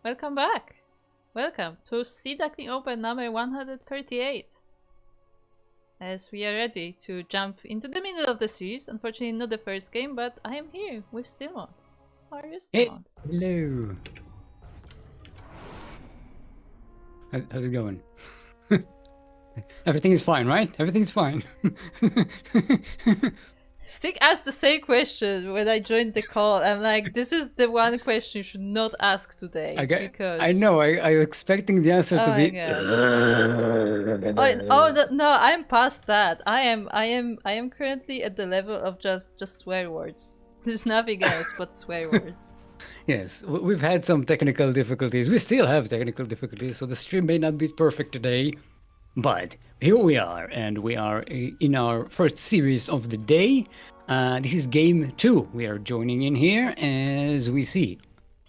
welcome back. Welcome to Duckling Open number 138. As we are ready to jump into the middle of the series, unfortunately not the first game, but I am here with Stillmont. How are you, Stillmont? Hey, hello. How's it going? Everything is fine, right? Everything's fine. Stick asked the same question when I joined the call. I'm like, this is the one question you should not ask today. I know. I'm expecting the answer to be. No, I'm past that. I am currently at the level of just swear words. There's nothing else but swear words. Yes, we've had some technical difficulties. We still have technical difficulties, so the stream may not be perfect today. But here we are, and we are in our first series of the day. This is game 2. We are joining in here, as we see,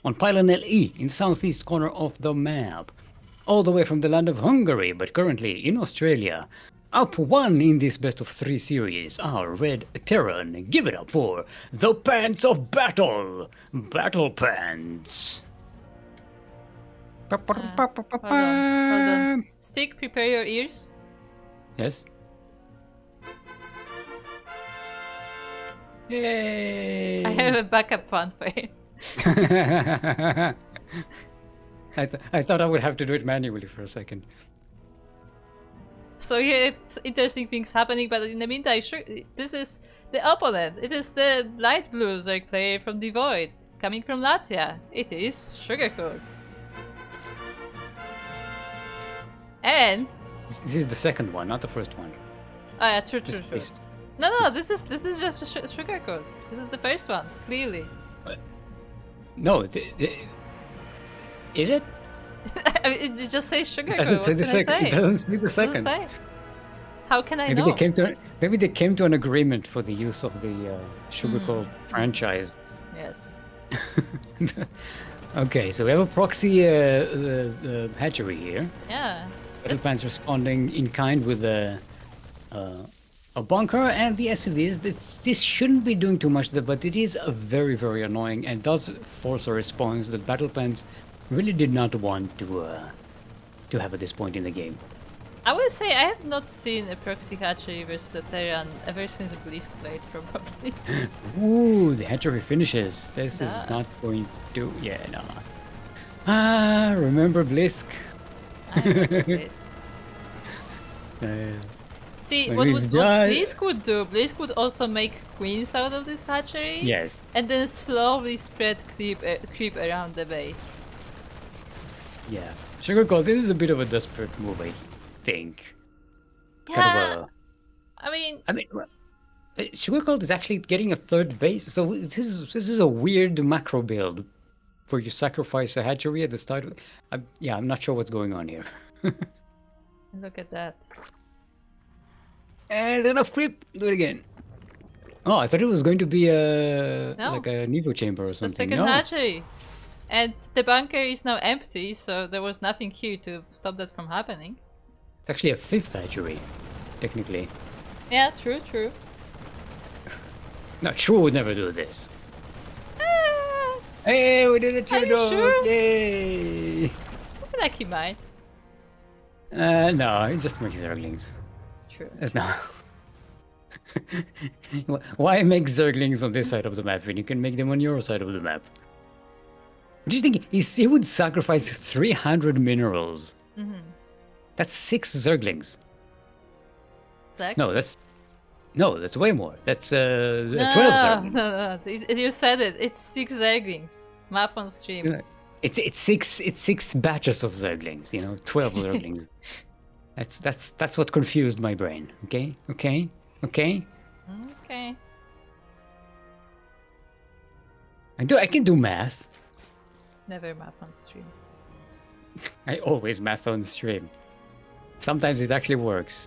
on Pylon LE, in southeast corner of the map. All the way from the land of Hungary, but currently in Australia. Up 1 in this best of 3 series, our Red Terran. Give it up for the Pants of Battle! Battle Pants! Hold on. Stick, prepare your ears. Yes? Yay! I have a backup fanfare. I thought I would have to do it manually for a second. So yeah, interesting things happening, but in the meantime, this is the opponent. It is the light blue Zerg player from the Void, coming from Latvia. It is Sugarcoat. And this is the second one, not the first one. oh yeah, true. No, this is just a Sugarcoat. This is the first one, clearly. No, is it? I mean, it just says Sugarcoat. It doesn't say the second. It doesn't say the second. Say. How can I maybe know? Maybe they came to an agreement for the use of the Sugarcoat franchise. Yes. Okay, so we have a proxy hatchery here. Yeah. Battle Pants responding in kind with a bunker and the SCVs. This shouldn't be doing too much, but it is very, very annoying and does force a response that Battle Pants really did not want to have at this point in the game. I would say I have not seen a proxy hatchery versus a Terran ever since Blisk played, probably. Ooh, the hatchery finishes. This is not going to... Yeah, no. Ah, remember Blisk? I remember Blisk. See, what Blisk would do, Blisk would also make queens out of this hatchery. Yes. And then slowly spread creep around the base. Yeah. Sugarcoat, this is a bit of a desperate move, I think. Yeah. Kind of I mean, Sugarcoat is actually getting a third base, so this is a weird macro build, where you sacrifice a hatchery at the start. I'm not sure what's going on here. Look at that. And enough creep. Do it again. Oh, I thought it was going to be like a Nevo chamber or something. The second hatchery. And the bunker is now empty, so there was nothing here to stop that from happening. It's actually a 5th hatchery, technically. Yeah, true. No, True would never do this. Hey, we did it, True! Sure? Yay! I feel like he might. No, it just makes Zerglings. True. That's not... Why make Zerglings on this side of the map when you can make them on your side of the map? What do you think? He would sacrifice 300 minerals. Mm-hmm. That's 6 Zerglings. Zach? No, that's way more. That's 12 Zerglings. No. You said it. It's 6 Zerglings. Map on stream. Yeah. It's six batches of Zerglings. 12 Zerglings. That's what confused my brain. Okay. I can do math. Never map on stream. I always math on stream. Sometimes it actually works.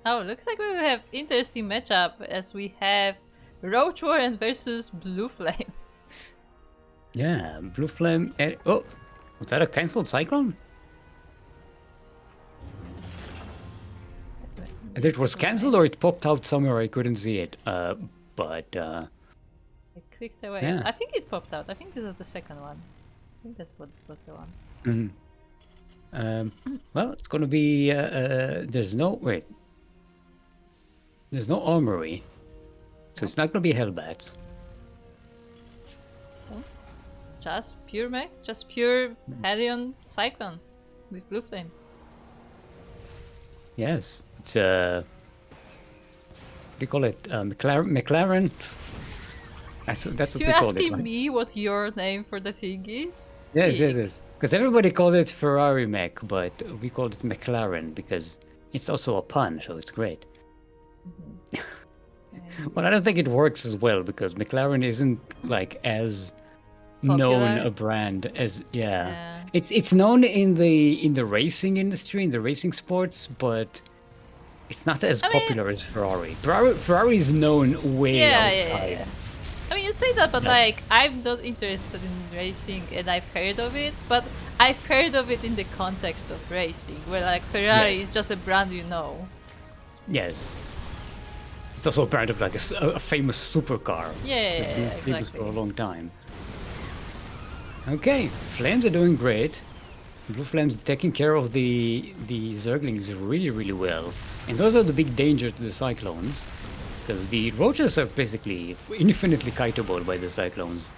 Oh, looks like we will have interesting matchup as we have Roach Warren versus Blue Flame. Yeah, Blue Flame. Oh, was that a cancelled cyclone? Either it was cancelled or it popped out somewhere I couldn't see it. But I clicked away. Yeah. I think it popped out. I think this is the second one. think that's what was the one. Well, it's gonna be. There's no armory, so it's not gonna be Hellbats. Just pure mech, just pure Helion Cyclone with Blue Flame. Yes, it's what do you call it? McLaren. That's what You're we call it. asking Right? me what your name for the thing is? Yes. Because everybody called it Ferrari mech, but we called it McLaren because it's also a pun, so it's great. Well, I don't think it works as well because McLaren isn't like as known a brand as Yeah. It's known in the racing industry, in the racing sports, but it's not as popular as Ferrari. Ferrari is known way outside. Yeah. I mean, you say that, but like, I'm not interested in racing and I've heard of it, but I've heard of it in the context of racing, where like Ferrari is just a brand you know. Yes. It's also a brand of like a famous supercar. Yeah, It's been famous exactly. for a long time. Okay, Flames are doing great. Blue Flames taking care of the Zerglings really well. And those are the big danger to the Cyclones. Because the Roaches are basically infinitely kiteable by the Cyclones.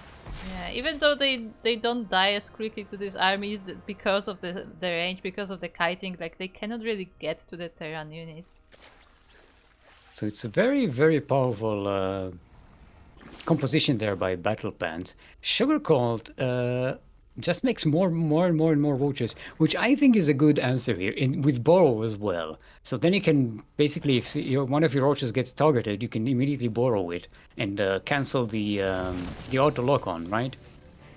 Yeah, even though they don't die as quickly to this army because of the range, because of the kiting, like they cannot really get to the Terran units. So it's a very powerful composition there by Battle Pants. Sugar Colt just makes more and more roaches, which I think is a good answer here, with borrow as well. So then you can basically, if one of your roaches gets targeted, you can immediately borrow it and cancel the auto lock on, right?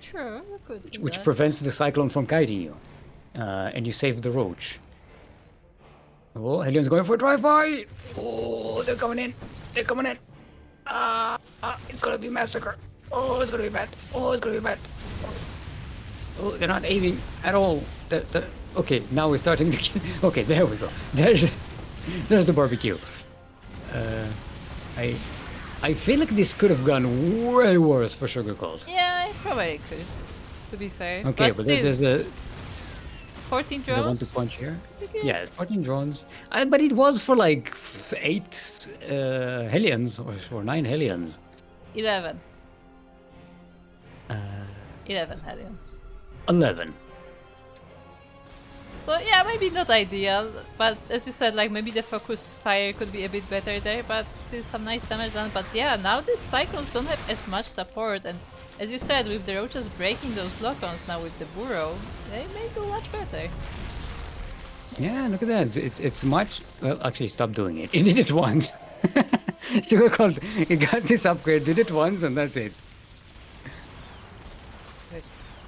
Sure, we could do Which that. prevents the cyclone from kiting you, and you save the roach. Oh, Helion's going for a drive-by! Oh, they're coming in! They're coming in! It's gonna be massacre! Oh, it's gonna be bad! Oh, it's gonna be bad! Oh, they're not aiming at all. Okay, now we're starting to... Okay, there we go. There's the barbecue. I feel like this could have gone way worse for Sugar Colt. Yeah, it probably could, to be fair. Okay, but but still, there's a... 14 There's a drones? 1-2 punch here. Okay. Yeah, 14 drones. But it was for like 8 Hellions or 9 Hellions. 11. 11 Helions. 11. So yeah, maybe not ideal, but as you said, like maybe the focus fire could be a bit better there, but still some nice damage done. But yeah, now these Cyclones don't have as much support, and as you said, with the Roaches breaking those lock-ons now with the Burrow, they may do much better. Yeah, look at that. It's much... Well, actually, stop doing it. It did it once. Sugar Colt, it got this upgrade, did it once, and that's it.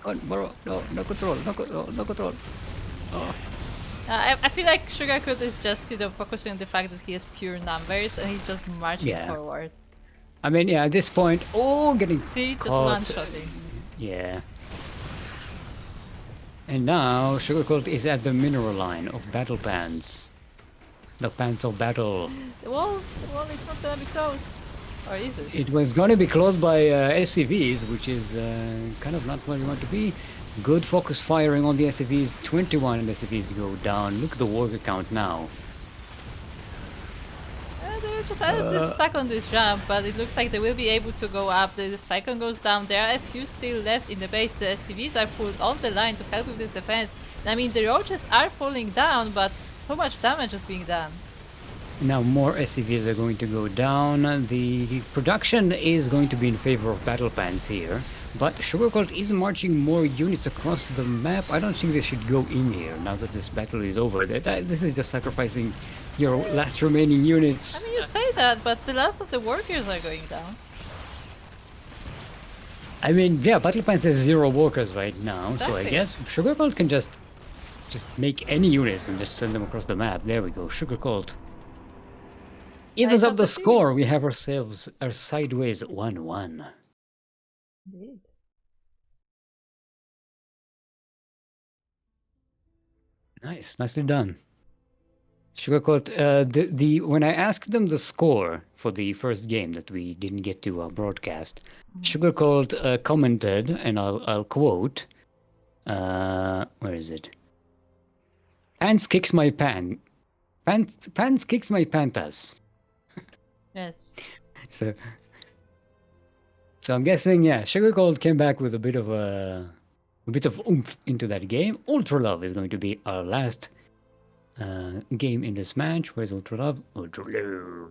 Oh, Burrow. No control. Oh. I feel like Sugarcoat is just, focusing on the fact that he has pure numbers and he's just marching forward. I mean, yeah, at this point, getting See, just caught. one-shotting. Yeah. And now Sugar Colt is at the mineral line of Battle Pants. The Pants of Battle. The wall is not gonna be closed. Or is it? It was going to be closed by SCVs, which is kind of not where you want to be. Good focus firing on the SCVs. 21 SCVs go down. Look at the worker count now. They're just stuck on this ramp, but it looks like they will be able to go up. The Cyclone goes down. There are a few still left in the base. The SCVs are pulled on the line to help with this defense. And, I mean, the Roaches are falling down, but so much damage is being done. Now more SCVs are going to go down. The production is going to be in favor of Battle Pants here. But Sugar Colt is marching more units across the map. I don't think they should go in here now that this battle is over. This is just sacrificing your last remaining units. I mean, you say that, but the last of the workers are going down. I mean, yeah, Battle Pants has 0 workers right now, so I Exactly. guess Sugar Colt can just make any units and just send them across the map. There we go, Sugar Colt evens Nice up of the the score. We series. have ourselves our sideways 1-1. Indeed. Nice, nicely done. Sugar Colt, when I asked them the score for the first game that we didn't get to broadcast, Sugar Colt commented, and I'll quote, Where is it? Pants kicks my pan. Pants kicks my pantas. Yes. So I'm guessing, yeah, Sugar Cold came back with a bit of oomph into that game. Ultra Love is going to be our last game in this match. Where's Ultra Love? Ultra Love.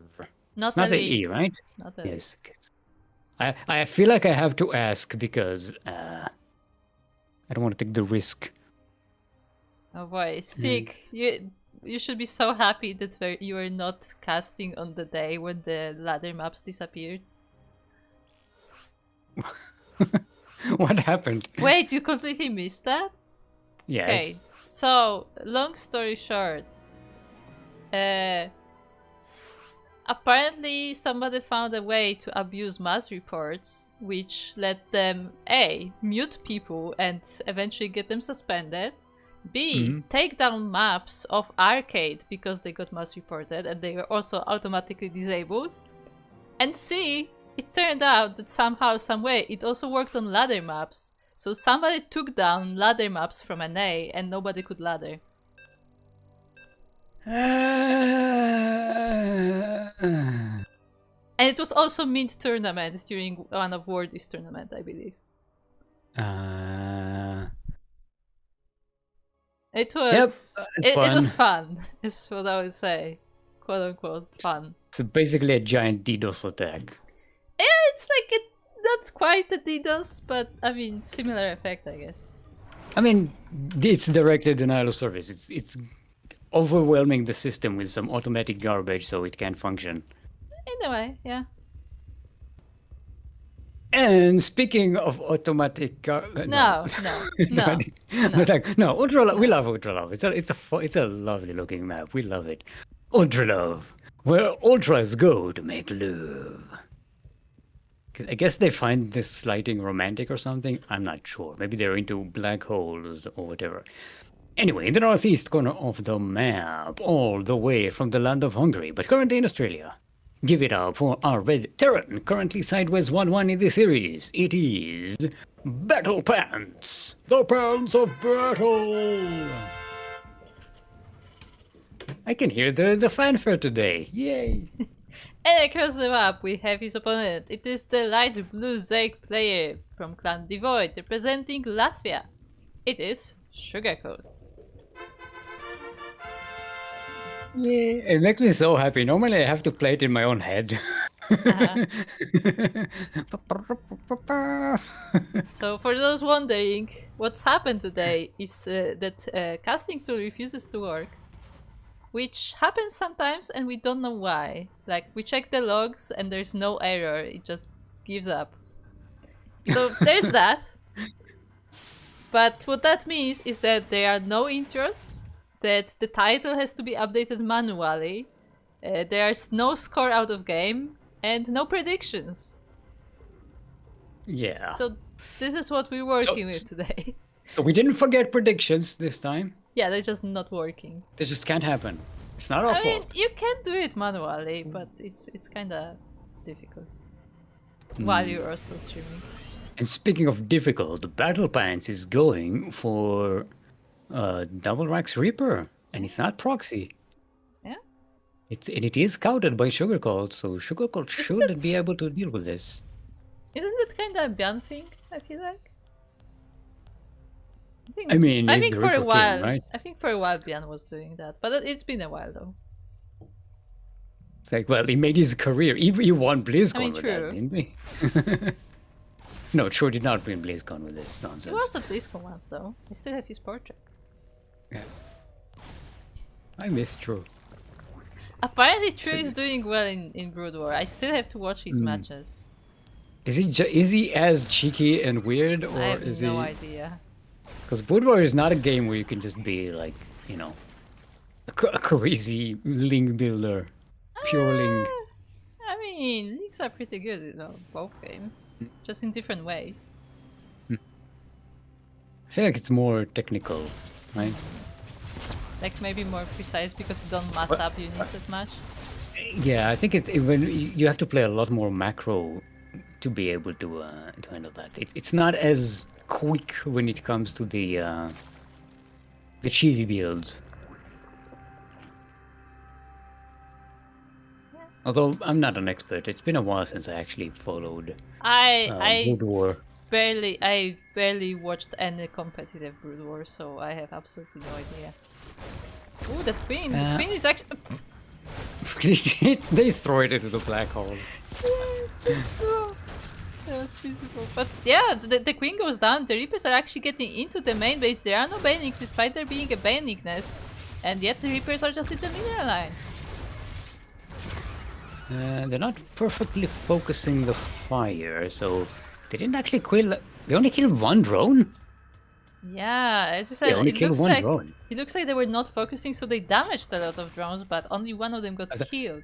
It's not an E, right? Not an Yes. I feel like I have to ask because I don't want to take the risk. Oh boy, Stick, you should be so happy that you were not casting on the day when the ladder maps disappeared. What happened? Wait, you completely missed that? Yes. Okay, so long story short, apparently somebody found a way to abuse mass reports, which let them A, mute people and eventually get them suspended, B, take down maps of arcade because they got mass reported and they were also automatically disabled, and C, it turned out that somehow, someway, it also worked on ladder maps. So somebody took down ladder maps from an A and nobody could ladder. And it was also mid-tournament during one of Worldy's tournament, I believe. It was it was fun, is what I would say. Quote unquote fun. So basically a giant DDoS attack. Yeah, it's like not quite a DDoS, but I mean similar effect, I guess. I mean, it's directed denial of service. It's overwhelming the system with some automatic garbage so it can't function. In a way, yeah. And speaking of automatic, no. Like, no, Ultra Love. We love Ultra Love. It's a lovely looking map. We love it. Ultra Love, where ultras go to make love. I guess they find this lighting romantic or something. I'm not sure. Maybe they're into black holes or whatever. Anyway, in the northeast corner of the map, all the way from the land of Hungary, but currently in Australia. Give it up for our red Terran, currently sideways 1-1 in the series. It is Battle Pants, the Pants of Battle. I can hear the fanfare today. Yay! And across the map we have his opponent. It is the light blue Zerg player from Clan Devoid, representing Latvia. It is Sugarcoat. Yeah, it makes me so happy. Normally I have to play it in my own head. So for those wondering, what's happened today is that casting tool refuses to work. Which happens sometimes and we don't know why. Like, we check the logs and there's no error, it just gives up. So there's that. But what that means is that there are no intros, that the title has to be updated manually, there's no score out of game, and no predictions. Yeah. So this is what we're working with today. So we didn't forget predictions this time. Yeah, they're just not working. They just can't happen. It's not our fault. I mean, you can do it manually, but it's kind of difficult while you're also streaming. And speaking of difficult, Battle Pants is going for Double Rax Reaper, and it's not proxy. Yeah. It is scouted by Sugarcoat, so Sugarcoat should be able to deal with this. Isn't it kind of a Bjorn thing? I feel like. I think for a while, king, right? I think for a while Bjorn was doing that, but it's been a while though. It's like, well, he made his career. He won BlizzCon with true. that, didn't he? No, True did not win BlizzCon with this nonsense. He was at BlizzCon once though. I still have his portrait. Yeah. I miss True. Apparently True is doing well in Brood War. I still have to watch his matches. Is he as cheeky and weird, or I have is no he? idea. Because Brood War is not a game where you can just be like, you know, a crazy link builder, pure link. I mean, leagues are pretty good, you know, both games, just in different ways. I feel like it's more technical, right? Like maybe more precise because you don't mass up units as much. Yeah, I think when you have to play a lot more macro to be able to handle that. It's not as quick when it comes to the cheesy builds. Although I'm not an expert, it's been a while since I actually followed I Brood War. I barely watched any competitive Brood War, so I have absolutely no idea. Ooh, that queen! The queen is actually. They throw it into the black hole. Yeah, just flew. That was beautiful. But yeah, the queen goes down. The Reapers are actually getting into the main base. There are no banelings, despite there being a baneling nest, and yet the Reapers are just in the mineral line. They're not perfectly focusing the fire, so they didn't actually kill. They only killed one drone. Yeah, as you said, They only it killed looks one like drone. it looks like they were not focusing, so they damaged a lot of drones, but only one of them got killed.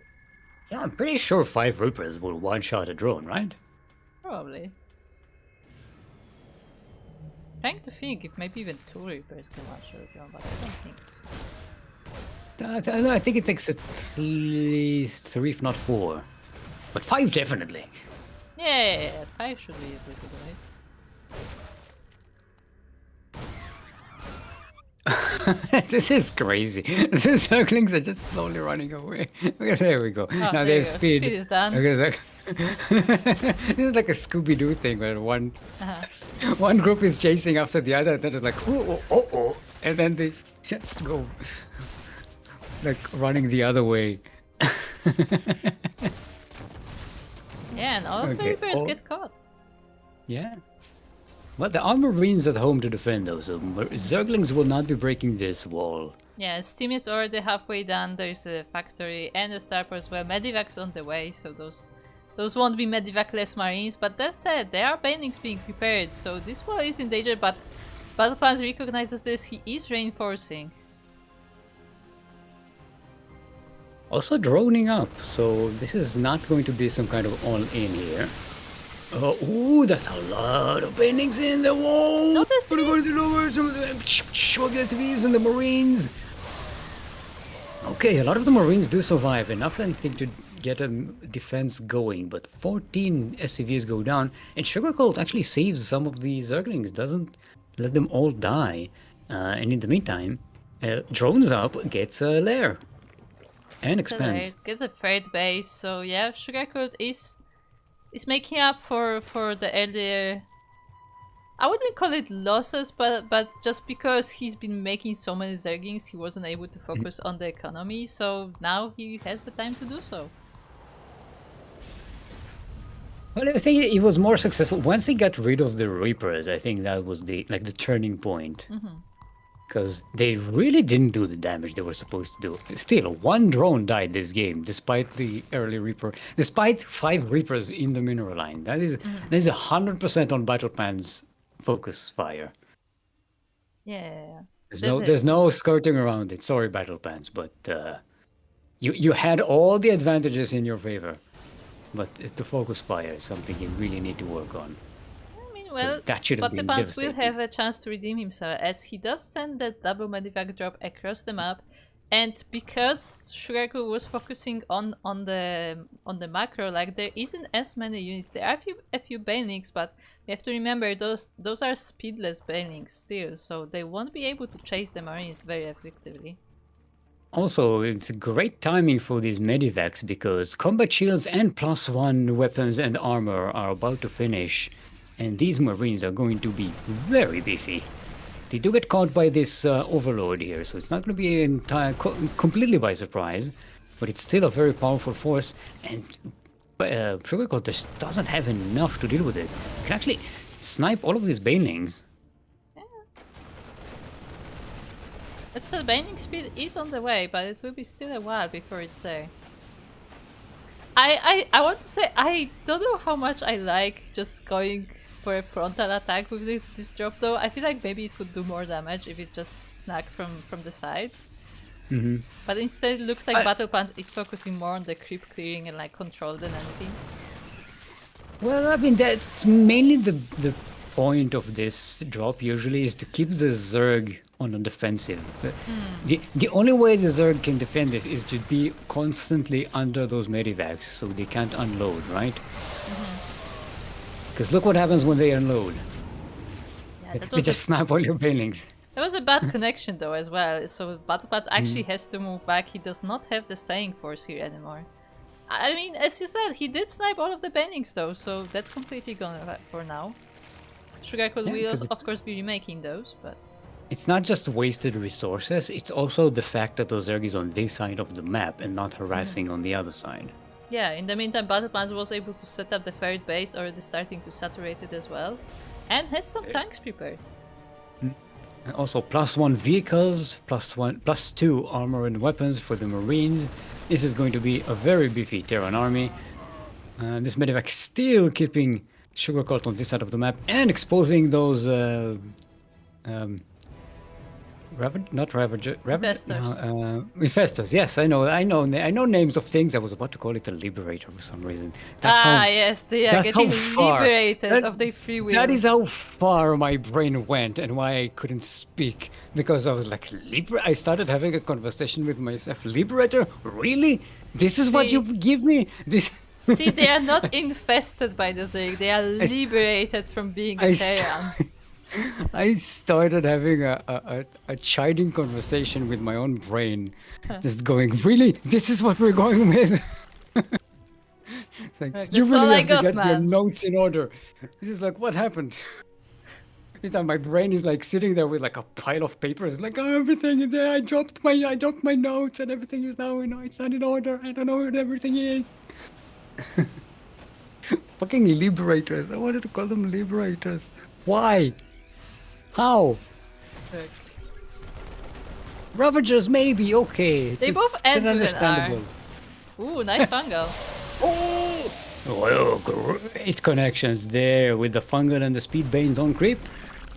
Yeah, I'm pretty sure 5 Reapers will one-shot a drone, right? Probably. Trying to think if maybe even 2 Reapers can one-shot a drone, but I don't think so. I think it takes at least 3, if not 4. But 5 definitely. Yeah, 5 should be able to do it. This is crazy. The Ducklings are just slowly running away. Okay, there we go. Oh, Now they have speed. Speed is done. Okay, this is like a Scooby-Doo thing where one group is chasing after the other, and then it's like, oh, and then they just go like running the other way. Yeah, and all of the Reapers get caught. Yeah. Well, the Armorines at home to defend though, so Zerglings will not be breaking this wall. Yeah, Steam is already halfway done. There's a factory and a starport as well. Medivac's on the way, so those won't be Medivac-less Marines. But that said, there are banelings being prepared, so this wall is in danger. But Battle Plans recognizes this. He is reinforcing. Also droning up, so this is not going to be some kind of all-in here. Ooh, that's a lot of banelings in the wall! No, the SCVs! Show the SCVs and the Marines! Okay, a lot of the Marines do survive, enough I think to get a defense going, but 14 SCVs go down, and Sugarcoat actually saves some of the Zerglings, doesn't let them all die. And in the meantime, drones up, gets a lair. And expands. Gets a third base, so yeah, Sugarcoat is making up for the earlier, I wouldn't call it losses, but just because he's been making so many Zerglings, he wasn't able to focus on the economy, so now he has the time to do so. Well, I think he was more successful once he got rid of the Reapers. I think that was the turning point. Because they really didn't do the damage they were supposed to do. Still, 1 drone died this game, despite the early Reaper, despite 5 Reapers in the mineral line. That is 100% on Battle Plan's focus fire. Yeah. There's no skirting around it. Sorry, Battle Plans, but you had all the advantages in your favor. But the focus fire is something you really need to work on. Well, but the Pants will have a chance to redeem himself, as he does send that double Medivac drop across the map, and because Sugarcoat was focusing on the macro, like there isn't as many units. There are a few banelings, but we have to remember those are speedless banelings still, so they won't be able to chase the Marines very effectively. Also, it's great timing for these Medivacs because combat shields and +1 weapons and armor are about to finish. And these Marines are going to be very beefy. They do get caught by this Overlord here, so it's not going to be completely by surprise, but it's still a very powerful force, and Sugarcoat just doesn't have enough to deal with it. You can actually snipe all of these banelings. Yeah. It's a baneling speed is on the way, but it will be still a while before it's there. I want to say, I don't know how much I like just going for a frontal attack with this drop though. I feel like maybe it could do more damage if it just snack from the side. But instead it looks like Battle Pants is focusing more on the creep clearing and like control than anything. Well, I mean, that's mainly the point of this drop usually is to keep the Zerg on the defensive. The only way the Zerg can defend this is to be constantly under those Medivacs so they can't unload, right? Because look what happens when they unload. Yeah, that They was just snipe all your banelings. That was a bad connection though as well, so Battlepats actually has to move back. He does not have the staying force here anymore. I mean, as you said, he did snipe all of the bannings though, so that's completely gone for now. Sugarcoat will of course be remaking those, but... It's not just wasted resources, it's also the fact that the Zerg is on this side of the map and not harassing on the other side. Yeah, in the meantime, Battleplans was able to set up the third base, already starting to saturate it as well, and has some tanks prepared. And also +1 vehicles, +2 armor and weapons for the Marines. This is going to be a very beefy Terran army. This medevac still keeping Sugarcoat on this side of the map and exposing those Infestors. Yes, I know names of things. I was about to call it a liberator for some reason. Yes, they are getting liberated of their free will. That is how far my brain went and why I couldn't speak. Because I was like, I started having a conversation with myself. Liberator? Really? This is what you give me? This... See, they are not infested by the Zerg. They are liberated from being a Terran. I started having a chiding conversation with my own brain, just going, really? This is what we're going with? Like, you really have to get your notes in order. This is like, what happened? This time my brain is like sitting there with like a pile of papers, like, oh, everything is there. I dropped my notes and everything is now, it's not in order. I don't know what everything is. Fucking liberators. I wanted to call them liberators. Why? How? Ravagers maybe, okay. They both end with an R. Ooh, nice fungal. Oh! Well, great connections there with the fungal and the speed banes on creep.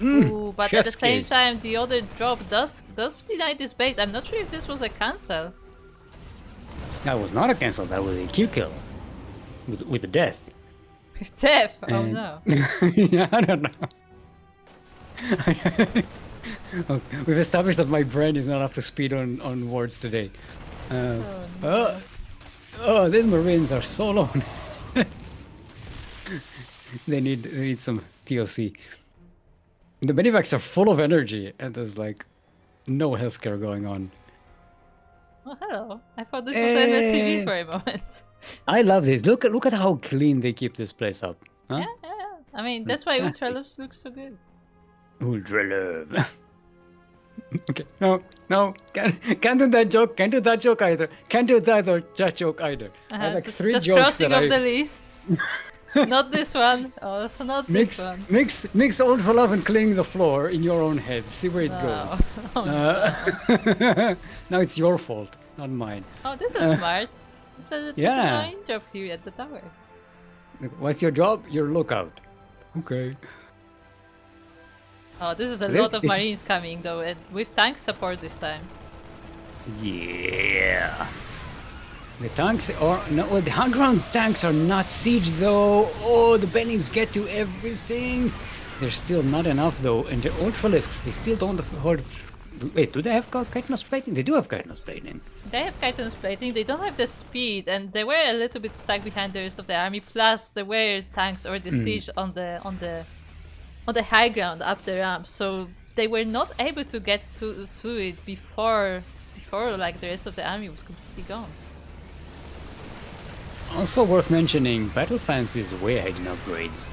Ooh, but at the same time, the other drop does deny this base. I'm not sure if this was a cancel. That was not a cancel, that was a Q-kill. With a death. Death? Oh no. Yeah, I don't know. We've established that my brain is not up to speed on words today. These Marines are so long. they need some TLC. The medevacs are full of energy and there's like no healthcare going on. Oh, hello. I thought this was an SCV for a moment. I love this. Look at how clean they keep this place up. Huh? Yeah. I mean, that's why Ultra Love looks so good. Ultra Love. Okay, no, can't do that joke. Can't do that joke either. Can't do that joke either. I have like three just jokes crossing off the list. Not this one. Also not this one. Mix Ultra Love and cleaning the floor in your own head. See where it goes. Oh, no. Now it's your fault, not mine. Oh, this is smart. This is a mine job here at the tower. What's your job? Your lookout. Okay. Oh, this is a lot of Marines coming though, and with tank support this time. Yeah. The tanks are no, the high ground tanks are not siege though. Oh, the bennings get to everything. There's still not enough though, and the Ultralisks, they still don't afford. Wait, do they have chitinous plating? They do have chitinous plating. They have chitinous plating. They don't have the speed, and they were a little bit stuck behind the rest of the army. Plus, there were tanks or the siege on the high ground up the ramp, so they were not able to get to it before like the rest of the army was completely gone. Also worth mentioning, Battle Plans is way ahead in upgrades.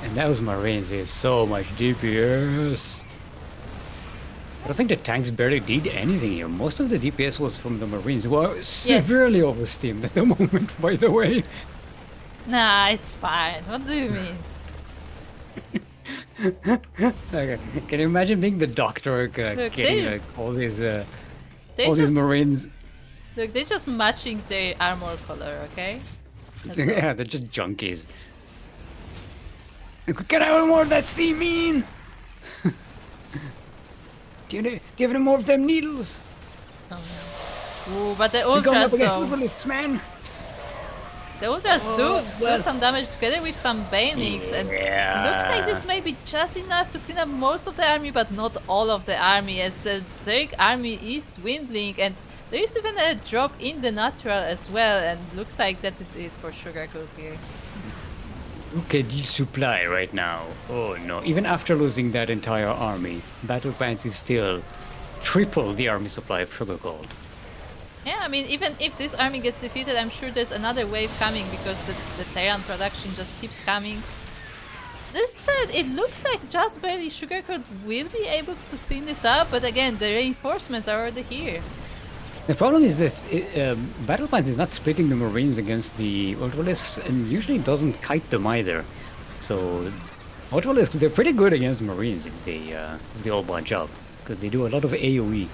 And those Marines have so much DPS. I think the tanks barely did anything here. Most of the DPS was from the Marines, who are severely oversteamed at the moment, by the way. Nah, it's fine. What do you mean? Okay. Can you imagine being the doctor getting like, all these Marines? Look, they're just matching their armor color, okay? Yeah, they're just junkies. Can I have more of that steamine? Do you have any more of them needles? Oh no. Ooh, but the ultras though. Man. The ultras do some damage together with some banelings, and it looks like this may be just enough to clean up most of the army, but not all of the army, as the Zerg army is dwindling, and there is even a drop in the natural as well, and looks like that is it for Sugarcoat here. Look at this supply right now. Oh no, even after losing that entire army, Battle Pants is still triple the army supply of Sugar Gold. Yeah, I mean, even if this army gets defeated, I'm sure there's another wave coming because the Terran production just keeps coming. That said, it looks like just barely Sugarcoat will be able to clean this up, but again, the reinforcements are already here. The problem is this, Battle Pants is not splitting the Marines against the Ultralisks and usually doesn't kite them either. So Ultralisks, they're pretty good against Marines if they all bunch up, because they do a lot of AoE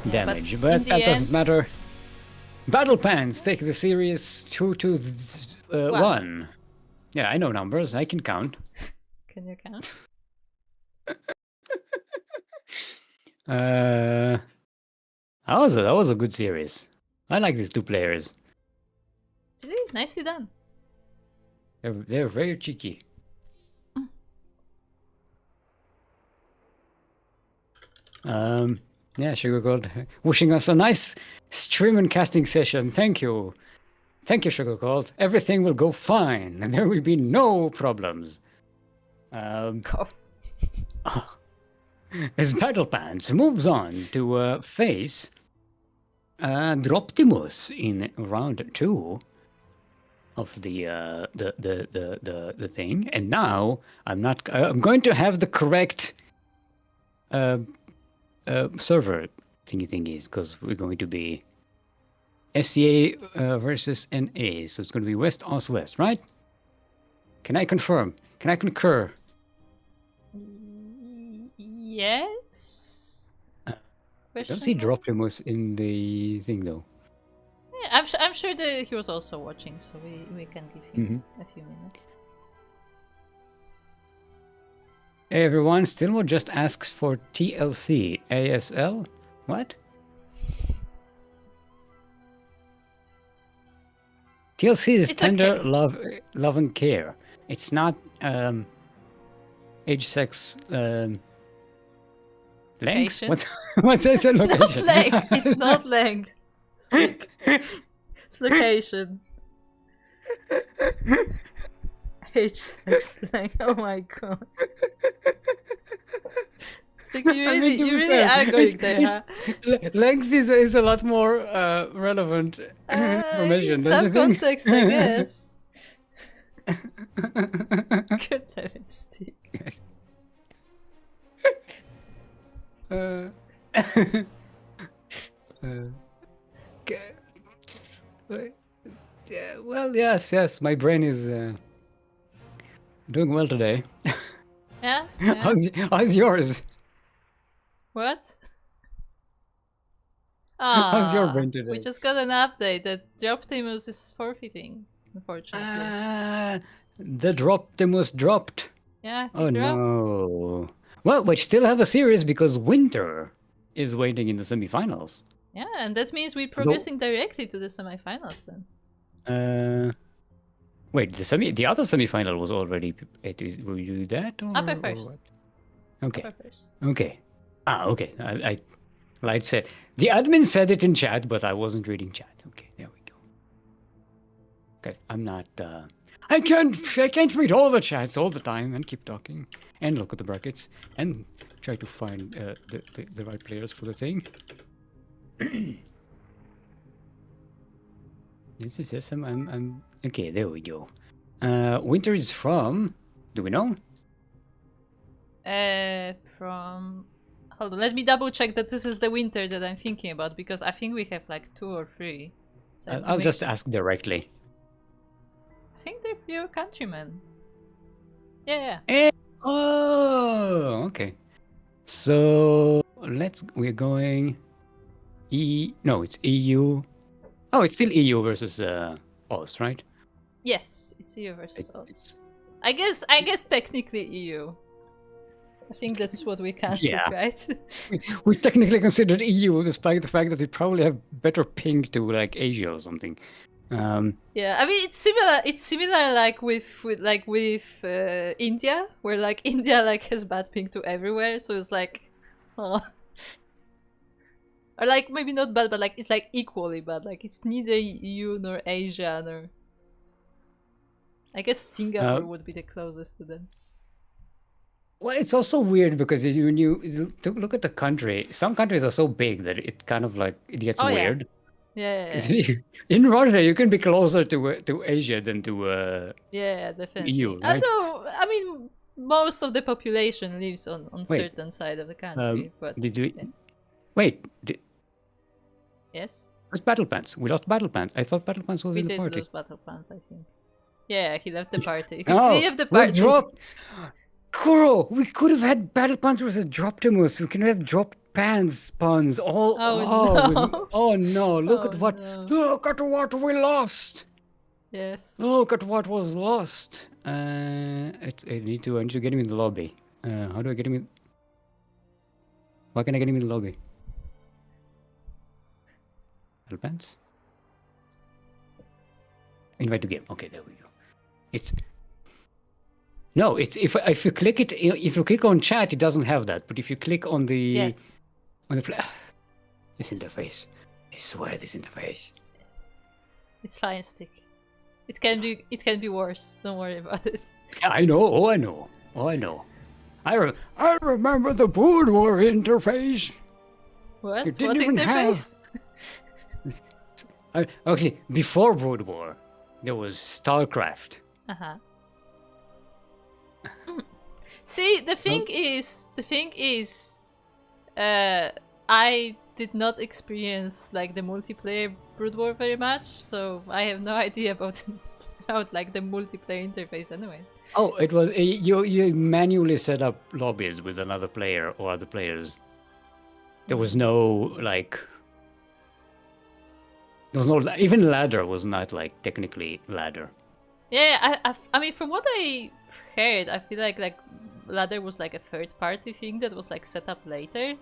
damage, but that doesn't matter. Battle Pants take the series 2-1. Yeah, I know numbers. I can count. Can you count? That was a good series. I like these two players. Really? Nicely done. They're very cheeky. Yeah, Sugar Gold wishing us a nice stream and casting session. Thank you. Thank you, Sugar Gold. Everything will go fine and there will be no problems. As Battle Pants moves on to face Droptimus in round 2 of the thing, and now I'm going to have the correct server thingies because we're going to be SCA versus NA, so it's going to be West Oz West, right? Can I confirm? Can I concur? Yes. I don't see Droptimus in the thing though. Yeah, I'm sure that he was also watching, so we can give him a few minutes. Hey everyone, Stillmore just asks for TLC. ASL? What? TLC is tender okay. love and care. It's not age, sex, length? What's I said location? Not leg. It's not leg. It's location. Age, sex, length. Oh my god. Like you really are going there, huh? Length is a lot more relevant information. In some context, I guess. God damn it, Steve. Well, yes. My brain is doing well today. Yeah. How's yours? What? How's your brain today? We just got an update that Droptimus is forfeiting, unfortunately. The Droptimus dropped. Yeah, oh dropped. No. Well, we still have a series because Winter is waiting in the semifinals. Yeah, and that means we're progressing directly to the semifinals then. Wait, the other semifinal was already. Will you do that? Or, Upper first. Or okay. Upper first. Okay. Okay. Light said the admin said it in chat, but I wasn't reading chat. Okay, there we go. Okay, I'm not. I can't read all the chats all the time and keep talking and look at the brackets and try to find the right players for the thing. Yes. I'm okay. There we go. Winter is from. Do we know? From. Hold on, let me double check that this is the Winter that I'm thinking about because I think we have like 2 or 3. So I'll just ask directly. I think they're your countrymen. Yeah. Oh, okay. So we're going. No, it's EU. Oh, it's still EU versus Oz, right? Yes, it's EU versus Oz. I guess technically EU. I think that's what we counted, right? we technically considered EU, despite the fact that we probably have better ping to like Asia or something. Yeah, I mean it's similar. It's similar like with India, where like India like has bad ping to everywhere, so it's like, oh. Or like maybe not bad, but like it's like equally bad. Like it's neither EU nor Asia nor. I guess Singapore would be the closest to them. Well, it's also weird because when you look at the country, some countries are so big that it kind of like it gets weird. Yeah. 'Cause in Russia, you can be closer to Asia than to Yeah, definitely. EU, right? Although, I mean, most of the population lives on certain side of the country, but did we? Wait, yes, where's Battle Pants? We lost Battle Pants. I thought Battle Pants was we in the did party. lose Battle Pants, I think. Yeah, he left the party. Oh, He left the we party. dropped. Kuro, we could have had Battle Pants versus Droptimus. We can have dropped pants puns. All. No. Oh no! Look Oh, at what. no. Look at what we lost. Yes. Look at what was lost. I need to get him in the lobby. How do I get him in? Why can I get him in the lobby? Battle Pants. Invite to game. Okay, there we go. It's. No, it's if you click it, if you click on chat, it doesn't have that. But if you click on the this interface, I swear this interface. It's fine, Stick. It can be worse. Don't worry about it. I know. Oh, I know. Oh, I know. I remember the Brood War interface. What? You didn't What even interface? Okay, before Brood War, there was StarCraft. See, the thing is, I did not experience like the multiplayer Brood War very much, so I have no idea about like the multiplayer interface anyway. Oh, it was you manually set up lobbies with another player or other players. There was no like. There was no even ladder was not like technically ladder. Yeah, I mean, from what I heard, I feel like ladder was like a third party thing that was like set up later.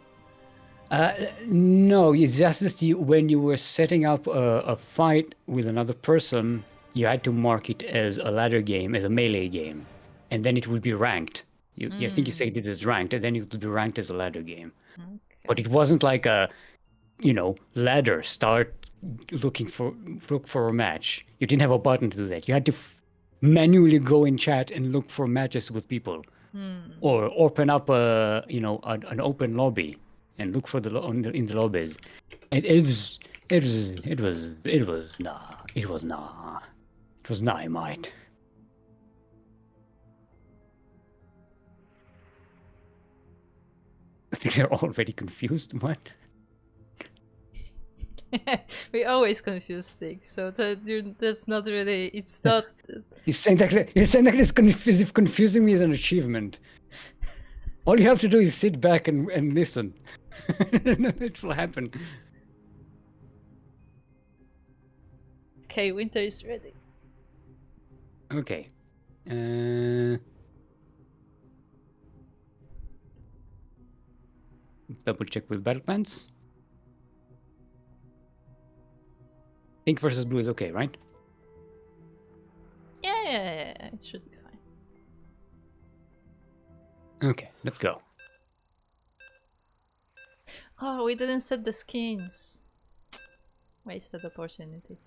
No, it's just that when you were setting up a fight with another person, you had to mark it as a ladder game, as a melee game, and then it would be ranked. I think you said it as ranked, and then it would be ranked as a ladder game. Okay. But it wasn't like a, ladder start look for a match. You didn't have a button to do that. You had to manually go in chat and look for matches with people, or open up an open lobby and look for in the lobbies. And it was not mate. I think they're all very confused. What? We always confuse things, so that's not really. It's not. He's saying that it's confusing me as an achievement. All you have to do is sit back and listen. It will happen. Okay, winter is ready. Okay. Let's double check with battle plans. Pink versus blue is okay, right? Yeah, it should be fine. Okay, let's go. Oh, we didn't set the skins. Wasted opportunity.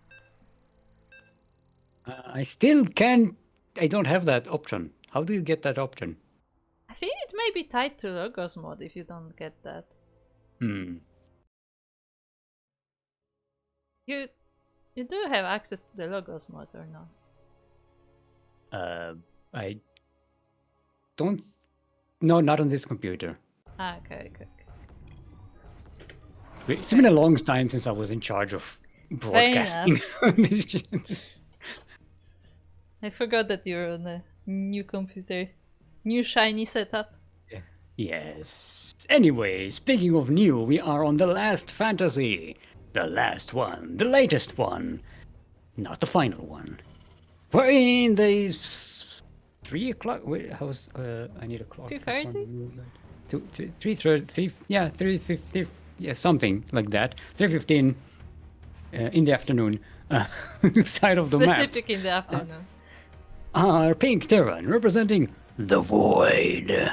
I still can't. I don't have that option. How do you get that option? I think it may be tied to Logos mod if you don't get that. You do have access to the Logos mod or no? I don't. No, not on this computer. Okay. It's been a long time since I was in charge of broadcasting on this. I forgot that you're on a new computer. New shiny setup. Yes. Anyway, speaking of new, we are on the last fantasy. The last one. The latest one. Not the final one. We're in the 3 o'clock. Wait, how's I need a clock. 2:30? 3:30. Yeah, 3:50. Yeah, something like that. 3:15 in the afternoon. Side of the map. Specific in the afternoon. Our pink Terran representing the Void.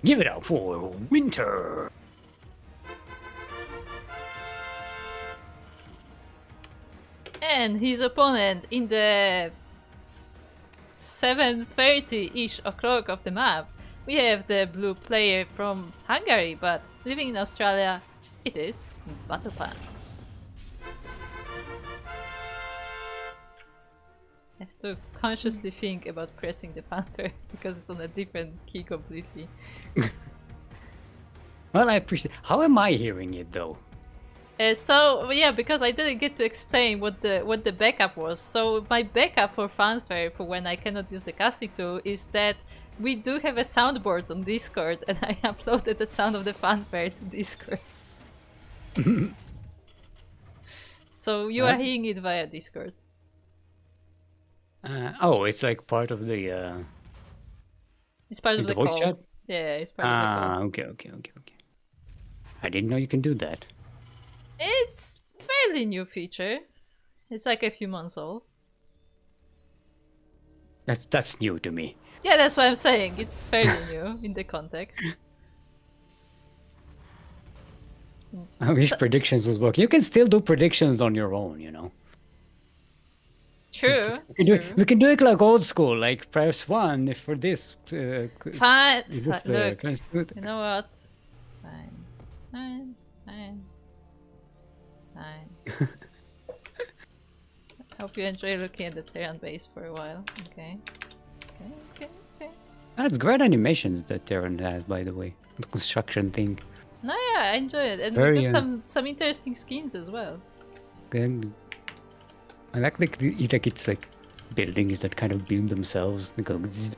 Give it up for Winter. And his opponent in the 7:30-ish o'clock of the map, we have the blue player from Hungary, but living in Australia, it is Battle Pants. I have to consciously think about pressing the panther because it's on a different key completely. Well, I appreciate. How am I hearing it though? So yeah, because I didn't get to explain what the backup was. So my backup for fanfare for when I cannot use the casting tool is that we do have a soundboard on Discord, and I uploaded the sound of the fanfare to Discord. So you are hearing it via Discord. Oh, it's like part of the. It's part of the voice call. chat. Yeah, it's part of the call. Okay. I didn't know you can do that. It's fairly new feature. It's like a few months old. That's new to me. Yeah, that's what I'm saying. It's fairly new in the context. I wish predictions was working. You can still do predictions on your own, you know. True. We can do it like old school, like press 1 if for this. Fine. This Look, press two. you know what? Fine. Hope you enjoy looking at the Terran base for a while. Okay. That's great animations that Terran has, by the way. The construction thing. No, yeah, I enjoy it, and Very, we got some interesting skins as well. Then I like it's like buildings that kind of build themselves. They go with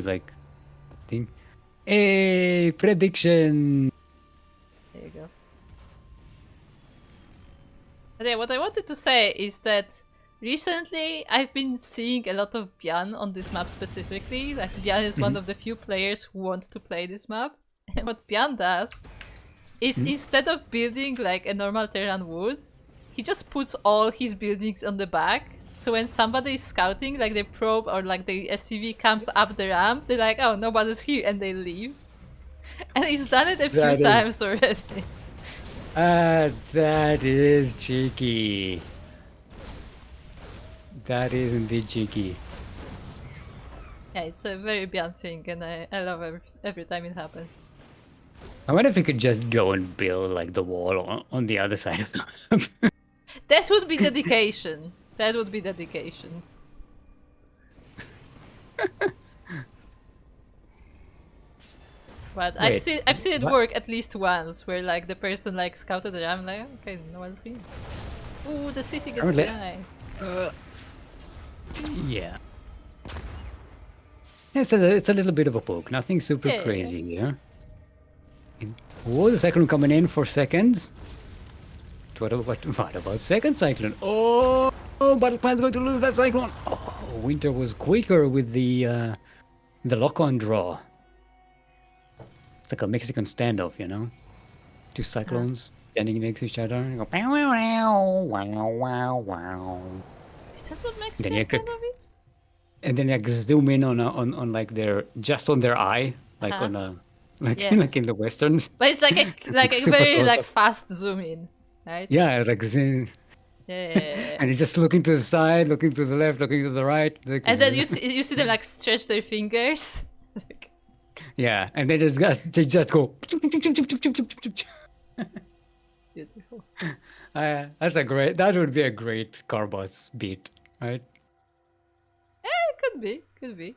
like thing. Hey, prediction. There you go. But yeah, what I wanted to say is that recently I've been seeing a lot of Byan on this map specifically. Like Byan is one of the few players who want to play this map. And what Byan does is instead of building like a normal Terran would, he just puts all his buildings on the back. So when somebody is scouting, like the probe or like the SCV comes up the ramp, they're like, oh, nobody's here, and they leave. And he's done it a few times already. That is cheeky. That is indeed cheeky. Yeah, it's a very Byan thing, and I love every time it happens. I wonder if we could just go and build like the wall on the other side of the map. That would be dedication. That would be dedication. But I've seen it work at least once, where like the person like scouted the ram, like okay, no one's seen. Ooh, the CC gets behind. Yeah. Yeah, so it's a little bit of a poke. Nothing super crazy, yeah. Oh, the Cyclone coming in for seconds. What about second Cyclone? Oh, Battle Plan's going to lose that Cyclone. Oh, Winter was quicker with the lock-on draw. It's like a Mexican standoff, you know? Two Cyclones standing next to each other. And go, pow, wow, wow, wow, wow. Is that what Mexican standoff is? And then like zoom in on like their just on their eye, like on a like in the westerns. But it's like a very like fast zoom in, right? Yeah, like zoom. Yeah. And he's just looking to the side, looking to the left, looking to the right. And then you see them like stretch their fingers. Yeah, and they just go. Beautiful. That would be a great Carbots beat, right? Could be.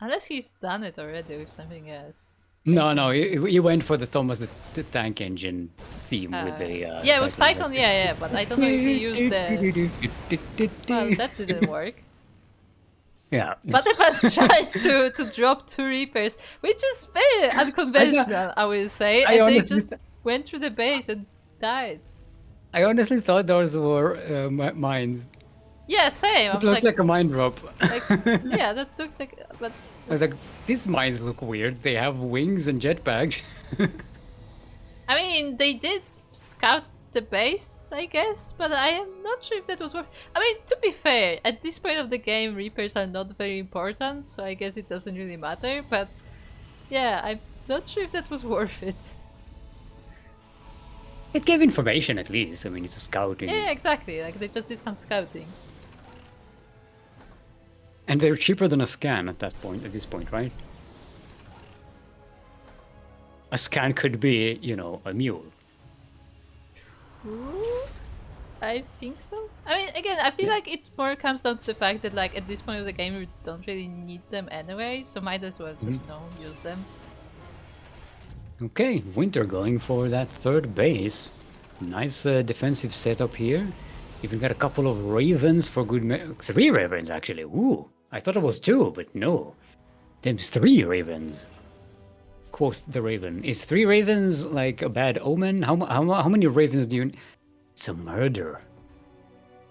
Unless he's done it already with something else. No, you went for the Thomas the Tank Engine theme with the... yeah, with Cyclone, yeah, but I don't know if he used the... Well, that didn't work. Yeah. But if I tried to drop 2 Reapers, which is very unconventional, I will say, and they just went through the base and died. I honestly thought those were mines. Yeah, same. It looked like a mine drop. Like, yeah, that looked like... But I was like, these mines look weird. They have wings and jetpacks. I mean, they did scout the base, I guess, but I am not sure if that was worth... I mean, to be fair, at this point of the game, Reapers are not very important, so I guess it doesn't really matter, but yeah, I'm not sure if that was worth it. It gave information at least. I mean, it's a scouting. Yeah, exactly. Like, they just did some scouting. And they're cheaper than a scan at that point, at this point, right? A scan could be, you know, a mule. True. I think so. I mean, again, I feel like it more comes down to the fact that, like, at this point of the game, we don't really need them anyway, so might as well just, you know, use them. Okay, Winter going for that third base. Nice defensive setup here. Even got a couple of ravens for good 3 ravens, actually. Ooh, I thought it was 2, but no. There's 3 ravens. Quoth the raven. Is 3 ravens like a bad omen? How many ravens do you... It's a murder.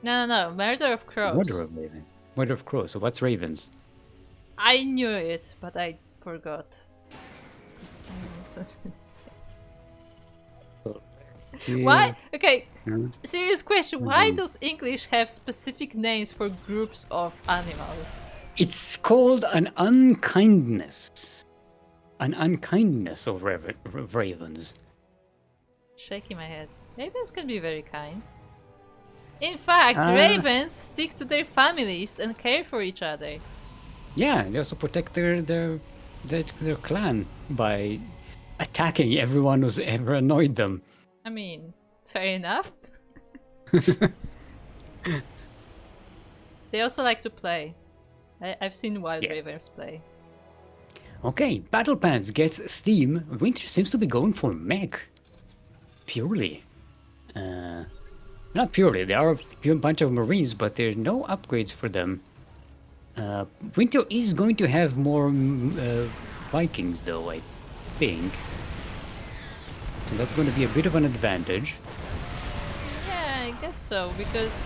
No. Murder of crows. Murder of ravens. Murder of crows. So what's ravens? I knew it, but I forgot. Why? Okay, serious question. Why does English have specific names for groups of animals? It's called an unkindness. An unkindness of ravens. Shaking my head. Ravens can be very kind. In fact, ravens stick to their families and care for each other. Yeah, they also protect their clan by attacking everyone who's ever annoyed them. I mean, fair enough. They also like to play. I've seen wild ravens play. Okay, Battle Pants gets Steam. Winter seems to be going for mech. Purely. Not purely, there are a bunch of Marines, but there are no upgrades for them. Winter is going to have more Vikings though, I think. So that's going to be a bit of an advantage. Yeah, I guess so, because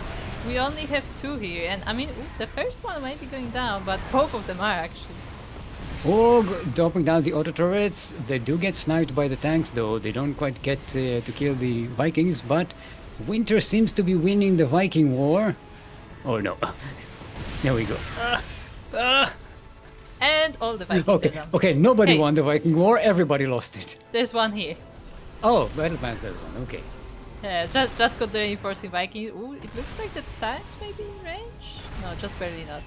we only have 2 here, and I mean, the first one might be going down, but both of them are actually. Oh, dropping down the auto turrets. They do get sniped by the tanks though. They don't quite get to kill the Vikings, but Winter seems to be winning the Viking war. Oh no. There we go. And all the Vikings are down. Okay, nobody won the Viking war, everybody lost it. There's one here. Oh, Battle Pants has one, okay. Yeah, just got the reinforcing Viking. Ooh, it looks like the tanks may be in range? No, just barely not.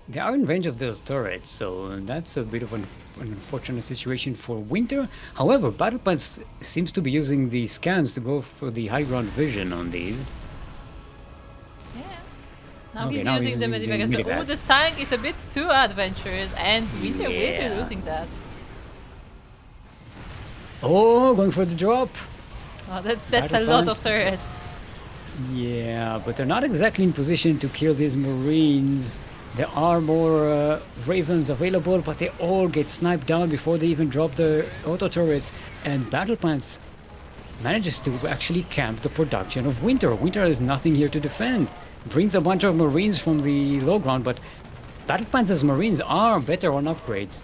They are in range of those turrets, so that's a bit of an unfortunate situation for Winter. However, Battle Pants seems to be using the scans to go for the high ground vision on these. Yeah. Now he's using the medivac as well. Ooh, this tank is a bit too adventurous, and Winter will be losing that. Oh, going for the drop. Oh, that's a lot of turrets. Yeah, but they're not exactly in position to kill these Marines. There are more Ravens available, but they all get sniped down before they even drop the auto turrets. And Battle Pants manages to actually camp the production of Winter. Winter has nothing here to defend. Brings a bunch of Marines from the low ground, but Battle Pants' Marines are better on upgrades.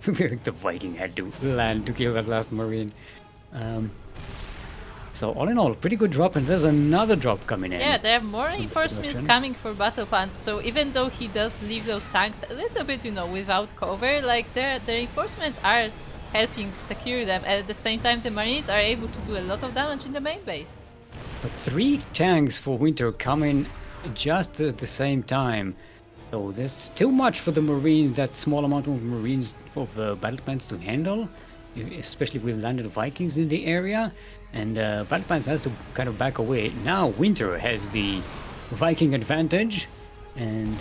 The Viking had to land to kill that last Marine. So all in all, pretty good drop, and there's another drop coming in. Yeah, there are more reinforcements coming for Battle Pants, so even though he does leave those tanks a little bit, you know, without cover, like the reinforcements are helping secure them, and at the same time the Marines are able to do a lot of damage in the main base. But 3 tanks for Winter coming just at the same time. So there's too much for the Marines, that small amount of Marines of Battle Pants to handle, especially with landed Vikings in the area. And Battle Pants has to kind of back away. Now Winter has the Viking advantage, and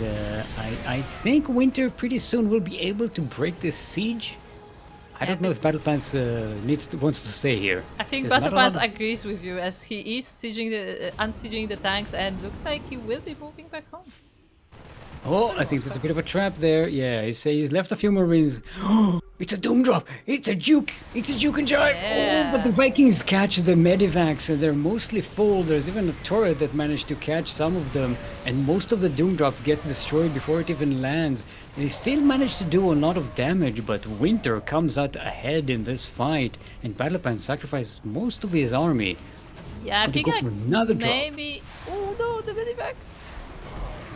I think Winter pretty soon will be able to break this siege. I don't know if Battle Pants wants to stay here. I think Battle Pants agrees with you, as he is unsieging the tanks, and looks like he will be moving back home. Oh, I think there's a bit of a trap there. Yeah, he's left a few Marines. Oh, it's a Doom Drop! It's a Juke! It's a Juke and Jive! Yeah. Oh, but the Vikings catch the Medivacs, and they're mostly full. There's even a turret that managed to catch some of them, and most of the Doom Drop gets destroyed before it even lands. They still manage to do a lot of damage, but Winter comes out ahead in this fight, and Battle Pants sacrifices most of his army. Yeah, I think like another maybe... Oh no, the Medivacs!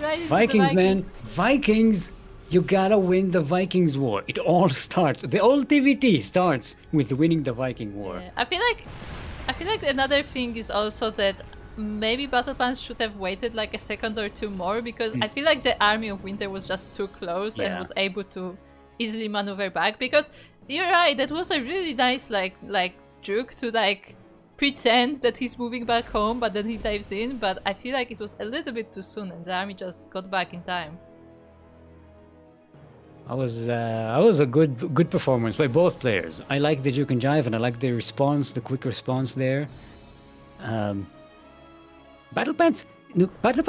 Right, Vikings, man, Vikings, you gotta win the Vikings war. It all starts, the whole TVT starts with winning the Viking war. Yeah, I feel like another thing is also that maybe Battle Plans should have waited like a second or two more, because I feel like the army of Winter was just too close and Yeah. was able to easily maneuver back. Because you're right, that was a really nice like juke to like pretend that he's moving back home, but then he dives in. But I feel like it was a little bit too soon, and the army just got back in time. I was a good performance by both players. I like the juke and jive, and I like the response, the quick response there. Battle Pants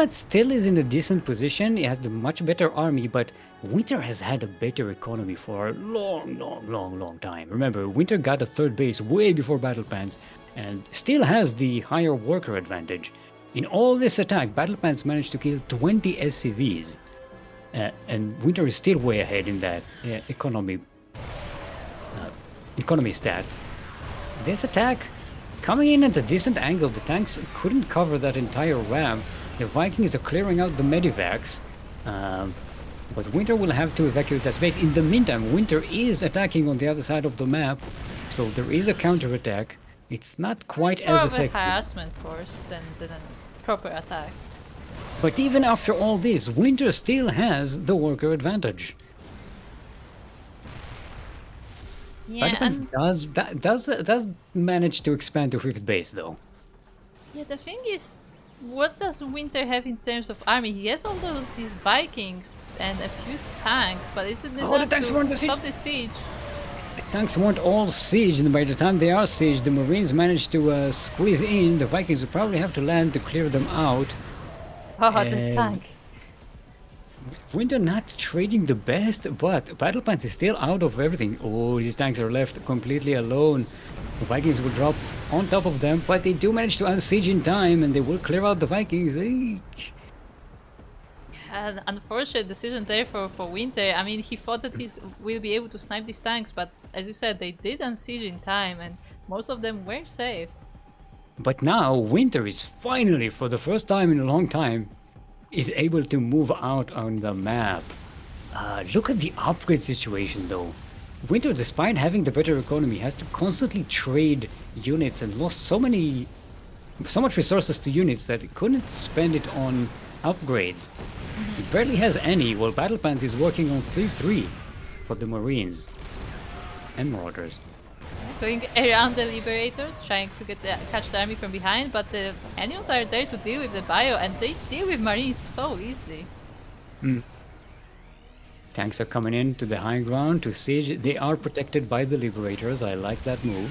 still is in a decent position. He has the much better army, but Winter has had a better economy for a long time. Remember, Winter got a third base way before Battle Pants, and still has the higher worker advantage. In all this attack, Battle Pants managed to kill 20 SCVs. And Winter is still way ahead in that economy stat. This attack, coming in at a decent angle, the tanks couldn't cover that entire ramp. The Vikings are clearing out the medivacs, but Winter will have to evacuate that space. In the meantime, Winter is attacking on the other side of the map, so there is a counterattack. It's not quite as effective. It's more of a harassment force than a proper attack. But even after all this, Winter still has the worker advantage. Yeah, Battle Pants does manage to expand to 5th base though. yeah, the thing is, what does Winter have in terms of army? He has all of these Vikings and a few tanks, but isn't it enough to stop the siege? The tanks weren't all sieged, and by the time they are sieged, the Marines managed to squeeze in. The Vikings will probably have to land to clear them out. Oh, the tank. Winter not trading the best, but Battle Pants is still out of everything. Oh, these tanks are left completely alone. The Vikings will drop on top of them, but they do manage to unsiege in time, and they will clear out the Vikings. An unfortunate decision there for Winter. I mean, he thought that he will be able to snipe these tanks, but as you said, they did unsiege in time, and most of them were saved. But now, Winter is finally, for the first time in a long time, is able to move out on the map. Look at the upgrade situation though. Winter, despite having the better economy, has to constantly trade units and lost so much resources to units that it couldn't spend it on upgrades. He barely has any, while Battle Pants is working on 3-3 for the Marines and Marauders. Going around the Liberators, trying to catch the army from behind, but the Anions are there to deal with the bio, and they deal with Marines so easily. Tanks are coming in to the high ground to siege. They are protected by the Liberators. I like that move.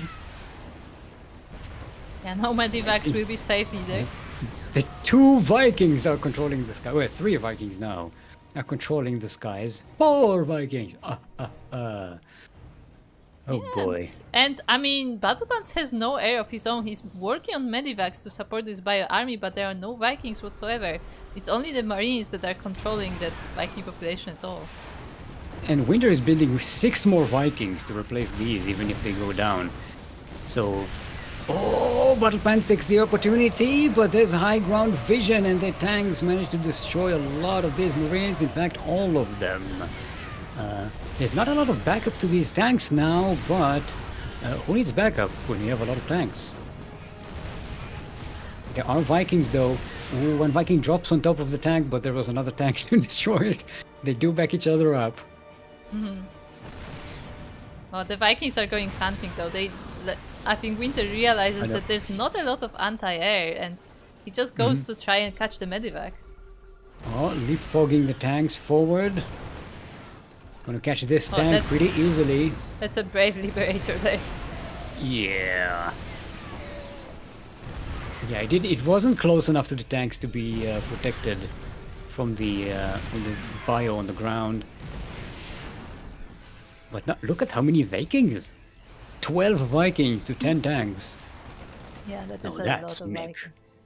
Yeah, no Medivacs will be safe either. The 2 Vikings are controlling the sky. Well, 3 Vikings now are controlling the skies. 4 Vikings! Oh boy. And I mean, Battle Pants has no air of his own. He's working on Medivacs to support this bio army, but there are no Vikings whatsoever. It's only the Marines that are controlling that Viking population at all. And Winter is building 6 more Vikings to replace these, even if they go down. So... Oh, Battle Pants takes the opportunity, but there's high ground vision, and the tanks manage to destroy a lot of these Marines, in fact all of them. There's not a lot of backup to these tanks now, but who needs backup when you have a lot of tanks? There are Vikings though. Ooh, one Viking drops on top of the tank, but there was another tank to destroy it. They do back each other up. Well, the Vikings are going hunting though. I think Winter realizes that there's not a lot of anti-air, and he just goes to try and catch the Medivacs. Oh, leapfrogging the tanks forward. Gonna catch this tank pretty easily. That's a brave Liberator there. Yeah. Yeah, it wasn't close enough to the tanks to be protected from the bio on the ground. But now, look at how many Vikings! 12 Vikings to 10 tanks. Yeah, that is a lot of Vikings.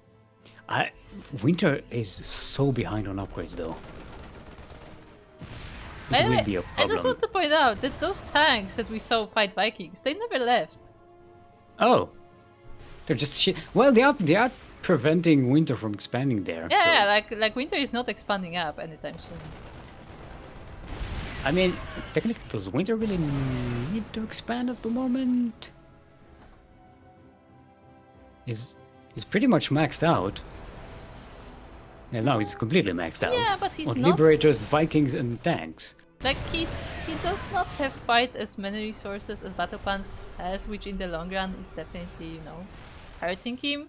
Winter is so behind on upgrades though. By the way, I just want to point out that those tanks that we saw fight Vikings, they never left. Oh. They're just shit. Well, they are preventing Winter from expanding there. Yeah, so. like Winter is not expanding up anytime soon. I mean, technically, does Winter really need to expand at the moment? He's pretty much maxed out. And now he's completely maxed out. Yeah, but he's on not. Liberators, Vikings, and tanks. Like, he does not have quite as many resources as Battle Plans has, which in the long run is definitely, you know, hurting him.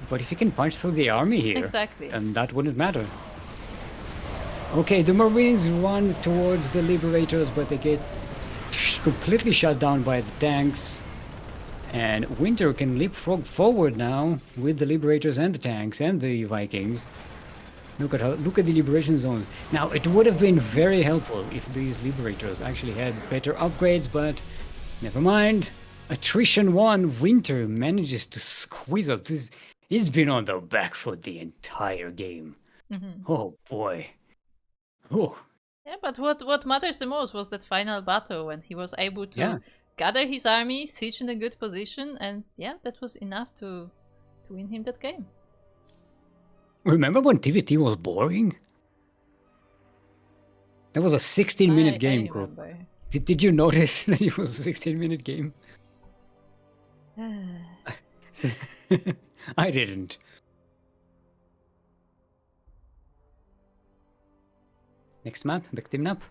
But if he can punch through the army here, Exactly. then that wouldn't matter. Okay, the Marines run towards the Liberators, but they get completely shut down by the tanks. And Winter can leapfrog forward now with the Liberators and the tanks and the Vikings. Look at the liberation zones. Now, it would have been very helpful if these Liberators actually had better upgrades, but never mind. Attrition 1, Winter manages to squeeze up this. He's been on the back foot the entire game. Oh boy. Oh. Yeah, but what matters the most was that final battle when he was able to gather his army, siege in a good position, and yeah, that was enough to win him that game. Remember when TVT was boring? That was a 16-minute game, Crook. Did you notice that it was a 16-minute game? I didn't. Next map, victim map.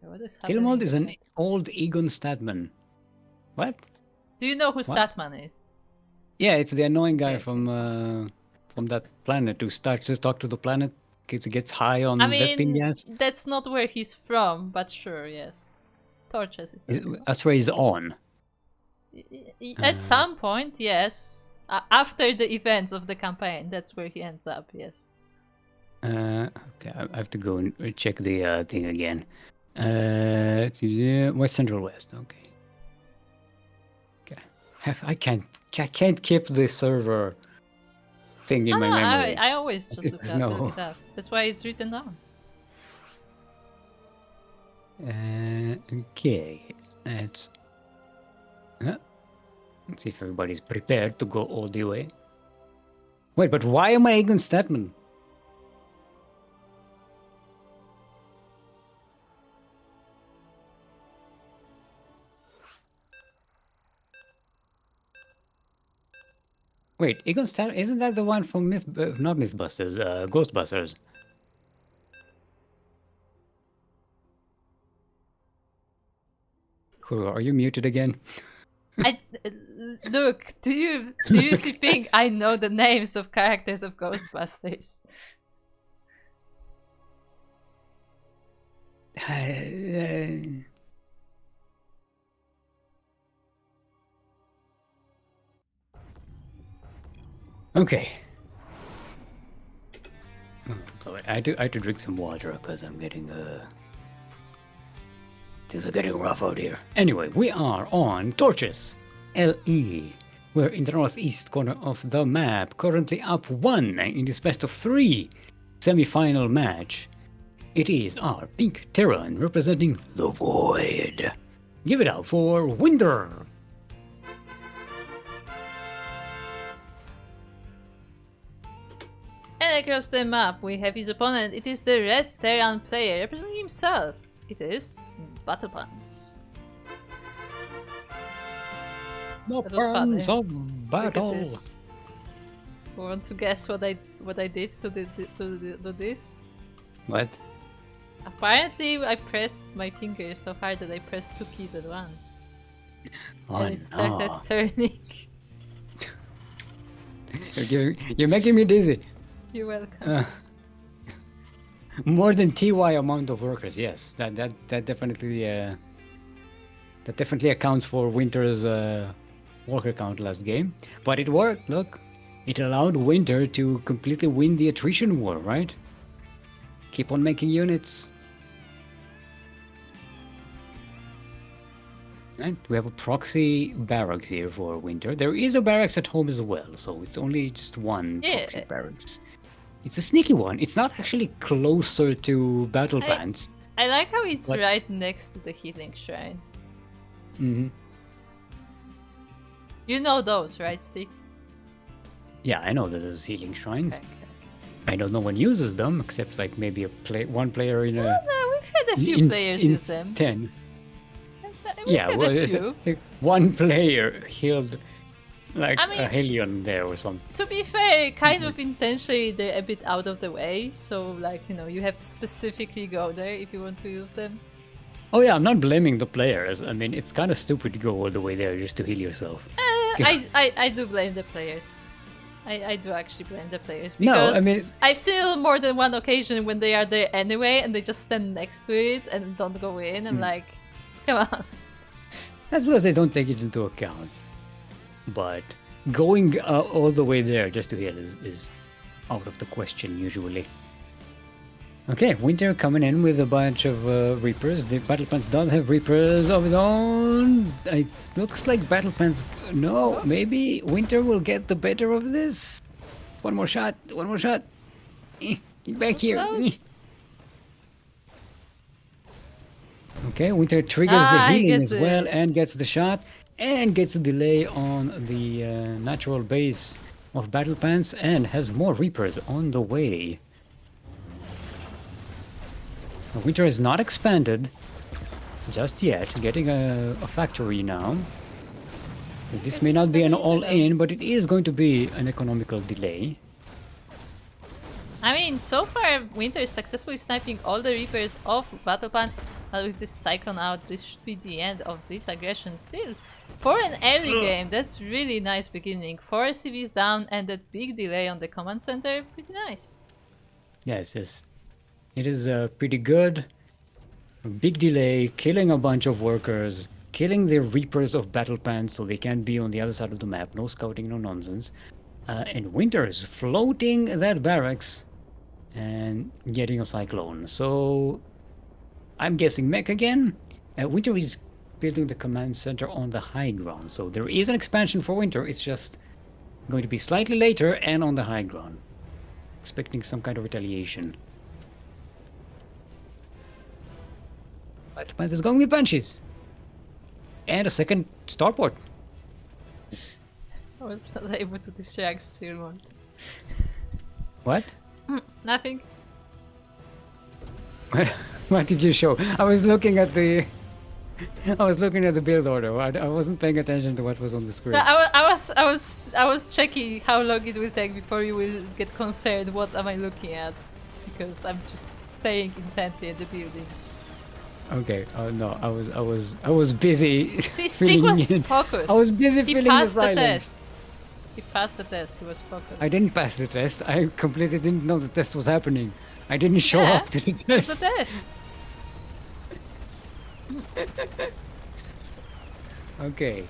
Silmod is an old Egon Statman. What? Do you know who Statman is? Yeah, it's the annoying guy from that planet who starts to talk to the planet. Gets high on Vespene gas. That's not where he's from, but sure, yes. Torches is the That's where he's on. At some point, yes. After the events of the campaign, that's where he ends up, yes. Okay, I have to go and check the thing again. West Central West, okay. Okay. I can't keep the server thing in my memory. I always just look it up. That's why it's written down. Okay, let's see if everybody's prepared to go all the way. Wait, but why am I Egon Statman? Wait, Egon Statman, isn't that the one from not Mythbusters, Ghostbusters? Cool, are you muted again? Look, do you seriously think I know the names of characters of Ghostbusters? Okay. Oh, I had to drink some water because I'm getting things are getting rough out here. Anyway, we are on Torches LE. We're in the northeast corner of the map, currently up 1 in this best of 3 semi-final match. It is our pink Terran representing the Void. Give it up for Winder. And across the map we have his opponent. It is the red Terran player representing himself. It is Battle Plans. The That was funny. of battle. You want to guess what I did to do this? What? Apparently I pressed my fingers so hard that I pressed 2 keys at once. And it started turning. You're making me dizzy. You're welcome. More than TY amount of workers, yes. That definitely accounts for Winter's worker count last game. But it worked, look. It allowed Winter to completely win the attrition war, right? Keep on making units. And we have a proxy barracks here for Winter. There is a barracks at home as well, so it's only just one proxy barracks. It's a sneaky one. It's not actually closer to battle plans. I like how it's right next to the healing shrine. Mm-hmm. You know those, right, Stick? Yeah, I know that there's healing shrines. Okay. I don't know one uses them, except like maybe one player in a... Well, no, we've had a few players use them. 10. Yeah, well, one player healed like I mean- a Helion there or something. To be fair, kind of intentionally they're a bit out of the way, so like, you know, you have to specifically go there if you want to use them. Oh yeah, I'm not blaming the players. I mean, it's kind of stupid to go all the way there just to heal yourself. I do blame the players. I do actually blame the players No, because I mean- I've seen on more than one occasion when they are there anyway and they just stand next to it and don't go in. I'm like, come on. That's because they don't take it into account. But going all the way there just to heal is out of the question usually. Okay, Winter coming in with a bunch of Reapers. The Battle Pants does have Reapers of his own. It looks like Battle Pants... No, maybe Winter will get the better of this. One more shot, one more shot. Get back here. Close. Okay, Winter triggers the he healing gets as well it. and gets the shot and gets a delay on the natural base of Battle Pants and has more Reapers on the way. Winter is not expanded just yet, getting a factory now. This may not be an all-in, but it is going to be an economical delay. I mean, so far Winter is successfully sniping all the Reapers off Battle Pants, but with this Cyclone out, this should be the end of this aggression. Still, for an early game, that's really nice beginning. 4 CVs down and that big delay on the command center, pretty nice. Yes, yes. It is pretty good. A big delay, killing a bunch of workers, killing the Reapers of Battle Pants so they can't be on the other side of the map. No scouting, no nonsense. And Winter is floating that barracks and getting a Cyclone. So I'm guessing mech again. Winter is building the command center on the high ground. So there is an expansion for Winter. It's just going to be slightly later and on the high ground. Expecting some kind of retaliation. Battle Pants is going with Banshees. And a second starport. I was not able to distract Silmont. What? Nothing. What did you show? I was looking at the build order. I wasn't paying attention to what was on the screen. No, I was checking how long it will take before you will get concerned. What am I looking at? Because I'm just staying intently at the building. Okay. No, I was busy. See, Stick filling was in. focused. I was busy He filling the passed the silence. test. He passed the test. He was focused. I didn't pass the test. I completely didn't know the test was happening. I didn't show Yeah, up to the It's test. the test. Okay.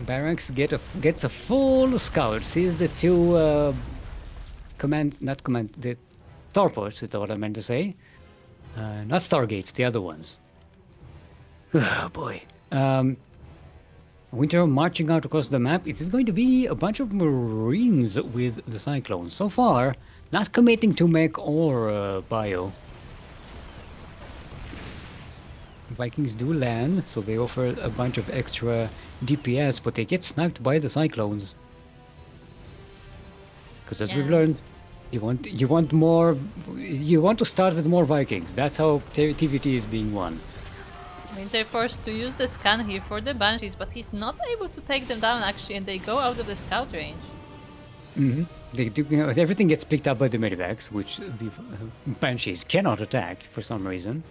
Barracks gets a full scout. Sees the two the starports is what I meant to say. Not stargates, the other ones. Oh boy. Winter marching out across the map. It is going to be a bunch of Marines with the Cyclones. So far, not committing to mech or bio. Vikings do land, so they offer a bunch of extra DPS, but they get sniped by the Cyclones. Because as we've Yeah. learned, you want to start with more Vikings. That's how TVT is being won. Winter forced to use the scan here for the Banshees, but he's not able to take them down actually, and they go out of the scout range. Everything gets picked up by the medivacs, which the Banshees cannot attack for some reason.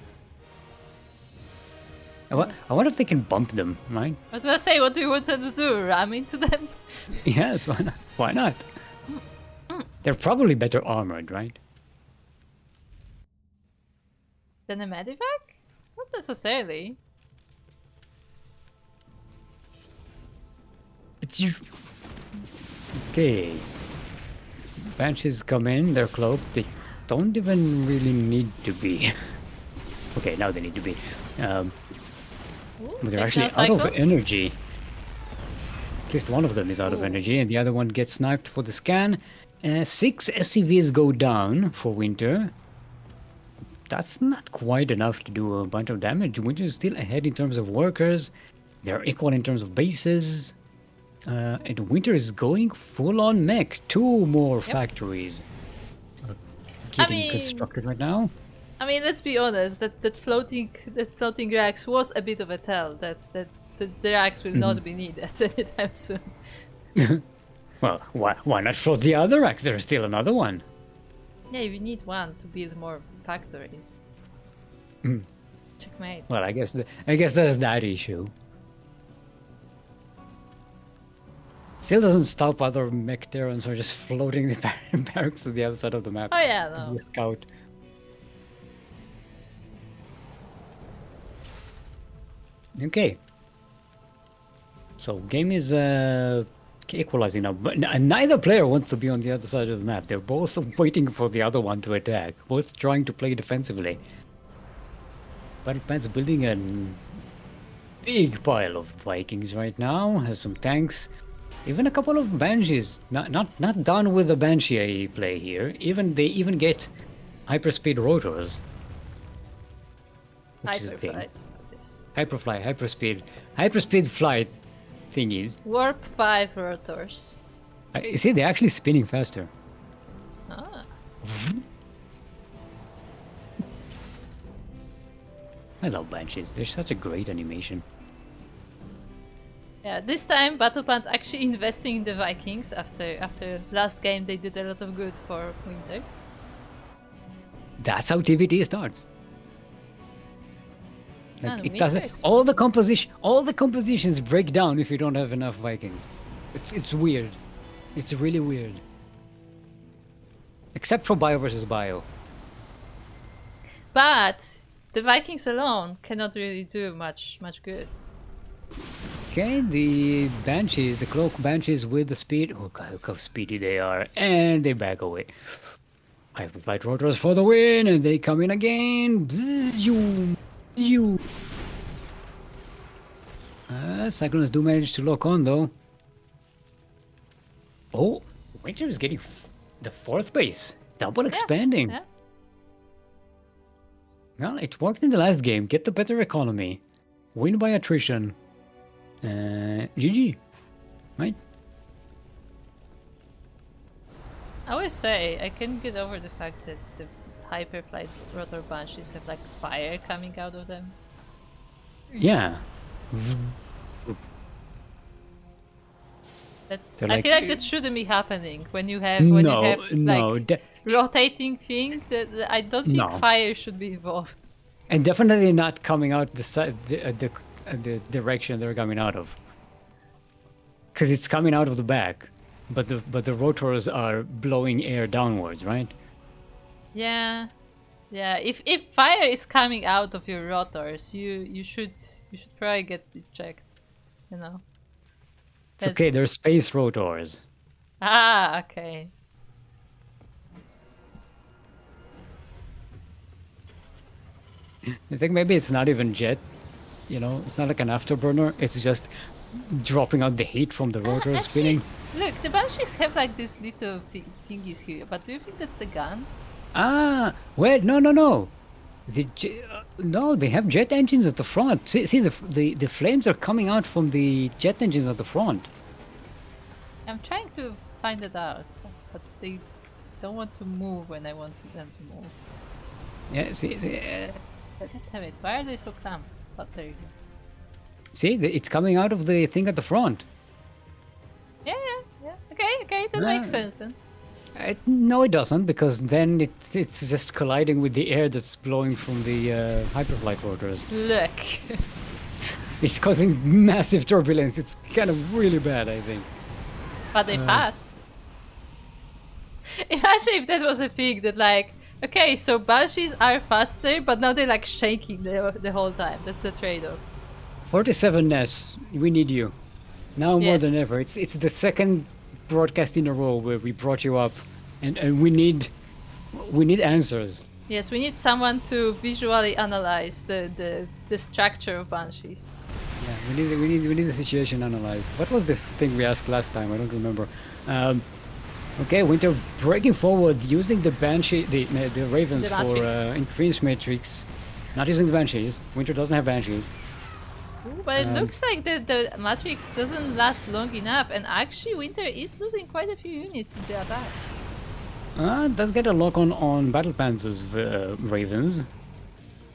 I wonder if they can bump them, right? I was gonna say, what do you want them to do? Ram into them? Yes, why not? Why not? They're probably better armored, right? Then a medivac? Not necessarily. Okay. Banshees come in, they're cloaked. They don't even really need to be. Okay, now they need to be. Ooh, But they're Techno actually out of Cycle? energy. At least one of them is out of Ooh. energy, and the other one gets sniped for the scan. 6 SCVs go down for Winter. That's not quite enough to do a bunch of damage. Winter is still ahead in terms of workers. They're equal in terms of bases. And Winter is going full on mech. 2 more factories are getting mean- constructed right now. I mean, let's be honest. That floating Rex was a bit of a tell. That the racks will not be needed anytime soon. Well, why not throw the other racks? There's still another one. Yeah, we need one to build more factories. Checkmate. Well, I guess there's that issue. Still doesn't stop other mech Terrans from just floating the barracks to the other side of the map. Oh yeah, no. The scout. Okay. So game is equalizing now, but neither player wants to be on the other side of the map. They're both waiting for the other one to attack, both trying to play defensively. Battle Plan's building a big pile of Vikings right now. Has some tanks, even a couple of Banshees. Not done with the Banshee play here. They even get hyperspeed rotors, which is the thing. Hyperfly, hyperspeed flight thingies. Warp 5 rotors. See, they're actually spinning faster. Ah. I love Banshees. They're such a great animation. Yeah, this time Battle Plan's actually investing in the Vikings. After last game, they did a lot of good for Winter. That's how TVT starts. Like, it doesn't. All the compositions break down if you don't have enough Vikings. It's weird. It's really weird. Except for Bio versus Bio. But the Vikings alone cannot really do much good. Okay, the Banshees, the Cloak Banshees with the speed. Oh god, look how speedy they are. And they back away. Hyperflight rotors for the win, and they come in again. Bzzz, you. Cyclones do manage to lock on though. Oh, Winter is getting the 4th base. Double expanding. Yeah. Well, it worked in the last game. Get the better economy. Win by attrition. GG. Right? I always say I can get over the fact that the Hyperflight rotor Banshees have like fire coming out of them. Yeah. That's. They're I like, feel like that shouldn't be happening when you have rotating things. That I don't think fire should be involved. And definitely not coming out the direction they're coming out of. Because it's coming out of the back, but the rotors are blowing air downwards, right? Yeah. If fire is coming out of your rotors, you should probably get it checked. You know. It's okay. They're space rotors. Ah, okay. I think maybe it's not even jet. You know, it's not like an afterburner. It's just dropping out the heat from the rotors spinning. Look, the Banshees have like these little thingies here, but do you think that's the guns? Ah, wait, no. No, they have jet engines at the front. See, the flames are coming out from the jet engines at the front. I'm trying to find it out, but they don't want to move when I want them to move. Yeah, see. Damn it, why are they so clamped? But there you go. See, it's coming out of the thing at the front. Yeah. Okay, that makes sense then. No, it doesn't, because then it's just colliding with the air that's blowing from the hyperflight rotors. Look. It's causing massive turbulence. It's kind of really bad, I think. But they passed. Imagine if that was a thing that like, okay, so Banshees are faster, but now they're like shaking the whole time. That's the trade-off. 47 Ness, we need you. Now more than ever. It's the second broadcast in a row where we brought you up, and we need answers. Yes, we need someone to visually analyze the structure of Banshees. Yeah, we need the situation analyzed. What was this thing we asked last time? I don't remember. Okay, Winter breaking forward, using the Banshee, the Ravens for increased matrix. Not using the Banshees. Winter doesn't have Banshees. Ooh, but it looks like the matrix doesn't last long enough, and actually Winter is losing quite a few units in the attack. Does get a lock on Battle Panzer's Ravens,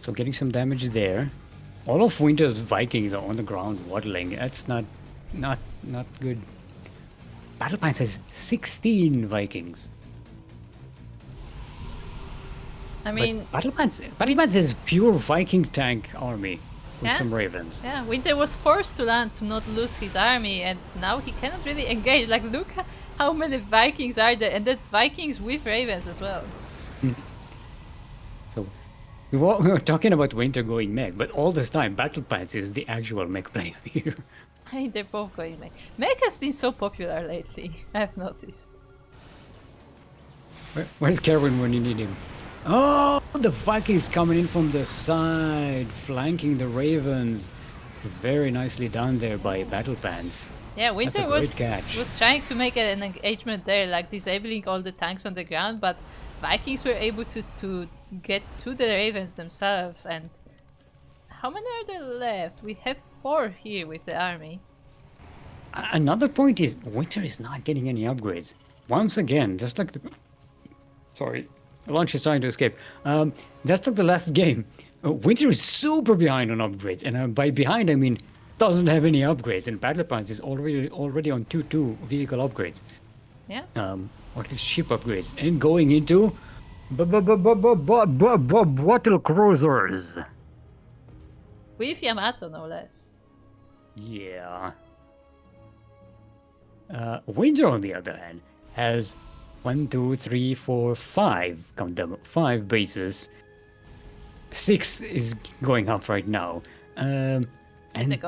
so getting some damage there. All of Winter's Vikings are on the ground waddling. That's not good. Battle Pines has 16 Vikings. I mean, Battle Pines is pure Viking tank army with Yeah. some ravens. yeah, Winter was forced to land to not lose his army, and now he cannot really engage. Like, look how many Vikings are there, and that's Vikings with ravens as well. So we were talking about Winter going mech, but all this time Battle Pines is the actual mech player here. I mean, they're both going mech. Mech has been so popular lately, I've noticed. Where's Kerwin when you need him? Oh, the Vikings coming in from the side, flanking the ravens. Very nicely done there by Battle Pants. Yeah, Winter a great catch. was trying to make an engagement there, like disabling all the tanks on the ground, but Vikings were able to get to the ravens themselves. And how many are there left? We have 4 here with the army. Another point is Winter is not getting any upgrades. Once again, just like the... Sorry, launch is trying to escape. Just like the last game, Winter is super behind on upgrades. And by behind, I mean doesn't have any upgrades. And Battle Pants is already on 2 vehicle upgrades. Yeah. Or at least ship upgrades. And going into... battle cruisers. With Yamato, no less. Yeah. Winter, on the other hand, has 1, 2, 3, 4, 5. Count them. 5 bases. 6 is going up right now. And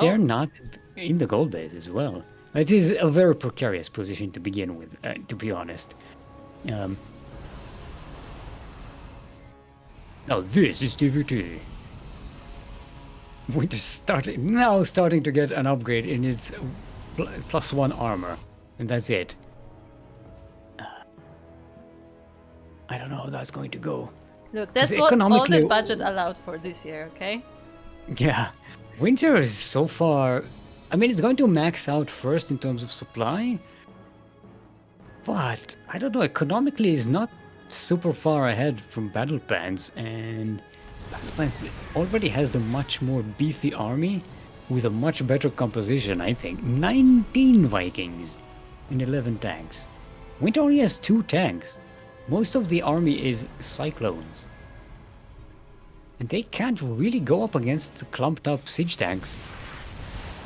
they're not in the gold base as well. It is a very precarious position to begin with, to be honest. Now this is TVT. Winter's starting to get an upgrade in its +1 armor, and that's it. I don't know how that's going to go. Look, that's Because what all economically- the budget allowed for this year, okay? Yeah, Winter is so far... I mean, it's going to max out first in terms of supply, but I don't know, economically is not super far ahead from Battle Pants, and Battle Pants already has the much more beefy army with a much better composition, I think. 19 Vikings and 11 tanks. Winter only has 2 tanks. Most of the army is Cyclones. And they can't really go up against the clumped up siege tanks.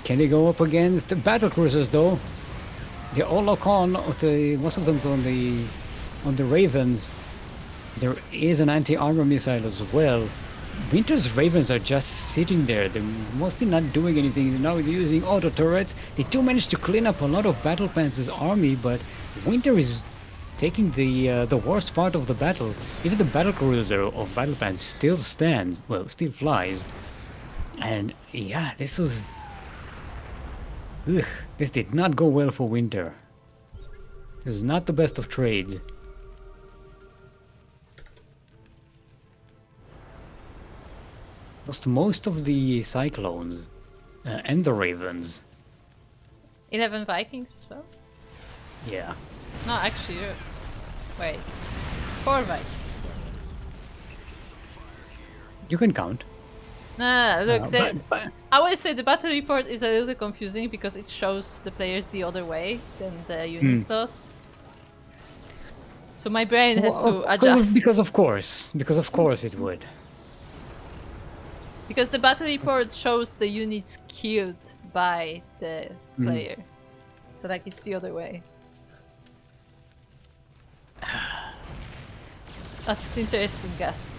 Can they go up against the battle cruisers though? They all lock on, most of them on the Ravens. There is an anti-armor missile as well. Winter's Ravens are just sitting there. They're mostly not doing anything. They're now using auto turrets. They do manage to clean up a lot of Battle Pants' army, but Winter is taking the worst part of the battle. Even the battle cruiser of Battle Pants still stands, well, still flies. And yeah, this was... Ugh, this did not go well for Winter. This is not the best of trades. Lost most of the Cyclones and the Ravens. 11 Vikings as well? Yeah. No, actually, wait. 4 Vikings. You can count. Nah, look, But I would say the battle report is a little confusing because it shows the players the other way than the units lost. So my brain has to adjust. Because of course it would. Because the battle report shows the units killed by the player. So like it's the other way. That's interesting, Gus.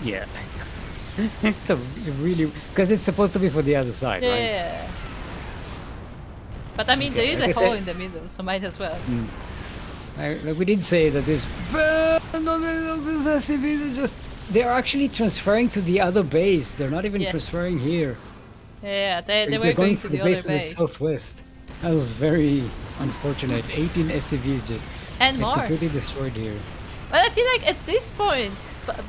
Yeah. So really, because it's supposed to be for the other side, right? Yeah. But I mean, Okay, there is like a I hole said- in the middle, so might as well. Like we did say that this SCVs are just... They're actually transferring to the other base. They're not even Yes. transferring here. Yeah, they They're were going to for the base other to the base. southwest. That was very unfortunate. 18 SCVs just And get more. completely destroyed here. But I feel like at this point,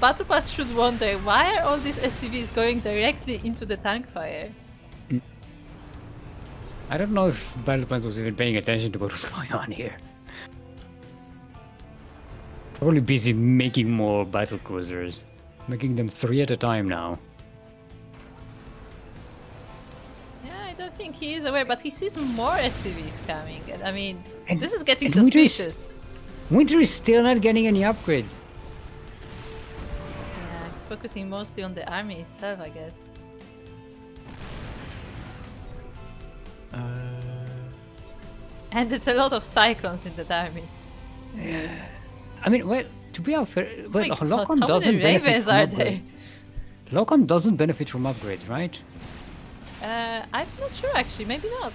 Battle Pass should wonder why are all these SCVs going directly into the tank fire? I don't know if Battle Pants was even paying attention to what was going on here. Probably busy making more battle cruisers. making them 3 at a time now. Yeah, I don't think he is aware, but he sees more SCVs coming. And I mean, And- this is getting and suspicious. Winter is still not getting any upgrades. Yeah, he's focusing mostly on the army itself, I guess. And it's a lot of cyclones in that army. I mean, well, to be fair, well, My God, Locon how doesn't many benefit ravens from are upgrades. Locon doesn't benefit from upgrades, right? there? I'm not sure actually, maybe not.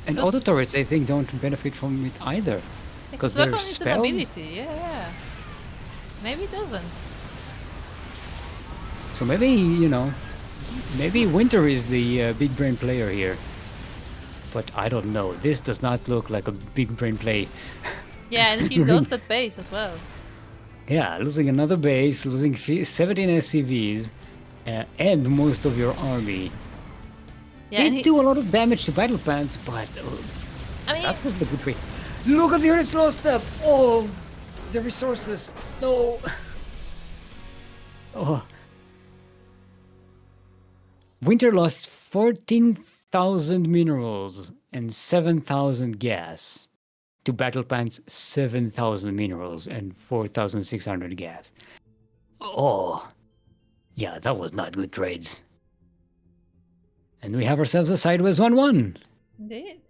And Because- auto turrets, I think, don't benefit from it either. Because they're Duckling is an spells? ability, yeah. Maybe it doesn't. So maybe, you know, maybe Winter is the big brain player here. But I don't know. This does not look like a big brain play. Yeah, and he Losing- lost that base as well. Yeah, losing another base, losing 17 SCVs, and most of your army. Yeah, and They he, do a lot of damage to battle plans, but I mean, that was the good way. Look at the units lost up! Oh, the resources. No. Oh. Winter lost 14,000 minerals and 7,000 gas. To battle plans, 7,000 minerals and 4,600 gas. Oh. Yeah, that was not good trades. And we have ourselves a sideways 1-1. indeed.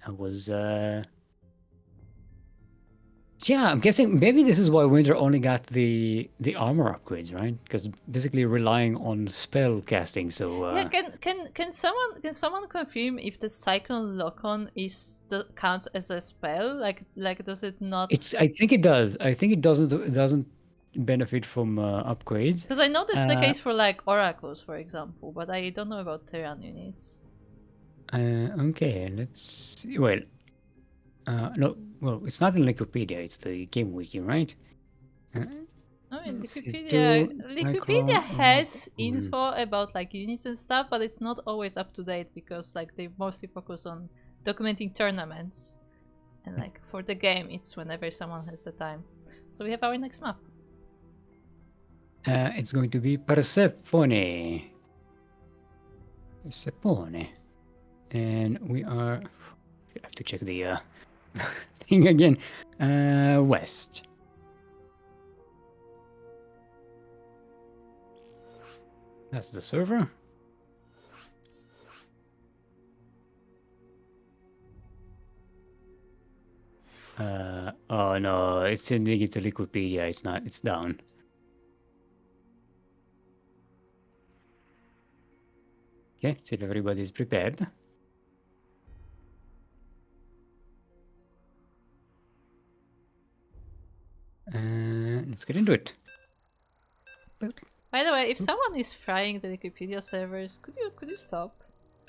That was, yeah, I'm guessing maybe this is why Winter only got the armor upgrades, right? Because basically relying on spell casting, so... Yeah, can someone confirm if the Cyclone Lock-on counts as a spell? Like does it not? I think it does. I think it doesn't benefit from upgrades. Because I know that's the case for like oracles, for example, but I don't know about Terran units. Okay, let's see. Well, no, well, it's not in Wikipedia. It's the game wiki, right? I mean, Let's see, Wikipedia Cyclone has Lock-on. info about like units and stuff, but it's not always up to date because like they mostly focus on documenting tournaments, and like for the game, it's whenever someone has the time. So we have our next map. It's going to be Persephone. Persephone. And we are... I have to check the thing again. West. That's the server. Oh no, it's sending it to Wikipedia. It's not, it's down. Okay, see if everybody's prepared. Let's get into it. By the way, if someone is frying the Wikipedia servers, could you stop?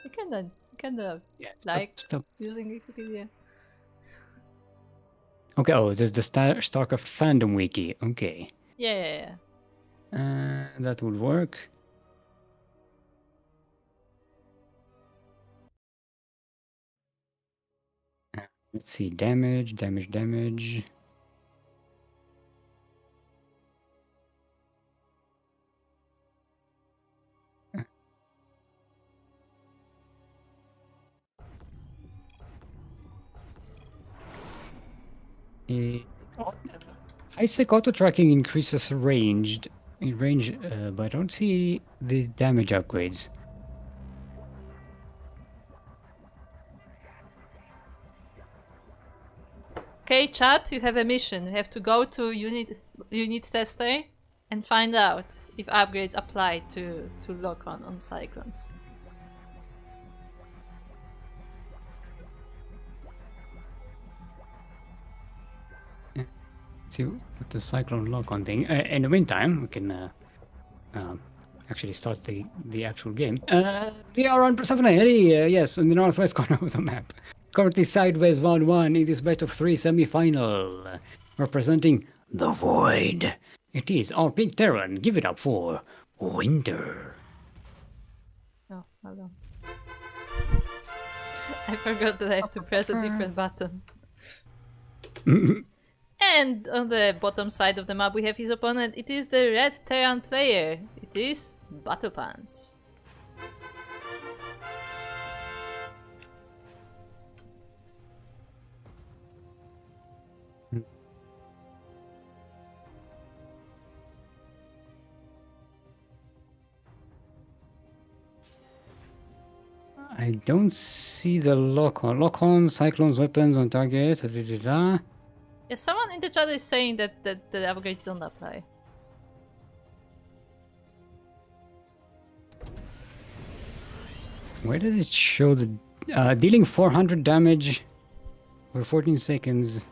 I kinda Yeah, like stop. using Wikipedia. Okay, oh, there's the StarCraft fandom wiki. Okay. Yeah. That would work. Let's see, damage. High-sec auto tracking increases range, but I don't see the damage upgrades. Okay, chat, you have a mission. You have to go to unit tester and find out if upgrades apply to lock on cyclones. See what the cyclone lock-on thing. In the meantime, we can actually start the actual game. We are on Persephone, yes, in the northwest corner of the map. Currently sideways 1-1 in this best of 3 semi-final, representing the Void. It is our big Terran. Give it up for Winter. Oh, hold on. I forgot that I have to press a different button. And on the bottom side of the map we have his opponent. It is the red Terran player. It is Battle Pants. I don't see the lock-on. Lock-on, Cyclone's weapons on target. Yeah, someone in the chat is saying that the upgrades don't apply. Where does it show the dealing 400 damage for 14 seconds?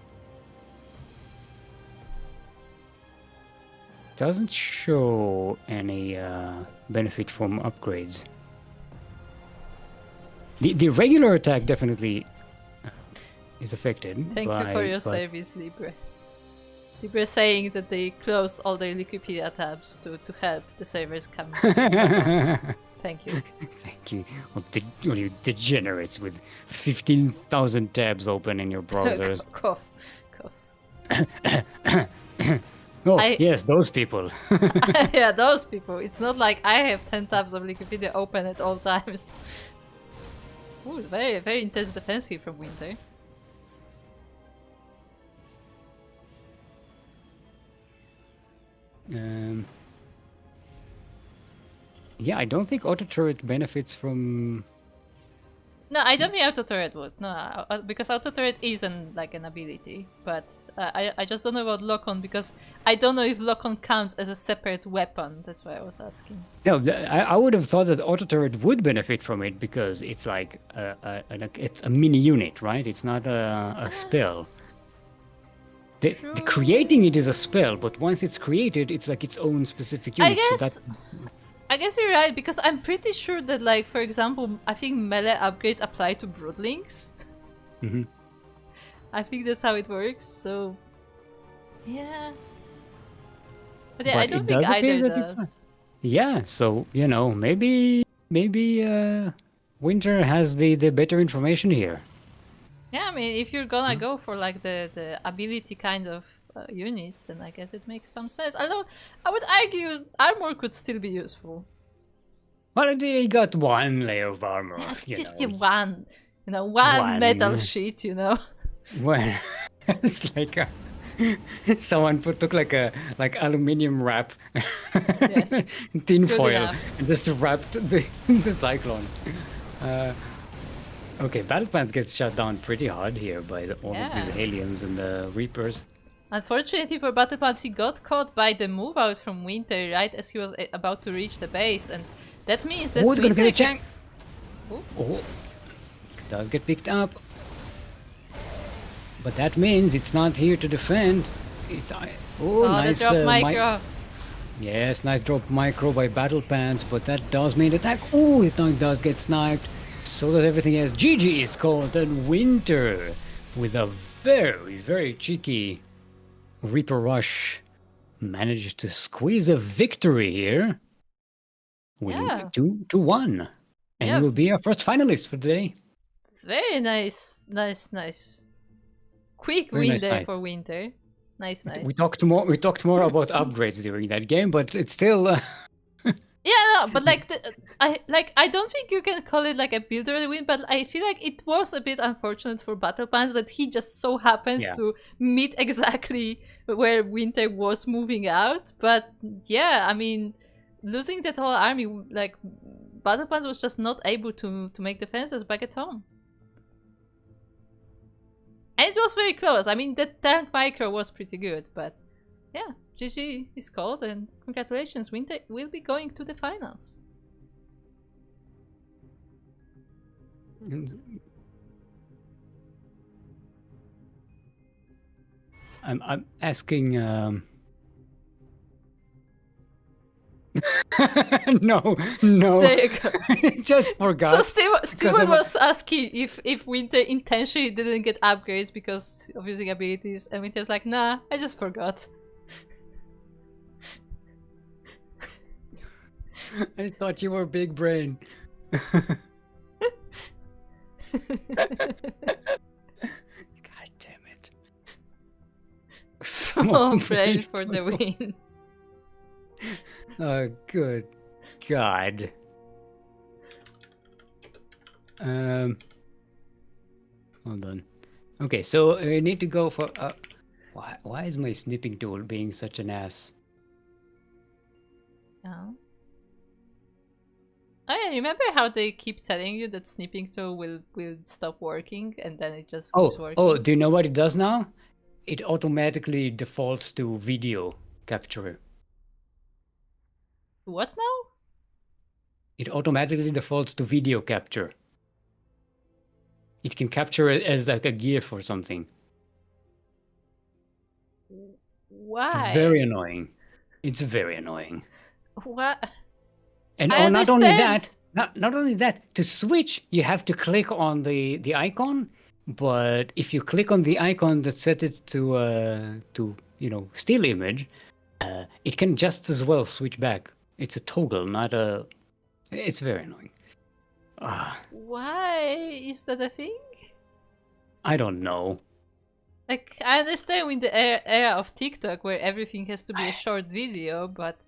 Doesn't show any benefit from upgrades. The regular attack definitely is affected. Thank you for your service, Libre. Libre saying that they closed all their Wikipedia tabs to help the servers come. Thank you. Thank you. Well, you degenerates with 15,000 tabs open in your browsers. Cough. Oh, yes, those people. Yeah, those people. It's not like I have 10 tabs of Wikipedia open at all times. Ooh, very, very intense defense here from Winter. Yeah, I don't think auto turret benefits from. No, I don't mean auto turret would. No, because auto turret isn't like an ability. But I just don't know about lock on because I don't know if lock on counts as a separate weapon. That's why I was asking. No, I would have thought that auto turret would benefit from it because it's like it's a mini unit, right? It's not a spell. The creating it is a spell, but once it's created, it's like its own specific unit. I guess you're right, because I'm pretty sure that, like, for example, I think melee upgrades apply to Broodlings. Mm-hmm. I think that's how it works, so... Yeah. But yeah, I don't think either does. Yeah, so, you know, maybe Winter has the better information here. Yeah, I mean, if you're gonna go for, like, the ability kind of units, then I guess it makes some sense. Although I would argue armor could still be useful. Well, they got one layer of armor. Yeah, just one metal sheet, you know. Well, it's like someone took like aluminium wrap, yes, tin foil, and just wrapped the Cyclone. Okay, Battle Pants gets shut down pretty hard here by all of these aliens and the Reapers. Unfortunately for Battle Pants, he got caught by the move out from Winter right as he was about to reach the base, and that means that Winter gonna get a does get picked up, but that means it's not here to defend. It's nice drop micro. Yes, nice drop micro by Battle Pants, but that does mean attack. Oh, it does get sniped. So that everything else. GG is called, and Winter with a very, very cheeky Reaper Rush managed to squeeze a victory here. Winning 2-1. And he will be our first finalist for the day. Very nice. Quick win there for Winter. Nice. We talked more about upgrades during that game, but it's still yeah, no, but like I don't think you can call it like a builder win, but I feel like it was a bit unfortunate for Battle Pants that he just so happens to meet exactly where Winter was moving out. But yeah, I mean, losing that whole army, like Battle Pants was just not able to make defenses back at home. And it was very close. I mean, that tank micro was pretty good, but yeah, GG is called, and congratulations, Winter will be going to the finals. I'm asking. No. There you go. Just forgot. So Steven was asking if Winter intentionally didn't get upgrades because of using abilities, and Winter's like, nah, I just forgot. I thought you were big brain. God damn it. Oh, brain for the win. Oh, good God. Hold on. Okay, so I need to go for. Why is my snipping tool being such an ass? Oh. Oh yeah, remember how they keep telling you that snipping tool will stop working and then it just keeps working? Oh, do you know what it does now? It automatically defaults to video capture. What now? It automatically defaults to video capture. It can capture it as like a GIF or something. Why? It's very annoying. It's very annoying. What? And I not only understand. that, not only that, to switch, you have to click on the icon. But if you click on the icon that set it to still image, it can just as well switch back. It's a toggle, not a. It's very annoying. Why is that a thing? I don't know. Like, I understand in the era of TikTok where everything has to be a short video, but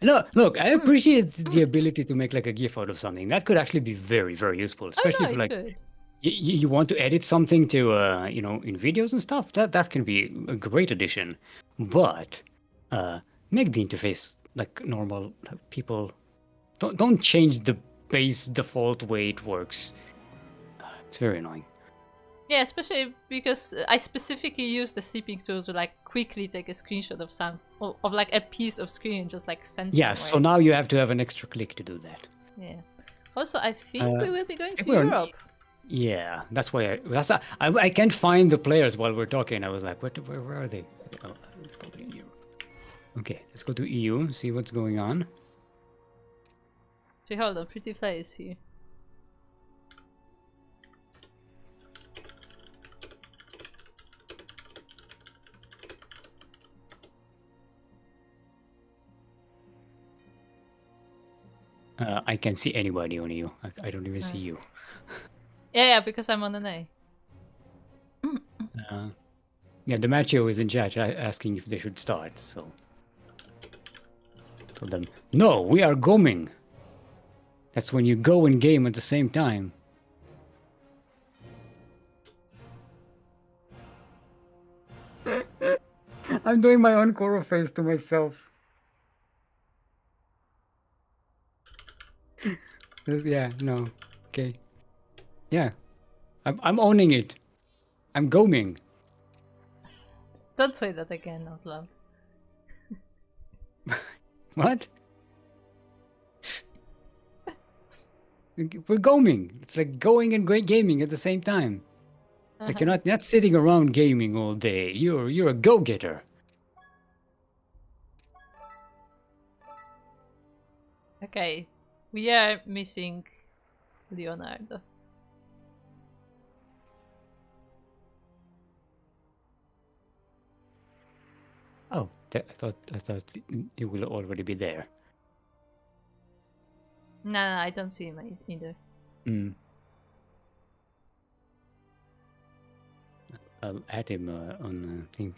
Look, I appreciate the ability to make like a GIF out of something. That could actually be very, very useful, especially oh, if no, like it's good. you want to edit something to in videos and stuff. That can be a great addition. But make the interface like normal. People don't change the base default way it works. It's very annoying. Yeah, especially because I specifically use the snipping tool to like quickly take a screenshot of like a piece of screen and just like send Yeah, somewhere. so now you have to have an extra click to do that. Yeah. Also, I think we will be going to we're- Europe. Yeah, that's why I can't find the players while we're talking. I was like, where are they? Oh, probably in Europe. Okay, let's go to EU, see what's going on. So hold on, pretty place here. I can't see anybody on EU. I don't even see you. Yeah, because I'm on an A. Yeah, the Macho is in chat asking if they should start, so. Told them, no, we are going. That's when you go and game at the same time. I'm doing my own Koro face to myself. Yeah, no. Okay. Yeah. I'm owning it. I'm going. Don't say that again out loud. What? We're going. It's like going and gaming at the same time. Like you're not sitting around gaming all day. You're a go-getter. Okay, we are missing Leonardo. Oh, I thought you will already be there. No, I don't see him either. I'll add him on thing.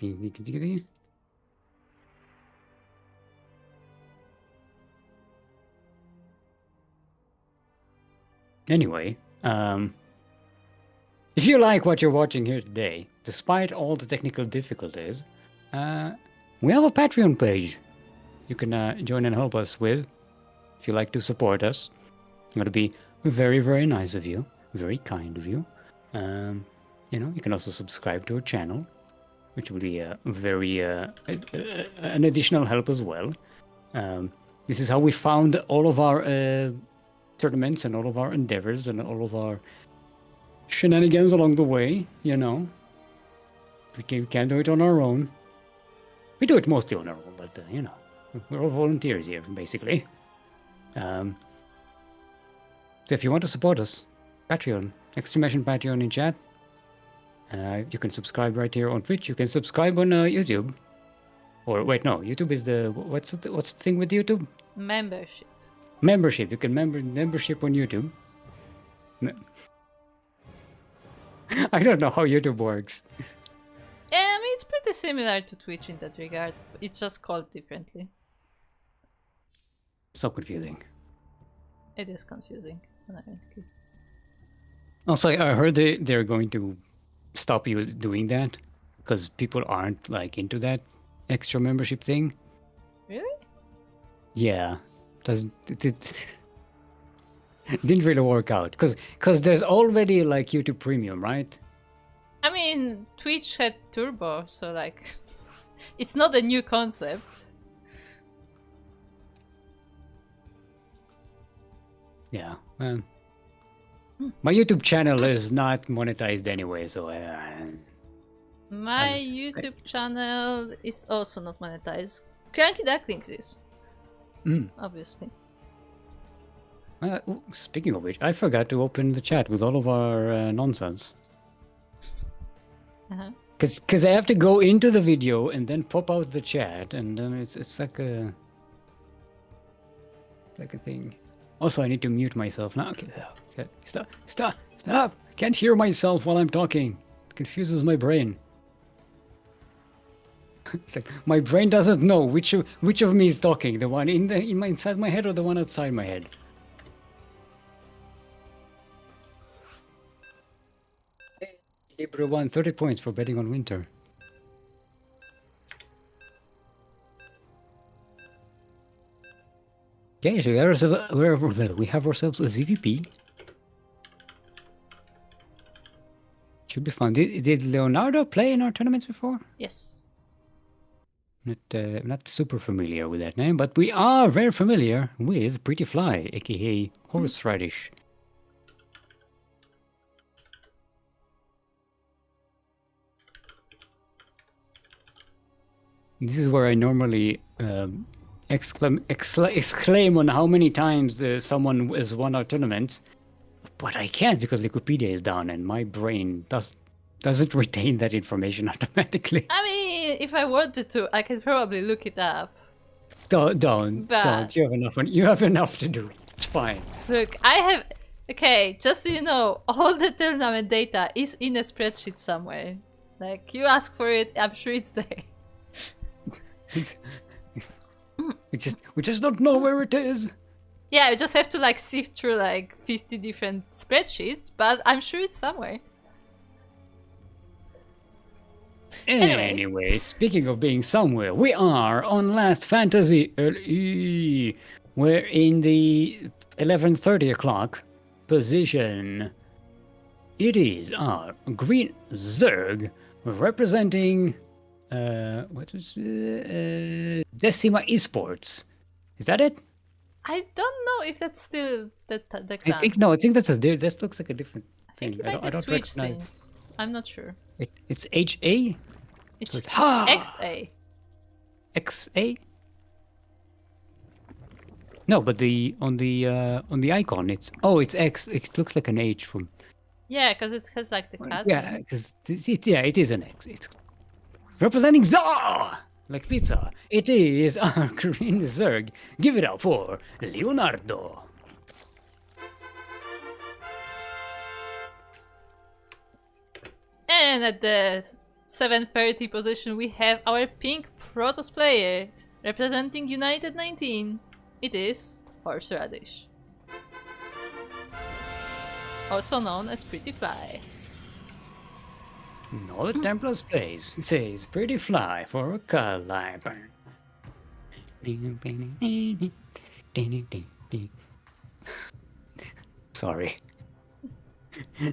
Anyway, if you like what you're watching here today, despite all the technical difficulties, we have a Patreon page you can join and help us with if you like to support us. It's going to be very, very nice of you, very kind of you. You can also subscribe to our channel, which will be very an additional help as well. This is how we found all of our tournaments and all of our endeavors and all of our shenanigans along the way. We can't do it on our own. We do it mostly on our own, but we're all volunteers here, basically. So if you want to support us, Patreon, exclamation Patreon in chat. You can subscribe right here on Twitch. You can subscribe on YouTube. Or wait, no, YouTube is what's the thing with YouTube? Membership. Membership. You can membership on YouTube. I don't know how YouTube works. I mean, it's pretty similar to Twitch in that regard. It's just called differently. So confusing. It is confusing. Also, I heard they're going to stop you doing that because people aren't like into that extra membership thing. Really? Yeah, it didn't really work out because there's already like YouTube Premium, right? I mean, Twitch had Turbo, so like, it's not a new concept. Yeah, well, my YouTube channel is not monetized anyway, so My YouTube channel is also not monetized. CranKy Ducklings is, obviously. Speaking of which, I forgot to open the chat with all of our nonsense. Because I have to go into the video and then pop out the chat, and then it's like a thing. Also, I need to mute myself now. Okay, stop! I can't hear myself while I'm talking. It confuses my brain. It's like my brain doesn't know which of me is talking. The one inside my head or the one outside my head. Libra won 30 points for betting on winter. Okay, so we have ourselves a ZVP. Should be fun. Did Leonardo play in our tournaments before? Yes. Not super familiar with that name, but we are very familiar with Pretty Fly, aka Horseradish. This is where I normally exclaim on how many times someone has won our tournaments, but I can't because Wikipedia is down and my brain doesn't retain that information automatically. I mean, if I wanted to, I could probably look it up. Don't. You have enough to do. It's fine. Look, okay, just so you know, all the tournament data is in a spreadsheet somewhere. Like, you ask for it, I'm sure it's there. We just don't know where it is. Yeah, you just have to like sift through like 50 different spreadsheets, but I'm sure it's somewhere. Anyway, speaking of being somewhere, we are on Last Fantasy LE. We're in the 11:30 o'clock position. It is our green Zerg representing Decima Esports. Is that it? I don't know if that's still the clan. I think that's that looks like a different thing. I think it might have switched since. I'm not sure. It's HA? It's, so it's XA. XA? No, but on the icon it's X. It looks like an H from. Yeah, because it has like the cat. Yeah, because it is an X. It's representing Zar like pizza. It is our green Zerg. Give it up for Leonardo. And at the 7:30 position, we have our pink Protoss player representing United 19. It is Horseradish, also known as Pretty Fly. No, the Templars plays says Pretty Fly for a caliber. Sorry.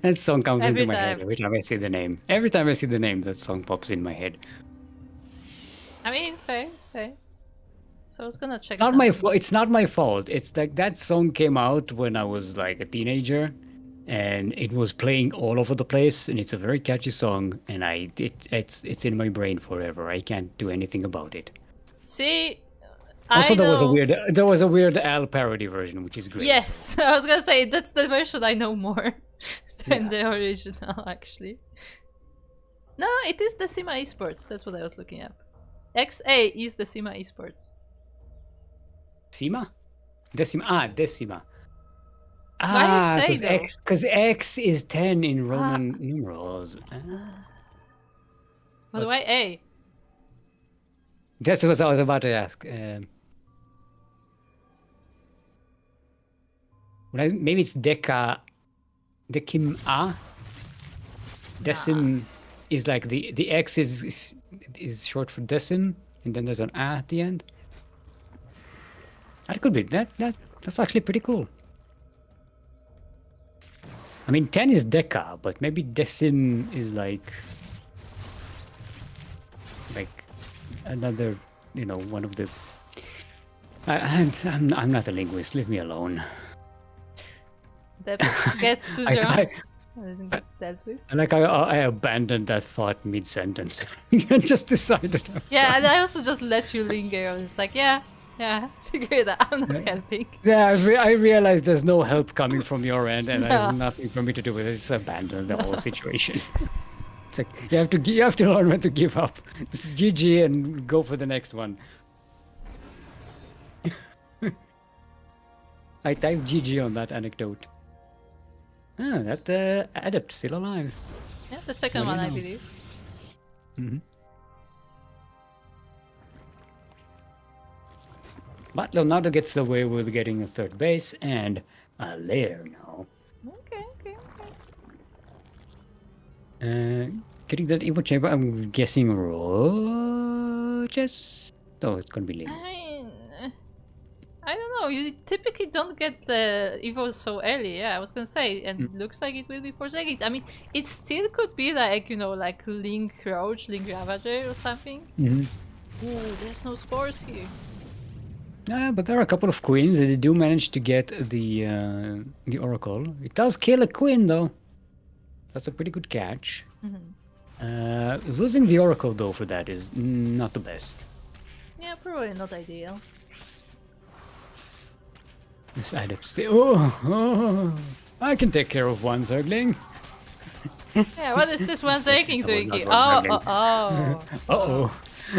That song comes into my head every time I see the name. Every time I see the name, that song pops in my head. I mean, fair. So I was gonna check. It's not my fault. It's not my fault. It's like that song came out when I was like a teenager, and it was playing all over the place. And it's a very catchy song, and it's in my brain forever. I can't do anything about it. See. Also, there was a weird Al parody version, which is great. Yes, so. I was gonna say that's the version I know more than the original, actually. No, it is Decima Esports. That's what I was looking up. XA is Decima Esports. Decima? Decima. Why XA though? Because X is 10 in Roman numerals. But why A? That's what I was about to ask. Maybe it's Dekim A. Decim is like the X is short for decim, and then there's an A at the end. That could be that's actually pretty cool. I mean, 10 is deca, but maybe decim is like another, one of the. I'm not a linguist. Leave me alone. That gets to drums. I think that's dealt with. I abandoned that thought mid-sentence and just decided. Yeah, and I also just let you linger. I was like, yeah, figure it out. I'm not helping. Yeah, I realized there's no help coming from your end, and there's nothing for me to do with it. I just abandoned the whole situation. It's like you have to learn when to give up. Just GG and go for the next one. I typed GG on that anecdote. Ah, that adept still alive. Yeah, the second one, I believe. Mm-hmm. But Leonardo gets away with getting a third base and a lair now. Okay. Getting that evil chamber, I'm guessing Roches? Oh, it's gonna be late. I don't know, you typically don't get the evo so early, I was gonna say, and it looks like it will be for seconds. I mean, it still could be like, like Link Roach, Link Ravager or something. Mm-hmm. Ooh, there's no spores here. But there are a couple of queens, and they do manage to get the Oracle. It does kill a queen, though. That's a pretty good catch. Mm-hmm. Losing the Oracle, though, for that is not the best. Yeah, probably not ideal. This adept oh, I can take care of one Zergling. Yeah, what is this one Zergling doing here? Uh-oh.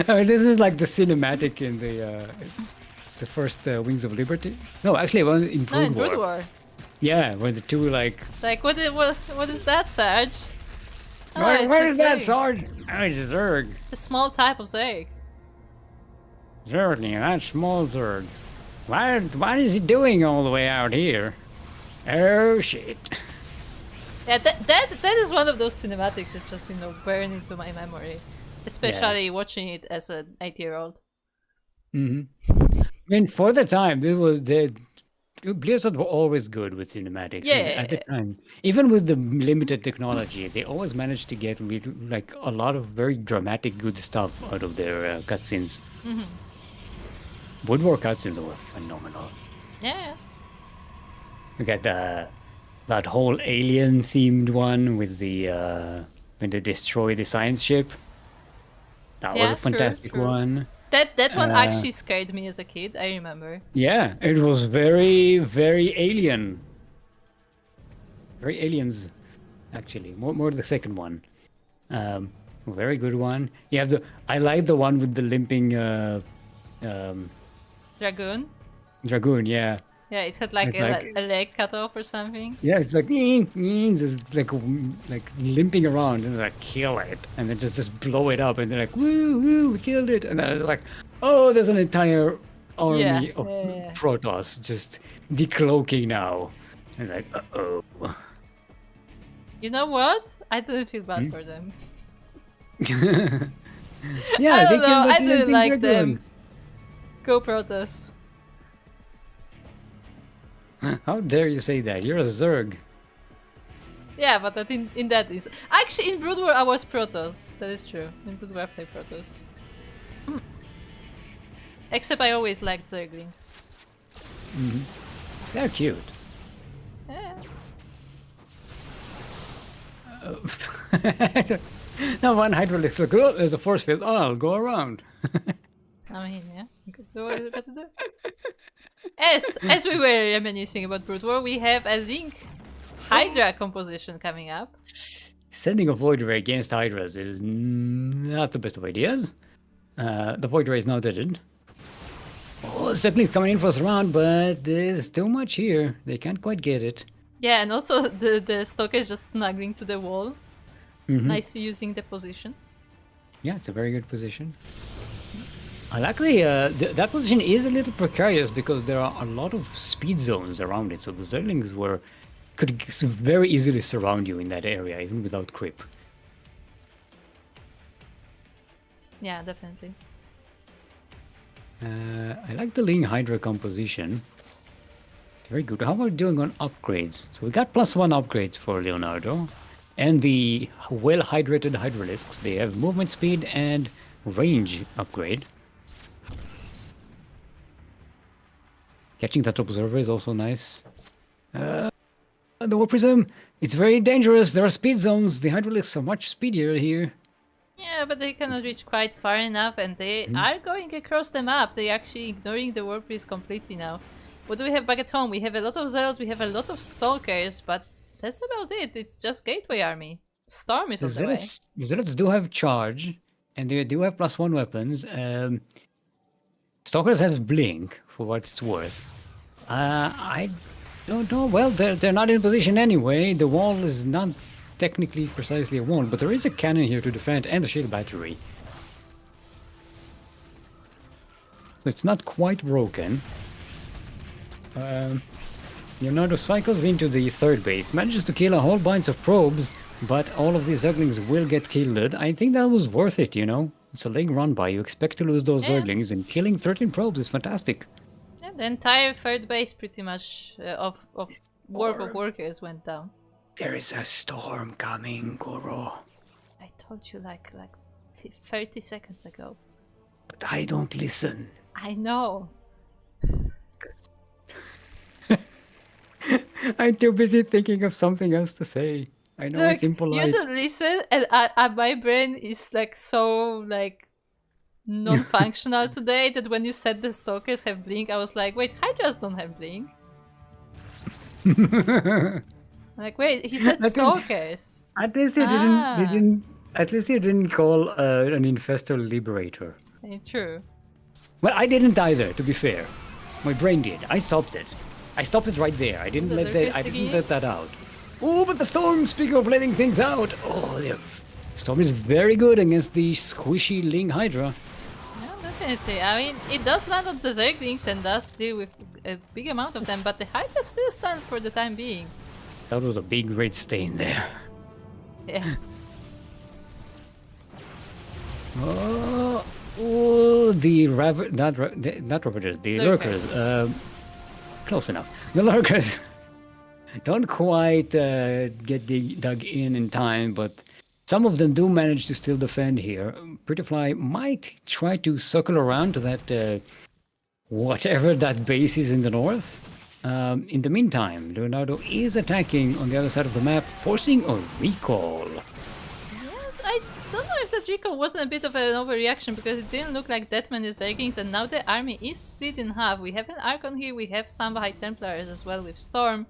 This is like the cinematic in the first Wings of Liberty. No, actually, one in Brood War. Yeah, when the two like what is that, Sarge? Where is that, Sarge? Oh, it's a Zerg. It's a small type of Zerg. Zergling, that small Zerg. What is he doing all the way out here? Oh shit. Yeah, that is one of those cinematics that's just, burned into my memory. Especially watching it as an 8-year-old. Mm-hmm. I mean, for the time, Blizzard were always good with cinematics. Yeah. At the time, even with the limited technology, they always managed to get like a lot of very dramatic, good stuff out of their cutscenes. Mm-hmm. Wood War cutscenes were phenomenal. Yeah. We got that whole alien-themed one with the when they destroy the science ship. That was a fantastic one. That one actually scared me as a kid, I remember. Yeah, it was very, very alien. Very aliens, actually. More the second one. Very good one. You have I like the one with the limping Dragoon? Dragoon, yeah. Yeah, it had like a leg cut off or something. Yeah, it's like just like limping around, and they're like, kill it, and then just blow it up, and they're like, woo, we killed it, and then like, oh, there's an entire army of Protoss just decloaking now, and like, uh-oh. You know what? I didn't feel bad for them. Yeah, I don't know, I didn't like them. Go Protoss. How dare you say that? You're a Zerg. Yeah, but I think in that is actually in Brood War I was Protoss. That is true. In Brood War I played Protoss. Except I always liked Zerglings. Mm-hmm. They're cute. Yeah. Now one Hydralisk like, oh, there's a force field. Oh, I'll go around. I mean, yeah, you could do what you got to do. As we were reminiscing about Brood War, we have a Link Hydra composition coming up. Sending a Void Ray against Hydras is not the best of ideas. The Void Ray is now dead. Oh, Ducklings coming in for us around, but there's too much here. They can't quite get it. Yeah, and also the Stalker is just snuggling to the wall. Nice using the position. Yeah, it's a very good position. I like that position is a little precarious because there are a lot of speed zones around it, so the Zerglings could very easily surround you in that area, even without creep. Yeah, definitely. I like the Ling Hydra composition. Very good. How are we doing on upgrades? So we got +1 upgrades for Leonardo. And the well-hydrated Hydralisks, they have movement speed and range upgrade. Catching that observer is also nice. The War Prism, it's very dangerous. There are speed zones. The Hydralisks are much speedier here. Yeah, but they cannot reach quite far enough, and they are going across the map. They're actually ignoring the War Priest completely now. What do we have back at home? We have a lot of Zealots, we have a lot of Stalkers, but that's about it. It's just Gateway Army. Storm is on the way. The Zealots do have charge, and they do have +1 weapons. Stalkers have Blink, for what it's worth. I don't know. Well, they're not in position anyway. The wall is not technically precisely a wall, but there is a cannon here to defend and a shield battery. So it's not quite broken. Leonardo cycles into the third base, manages to kill a whole bunch of probes, but all of these Zerglings will get killed. I think that was worth it, you know? It's a late run by. You expect to lose those Zerglings, and killing 13 probes is fantastic. Yeah, the entire third base pretty much of work of workers went down. There is a storm coming, Goro. I told you like 30 seconds ago. But I don't listen. I know. I'm too busy thinking of something else to say. I know. Look, it's impolite. You don't listen, and my brain is like so like non-functional today that when you said the Stalkers have Blink, I was like, wait, Hydras don't have Blink. Like, wait, he said Stalkers. At least you didn't. At least you didn't call an Infestor Liberator. True. Well, I didn't either. To be fair, my brain did. I stopped it. I stopped it right there. I didn't let that out. Oh, but the Storm, speaking of letting things out. Oh, the Storm is very good against the squishy Ling Hydra. Yeah, definitely. I mean, it does land on the Zerglings and does deal with a big amount of them, but the Hydra still stands for the time being. That was a big red stain there. Yeah. Oh, the Ravagers, the Lurkers. Close enough. The Lurkers don't quite get dug in time, but some of them do manage to still defend here. Prettyfly might try to circle around to that whatever that base is in the north. In the meantime, Leonardo is attacking on the other side of the map, forcing a recall. I don't know if that recall wasn't a bit of an overreaction because it didn't look like that many Zerglings, and now the army is split in half. We have an Archon here, we have some High Templars as well with Storm.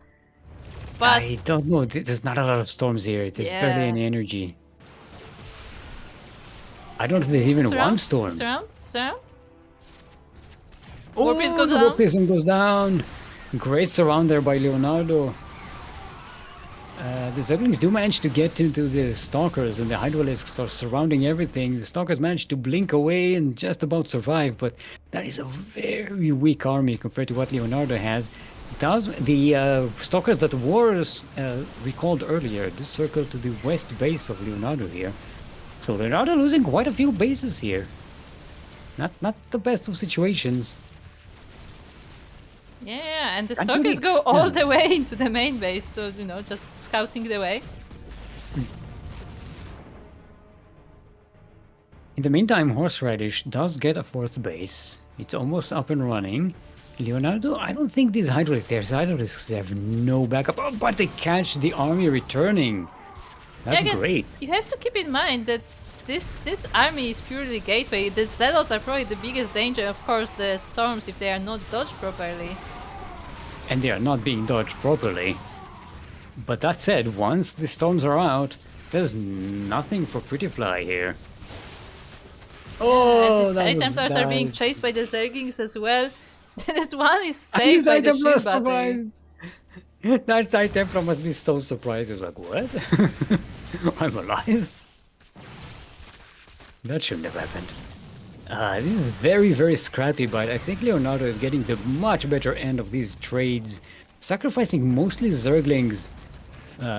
But I don't know, there's not a lot of storms here, there's barely any energy. I don't know if there's even one storm. Surround. Oh, the War Prism goes down. Great surround there by Leonardo. The Zerglings do manage to get into the Stalkers, and the Hydralisks are surrounding everything. The Stalkers manage to blink away and just about survive, but that is a very weak army compared to what Leonardo has. The Stalkers that were recalled earlier do circle to the west base of Leonardo here. So Leonardo losing quite a few bases here. Not the best of situations. Yeah, and the Stalkers go all the way into the main base, so, you know, just scouting the way. In the meantime, Horseradish does get a fourth base. It's almost up and running. Leonardo, I don't think these Hydralisks have no backup, but they catch the army returning. That's great. You have to keep in mind that this army is purely gateway. The Zealots are probably the biggest danger, of course, the Storms if they are not dodged properly. And they are not being dodged properly. But that said, once the Storms are out, there's nothing for Prettyfly here. Oh, and these Templars are being chased by the Zerglings as well. This one is saved by the shield battery. That High Templar must be so surprised. He's like, what? I'm alive? That shouldn't have happened. This is very, very scrappy, but I think Leonardo is getting the much better end of these trades, sacrificing mostly Zerglings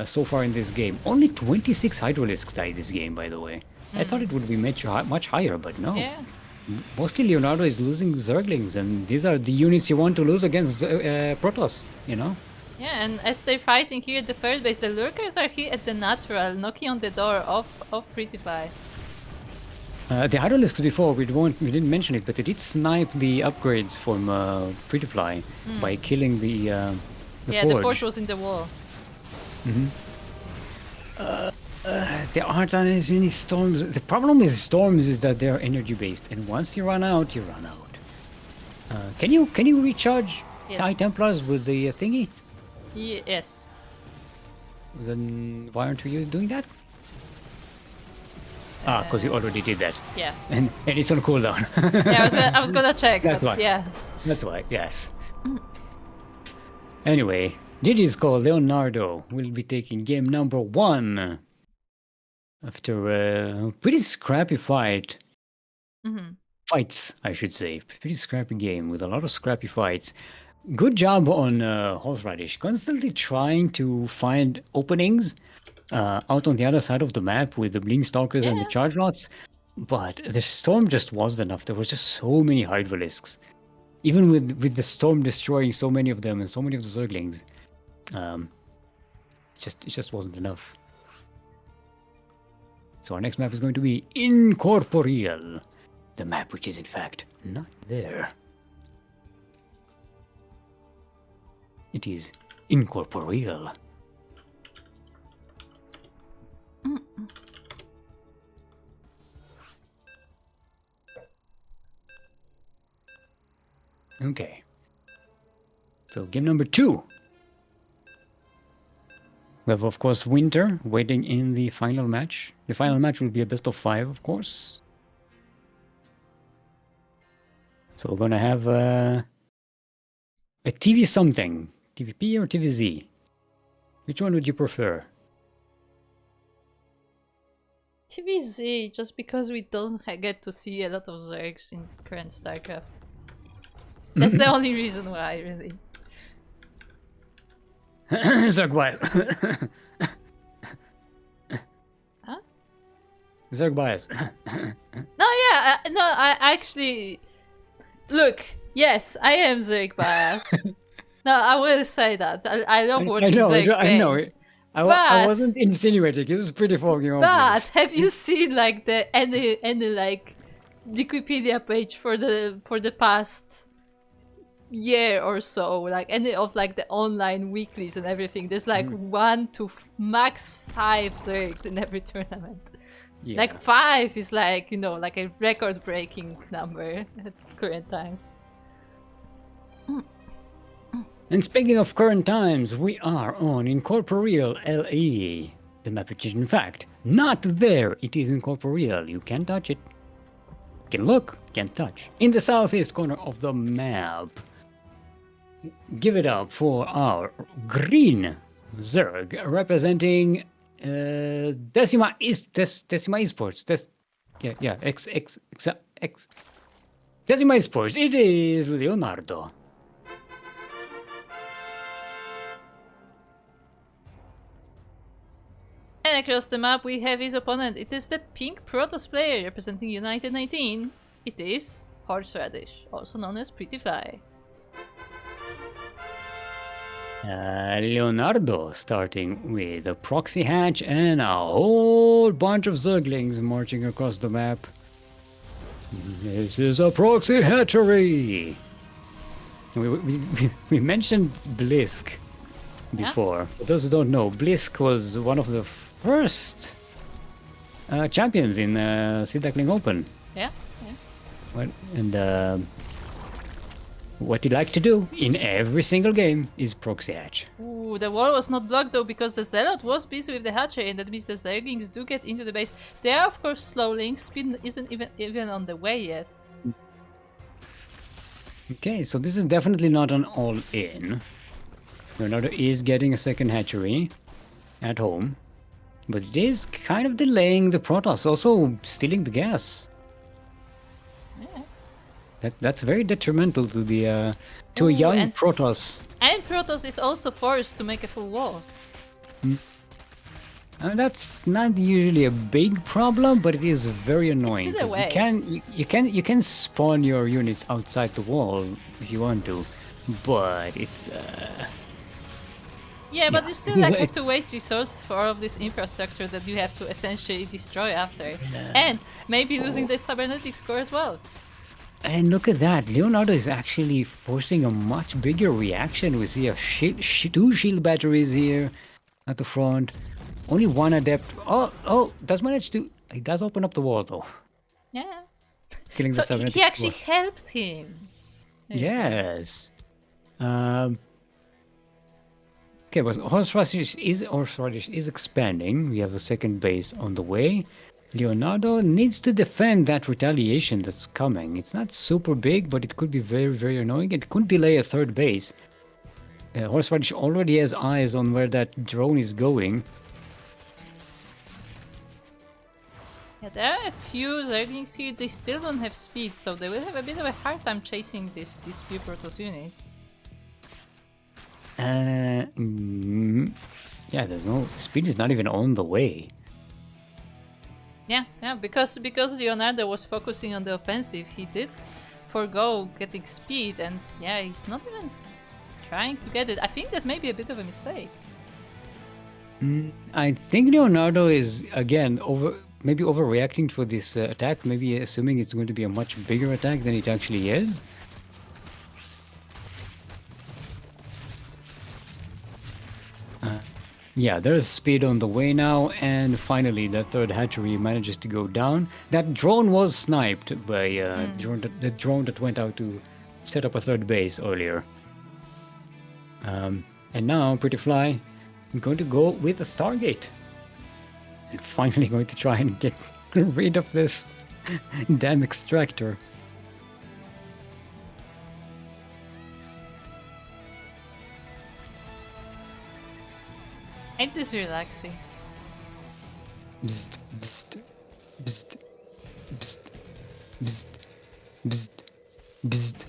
so far in this game. Only 26 Hydralisks died this game, by the way. I thought it would be much higher, but no. Yeah. Mostly Leonardo is losing Zerglings, and these are the units you want to lose against Protoss, you know? Yeah, and as they're fighting here at the third base, the lurkers are here at the natural, knocking on the door of Prettyfly. The Hydralisks before, we didn't mention it, but they did snipe the upgrades from Prettyfly by killing the Yeah, forge. the forge was in the wall. There aren't any storms. The problem with storms is that they're energy based, and once you run out, you run out. Can you recharge Yes. High Templars with the thingy? Yes. Then why aren't you doing that? Because you already did that, Yeah. and it's on cooldown. Yeah, I was gonna check. That's but why. Yeah. That's why. Yes. Anyway, GG's call. Leonardo will be taking game number 1 after a pretty scrappy fight. Fights, I should say. Pretty scrappy game with a lot of scrappy fights. Good job on Horseradish, constantly trying to find openings out on the other side of the map with the Blink Stalkers and the Yeah. Charge Lots. But the storm just wasn't enough. There was just so many Hydralisks. Even with the storm destroying so many of them and so many of the Zerglings. It just wasn't enough. So our next map is going to be Incorporeal. The map which is in fact not there. It is Incorporeal. Okay. So game number 2. We have, of course, Winter waiting in the final match. The final match will be a best of 5, of course. So we're gonna have a TV something. TVP or TVZ? Which one would you prefer? TVZ, just because we don't get to see a lot of Zergs in current StarCraft. That's the only reason why, really. Zerg bias. Huh? Zerg bias. No, yeah, no, I actually... Look, yes, I am Zerg biased. No, I will say that. I love watching Zerg games. I know. I But- wasn't insinuating. It was pretty fucking But obvious. have you seen like any like Wikipedia page for the past year or so, like any of like the online weeklies and everything? There's like 1 to max 5 Zergs in every tournament. Yeah. Like 5 is like, you know, like a record-breaking number at current times. And speaking of current times, we are on Incorporeal LE. The map which is in fact not there. It is Incorporeal. You can't touch it. You can look, can't touch. In the southeast corner of the map. Give it up for our green Zerg representing Decima Esports. Decima Esports. It is Leonardo. And across the map we have his opponent. It is the pink Protoss player representing United 19. It is Horseradish, also known as Prettyfly. Leonardo starting with a proxy hatch and a whole bunch of Zerglings marching across the map. This is a proxy hatchery! We mentioned Blisk before. For those who don't know, Blisk was one of the first champions in Duckling Open. Yeah. And what he liked to do in every single game is proxy hatch. Ooh, the wall was not blocked though because the Zealot was busy with the hatchery, and that means the Zerglings do get into the base. They are of course slowling, speed isn't even on the way yet. Okay, so this is definitely not an all-in. Leonardo is getting a second hatchery at home. But it is kind of delaying the Protoss, also stealing the gas. Yeah. That's very detrimental to the to a Ooh, young and- Protoss. And Protoss is also forced to make a full wall. That's not usually a big problem, but it is very annoying still a because waste. you can spawn your units outside the wall if you want to, but it's Yeah, but yeah, you still it is have to waste resources for all of this infrastructure that you have to essentially destroy after. Yeah. And maybe losing the cybernetics core as well. And look at that, Leonardo is actually forcing a much bigger reaction. We see a two shield batteries here at the front. Only one adept. Oh, does manage to. He does open up the wall though, Yeah. killing So the cybernetic he actually squad. helped him. There you go. Yes. Okay, but Horse Radish is expanding. We have a second base on the way. Leonardo needs to defend that retaliation that's coming. It's not super big, but it could be very, very annoying. It could delay a third base. Horse Radish already has eyes on where that drone is going. Yeah, there are a few Zerglings here. They still don't have speed, so they will have a bit of a hard time chasing these few Protoss units. Yeah, there's no speed is not even on the way. Yeah, because Leonardo was focusing on the offensive, he did forgo getting speed, and yeah, he's not even trying to get it. I think that may be a bit of a mistake. I think Leonardo is again maybe overreacting for this attack, maybe assuming it's going to be a much bigger attack than it actually is. Yeah, there's speed on the way now, and finally the third hatchery manages to go down. That drone was sniped by the drone that went out to set up a third base earlier. And now Pretty Fly going to go with a Stargate. And finally going to try and get rid of this damn extractor. It is relaxing. Bzzt, bzzt, bzzt, bzzt, bzzt, bzzt, bzzt.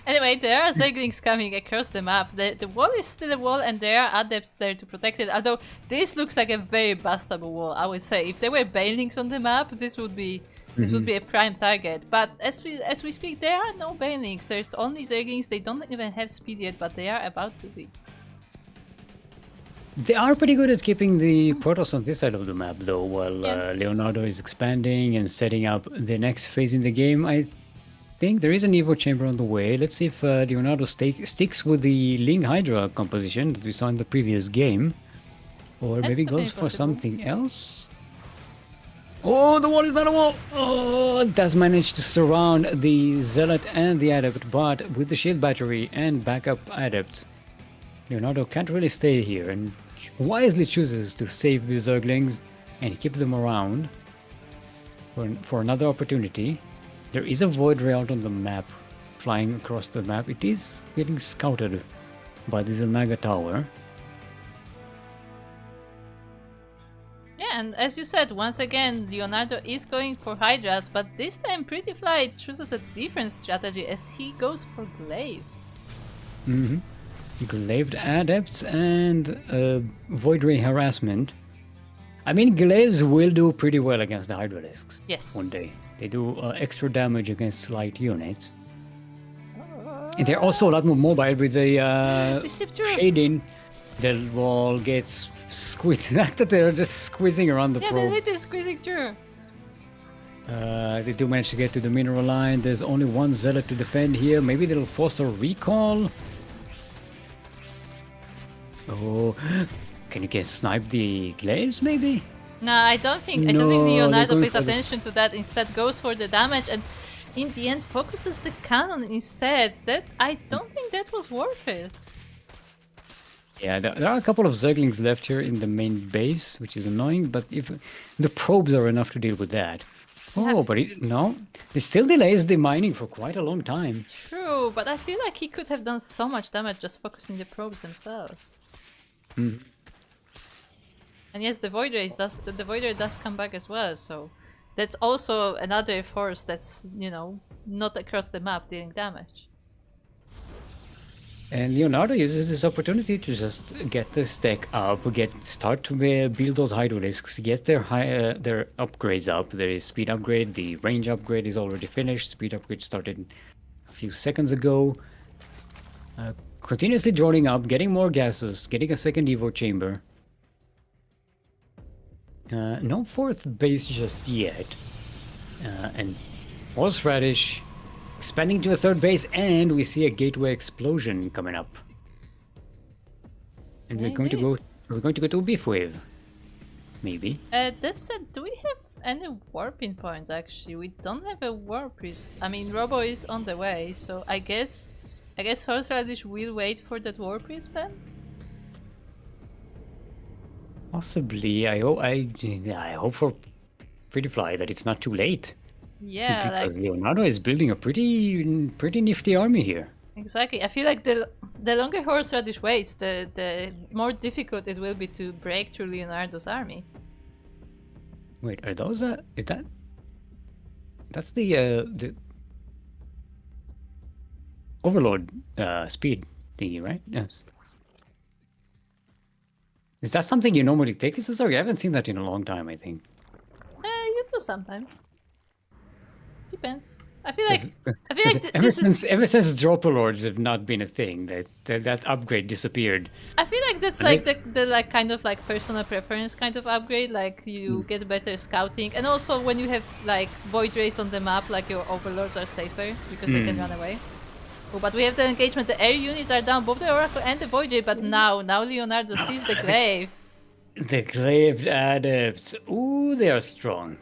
Anyway, there are Zerglings coming across the map. The wall is still a wall, and there are adepts there to protect it. Although this looks like a very bustable wall, I would say. If there were banelings on the map, this would be a prime target. But as we speak, there are no banelings. There's only Zerglings. They don't even have speed yet, but they are about to be. They are pretty good at keeping the Protoss on this side of the map, though, while Leonardo is expanding and setting up the next phase in the game. I think there is an Evo chamber on the way. Let's see if Leonardo sticks with the Ling Hydra composition that we saw in the previous game. Or That's maybe definitely goes for possible. something else. Oh, the wall is not a wall! Oh, it does manage to surround the Zealot and the Adept, but with the shield battery and backup Adepts, Leonardo can't really stay here and wisely chooses to save the Zerglings and keep them around for another opportunity. There is a void ray out on the map, flying across the map. It is getting scouted by the Zilnaga tower. Yeah, and as you said, once again, Leonardo is going for Hydras, but this time Pretty Fly chooses a different strategy as he goes for Glaives. Glaved Adepts and Void Ray Harassment. I mean, Glaives will do pretty well against the Hydralisks. Yes. One day. They do extra damage against light units. And they're also a lot more mobile with the They slip through. shading. The wall gets squeezed. They're just squeezing around the Yeah, probe. the hit is squeezing through. They do manage to get to the mineral line. There's only one Zealot to defend here. Maybe they'll force a recall. Oh, can you get snipe the Glaives maybe? No, I don't think No, they're Leonardo going pays for the- attention to that. Instead, goes for the damage and in the end focuses the cannon instead. That I don't think that was worth it. Yeah, there are a couple of Zerglings left here in the main base, which is annoying, but if the probes are enough to deal with that. Oh, but no, it still delays the mining for quite a long time. True, but I feel like he could have done so much damage just focusing the probes themselves. And yes, the Voider does come back as well, so that's also another force that's, you know, not across the map dealing damage. And Leonardo uses this opportunity to just get the stack up, start to build those Hydralisks, get their upgrades up. There is speed upgrade, the range upgrade is already finished. Speed upgrade started a few seconds ago. Continuously drawing up, getting more gases, getting a second Evo chamber. No fourth base just yet. And horseradish expanding to a third base, and we see a gateway explosion coming up. And we're going to go to a beef wave. Maybe. That said, do we have any warping points actually? We don't have a warp priest. I mean, Robo is on the way, so I guess Horseradish will wait for that warp priest then? Possibly. I hope for Pretty Fly that it's not too late. Yeah, because Leonardo is building a pretty nifty army here. Exactly. I feel like the longer Horseradish waits, the more difficult it will be to break through Leonardo's army. Wait, are those is that? That's the Overlord speed thingy, right? Yes. Is that something you normally take as a Zerg? I haven't seen that in a long time, I think. You do sometimes. Depends. I feel like ever since Dropper Lords have not been a thing, that upgrade disappeared. I feel like that's like the like kind of like personal preference kind of upgrade. Like you get better scouting, and also when you have like Void Rays on the map, like your Overlords are safer because they can run away. Oh, but we have the engagement. The air units are down, both the Oracle and the Void Ray. But now Leonardo sees the Glaives. The Glaved Adepts. Ooh, they are strong.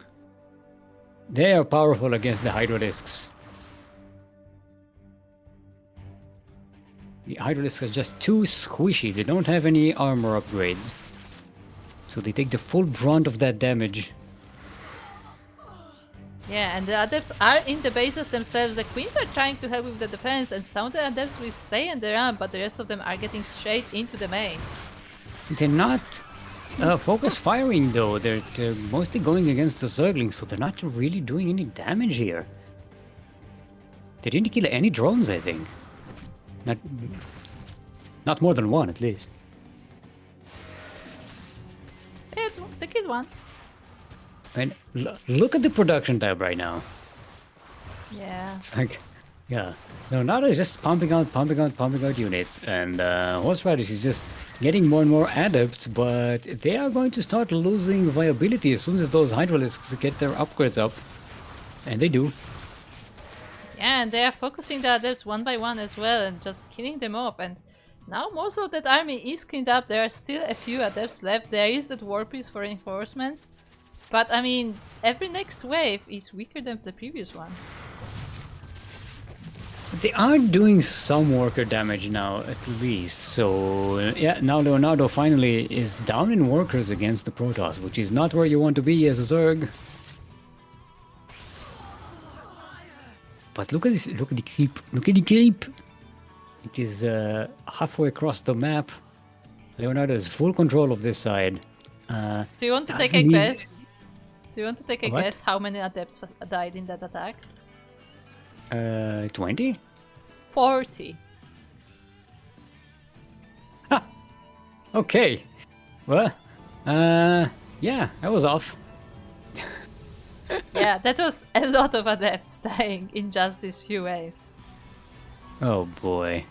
They are powerful against the Hydralisks. The Hydralisks are just too squishy. They don't have any armor upgrades. So they take the full brunt of that damage. Yeah, and the Adepts are in the bases themselves. The Queens are trying to help with the defense, and some of the Adepts will stay in the ramp, but the rest of them are getting straight into the main. They're not focus firing though. They're mostly going against the Zerglings, so they're not really doing any damage here. They didn't kill any drones, I think. Not more than one, at least. Yeah, they killed one. And look at the production tab right now. Yeah. It's like, yeah. Leonardo is just pumping out units, and Horseradish is just getting more and more adepts, but they are going to start losing viability as soon as those Hydralisks get their upgrades up. And they do. Yeah, and they are focusing the adepts one by one as well and just killing them off. And now most of that army is cleaned up. There are still a few adepts left. There is that war piece for reinforcements. But I mean, every next wave is weaker than the previous one. They are doing some worker damage now, at least. So, yeah, now Leonardo finally is down in workers against the Protoss, which is not where you want to be as a Zerg. But look at this, look at the creep, It is halfway across the map. Leonardo has full control of this side. Do you want to take a guess? Do you want to take a guess how many adepts died in that attack? 20? 40. Ha! Okay. Well, yeah, that was off. Yeah, that was a lot of adepts dying in just these few waves. Oh boy.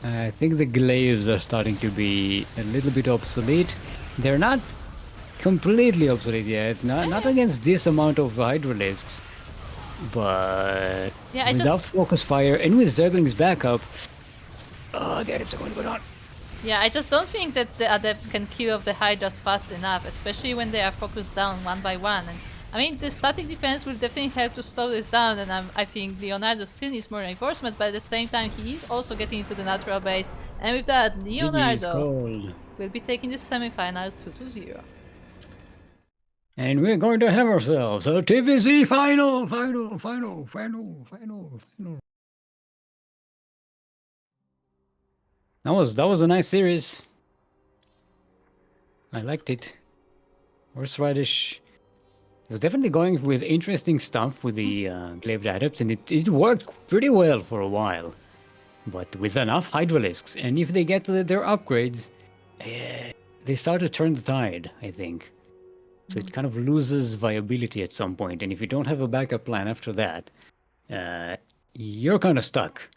I think the glaives are starting to be a little bit obsolete. They're not completely obsolete yet, not against this amount of Hydralisks, but yeah, without focus fire and with Zergling's backup, the Adepts are going to go down. Yeah, I just don't think that the Adepts can kill off the Hydras fast enough, especially when they are focused down one by one. And I mean, the static defense will definitely help to slow this down, and I think Leonardo still needs more reinforcements, but at the same time he is also getting into the natural base, and with that, Leonardo will be taking the semi-final 2-0. And we're going to have ourselves a TVZ final. That was a nice series. I liked it. Horseradish was definitely going with interesting stuff with the glaive adepts, and it worked pretty well for a while. But with enough hydralisks, and if they get their upgrades, they start to turn the tide, I think. So it kind of loses viability at some point, and if you don't have a backup plan after that, you're kind of stuck.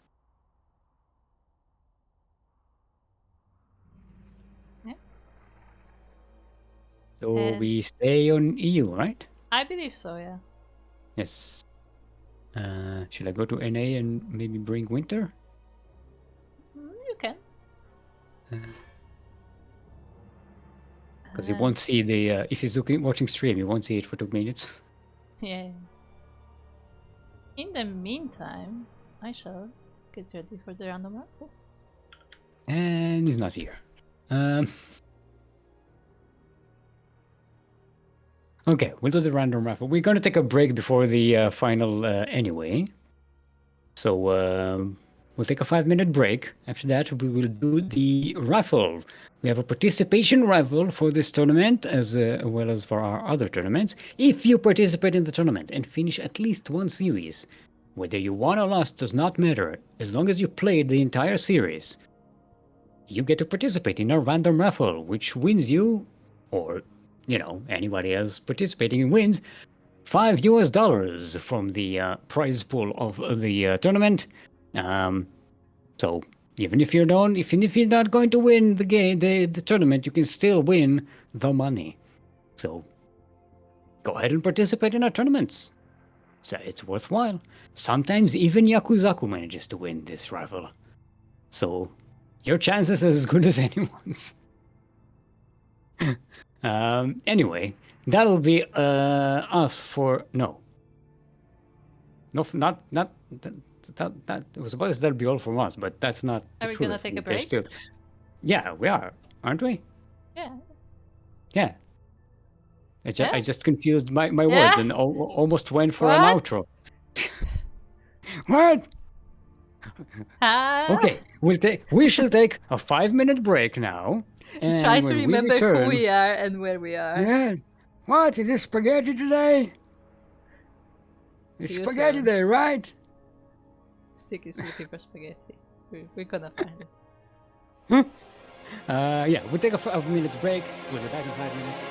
Yeah. So And- we stay on EU, right? I believe so, yeah. Yes. Should I go to NA and maybe bring Winter? You can. Because he won't see the if he's watching stream, he won't see it for 2 minutes. Yeah. In the meantime, I shall get ready for the random raffle. And he's not here. Okay, we'll do the random raffle. We're going to take a break before the final anyway. So we'll take a 5-minute break. After that, we will do the raffle. We have a participation raffle for this tournament as well as for our other tournaments. If you participate in the tournament and finish at least one series, whether you won or lost does not matter. As long as you played the entire series, you get to participate in our random raffle, which wins you, or anybody else participating wins $5 from the prize pool of the tournament. So even if you're not going to win the game, the tournament, you can still win the money. So go ahead and participate in our tournaments. So it's worthwhile. Sometimes even Yakuzaku manages to win this raffle. So your chances are as good as anyone's. Anyway, that'll be us for not that it was supposed that'll be all from us, but that's not. Are we gonna take a break? Yeah, we are, aren't we? Yeah. Yeah. Yeah. I just confused my Yeah. words and almost went for an What? outro. What? Ah. Okay, we shall take a 5-minute break now. And Try to when we remember who return- we are and where we are. Yeah. What? Is this spaghetti today? It's See you spaghetti soon. day, right? Stick is looking for spaghetti. We're gonna find it. Yeah, we'll take a 5-minute break. We'll be back in 5 minutes.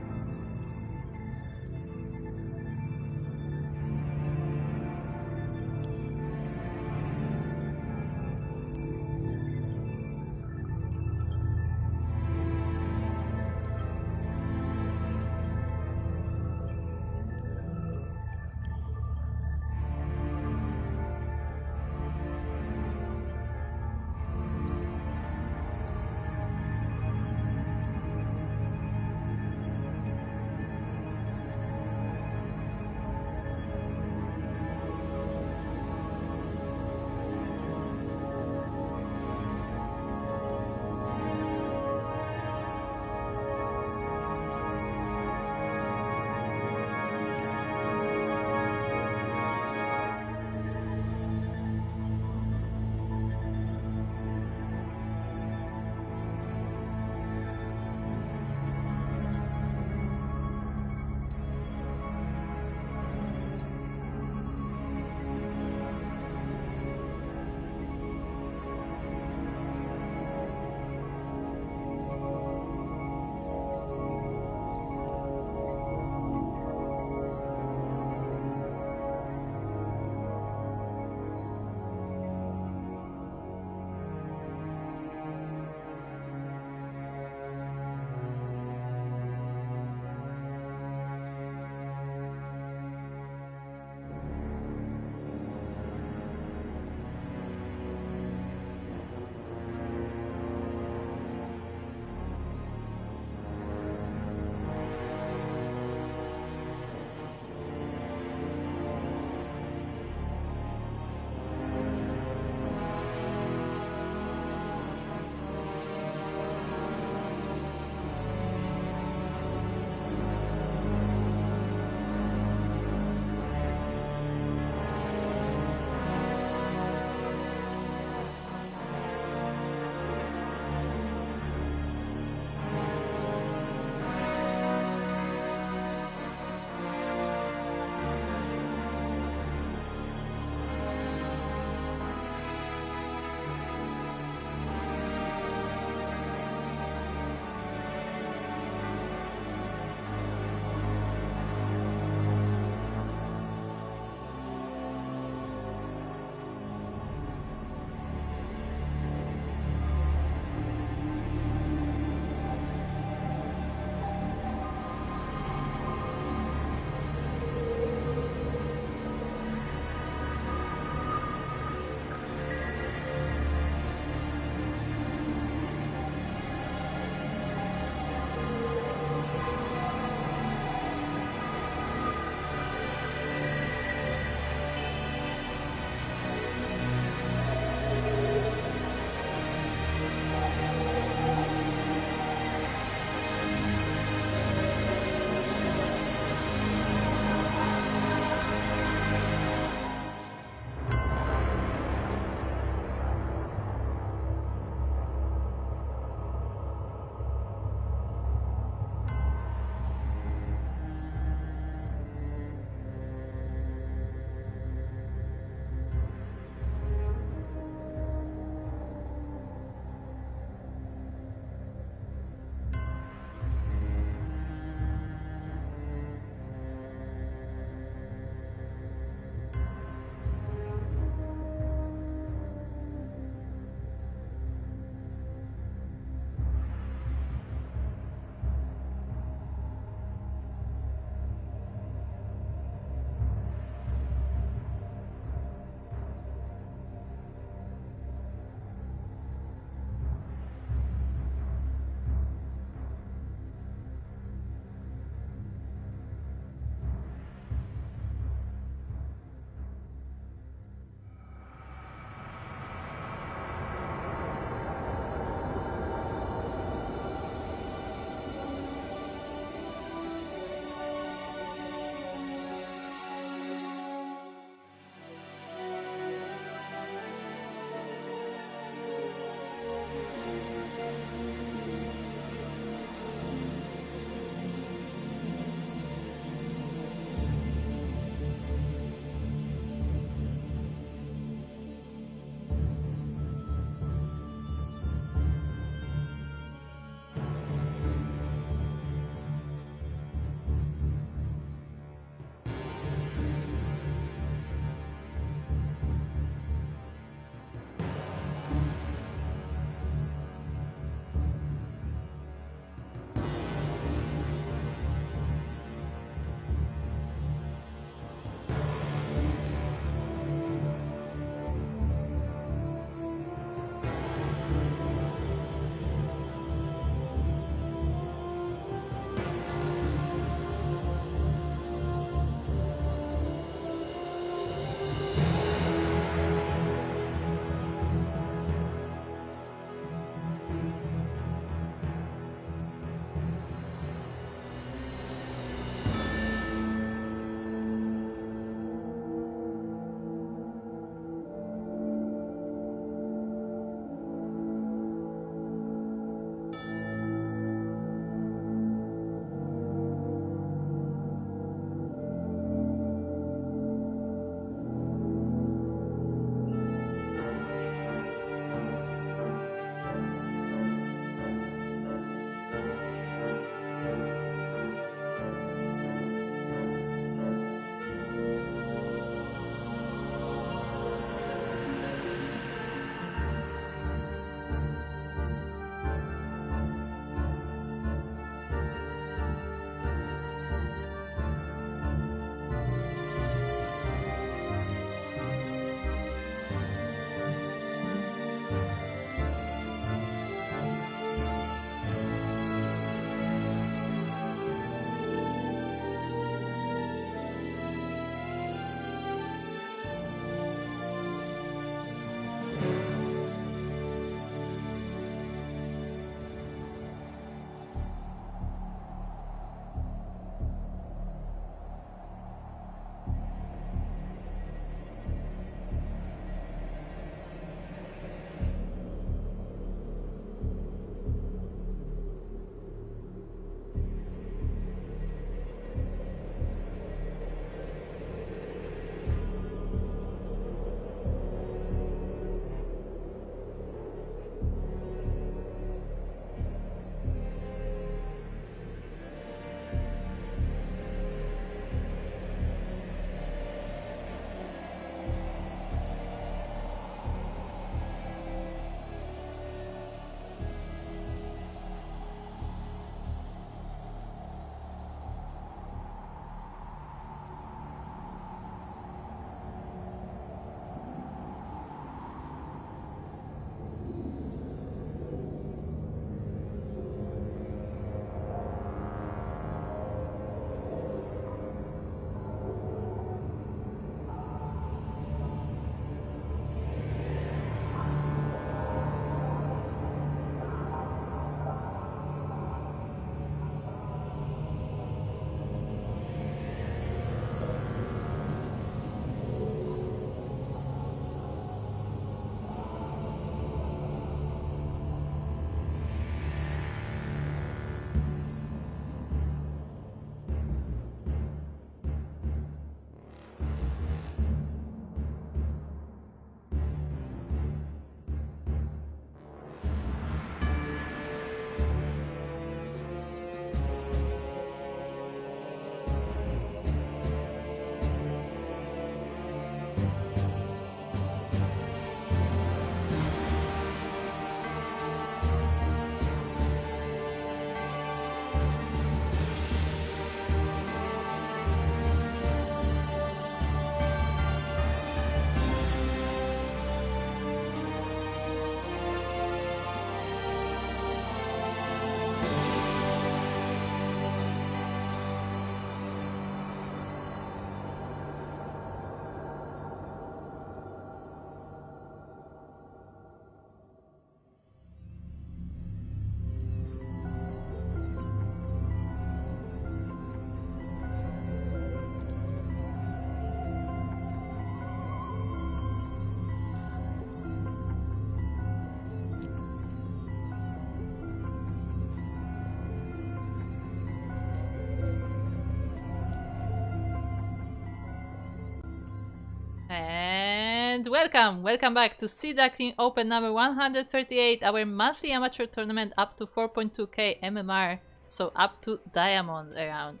And welcome back to Duckling Open number 138, our monthly amateur tournament up to 4.2k MMR, so up to Diamond around.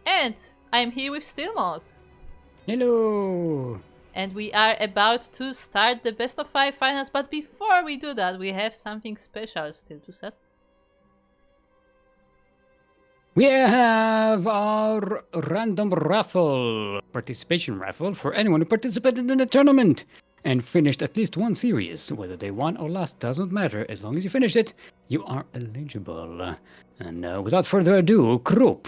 And I'm here with Stillmalt. Hello! And we are about to start the best of 5 finals, but before we do that, we have something special still to set. We have our random raffle, participation raffle for anyone who participated in the tournament and finished at least one series. Whether they won or lost doesn't matter. As long as you finish it, you are eligible. And without further ado, Krupp,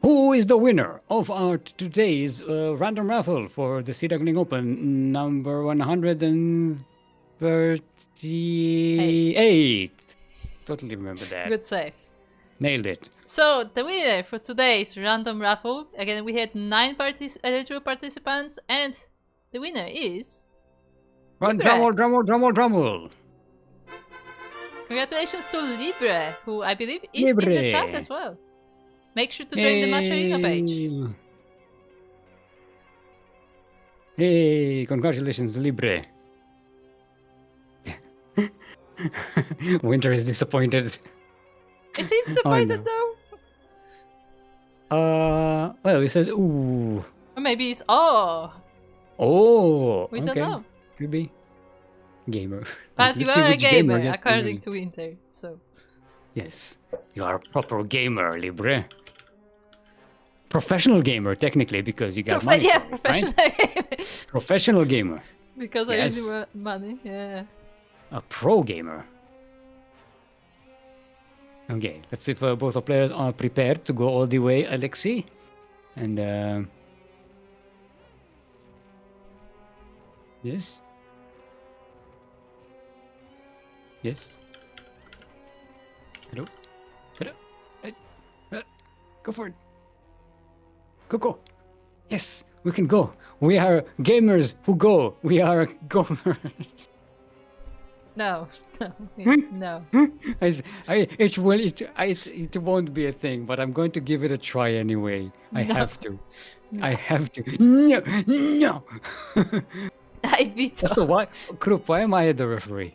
who is the winner of our today's random raffle for the Duckling Open number 138? Totally remember that. Good save. Nailed it. So, the winner for today's random raffle, again we had 9 eligible participants, and the winner is... Drumroll. Congratulations to Libre, who I believe is in the chat as well. Make sure to join the Match Arena page. Hey, congratulations, Libre. Winter is disappointed. Is he disappointed though? Well, he says, ooh. Or maybe it's oh. Oh, We don't know. Could be. Gamer. But you are a gamer, according to Winter, so. Yes, you are a proper gamer, Libre. Professional gamer, technically, because you got money. Yeah, for it, professional right? gamer. Professional gamer. Because Yes. I really want money, yeah. A pro gamer. Okay, let's see if both our players are prepared to go all the way, Alexei. And, yes. Yes. Hello? Hello? Go for it. Go. Yes, we can go. We are gamers who go. We are gamers. No. It won't be a thing, but I'm going to give it a try anyway. I have to. I have to. No. I veto. So why, Krupp, why am I the referee?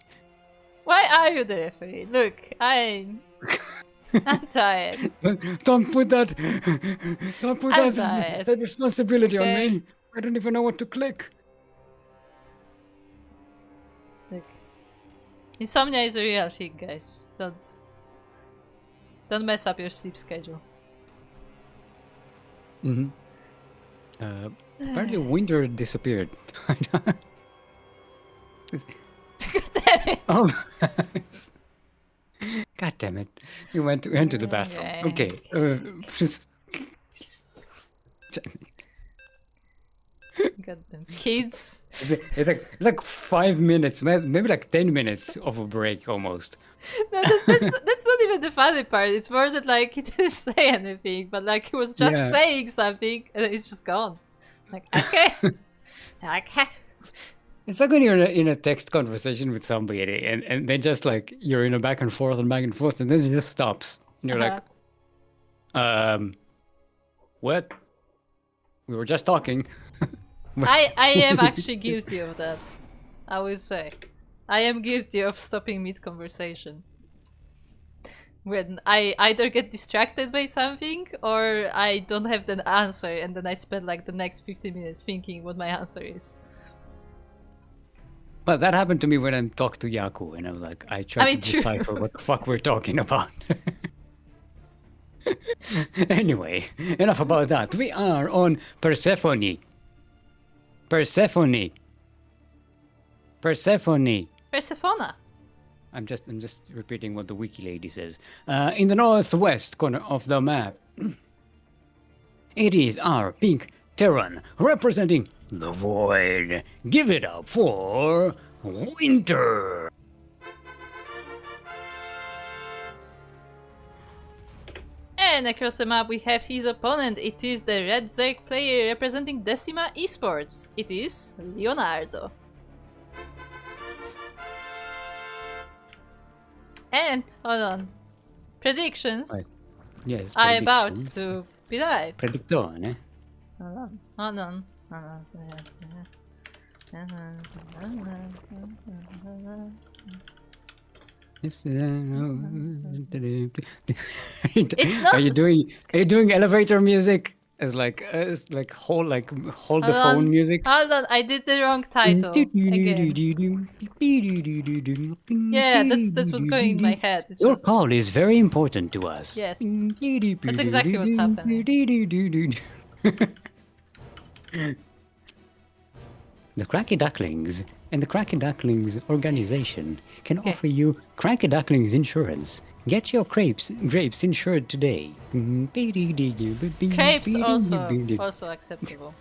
Why are you the referee? Look, I'm tired. Don't put that tired. that responsibility Okay. on me. I don't even know what to click. Look. Insomnia is a real thing, guys. Don't mess up your sleep schedule. Apparently Winter disappeared. God damn it. Oh, God damn it! We went to the bathroom. Okay, just Goddamn kids. it's like 5 minutes, maybe like 10 minutes of a break almost. No, that's not even the funny part. It's more that like he didn't say anything, but like he was just saying something and then it's just gone. Like okay. It's like when you're in a text conversation with somebody and then just like you're in a back and forth and then it just stops. And you're like, what? We were just talking. I am actually guilty of that. I will say. I am guilty of stopping mid-conversation. When I either get distracted by something or I don't have the answer and then I spend like the next 15 minutes thinking what my answer is. Well, that happened to me when I talked to Yaku, and I was like, I tried to decipher what the fuck we're talking about. Anyway, enough about that. We are on Persephone. Persephone. I'm just repeating what the wiki lady says. In the northwest corner of the map, it is our pink Terran representing the void. Give it up for Winter. And across the map we have his opponent. It is the Red Zerg player representing Decima Esports. It is Leonardo. And, hold on, predictions Yes, are about to be live. Predictone. Hold on. It's not. Are you doing elevator music? It's like hold the phone music. Hold on, I did the wrong title again. Yeah, that's what's going in my head. It's Your just call is very important to us. yes. That's exactly what's happening. The CranKy Ducklings and the CranKy Ducklings organization can offer you CranKy Ducklings insurance. Get your grapes insured today. Crepes also acceptable.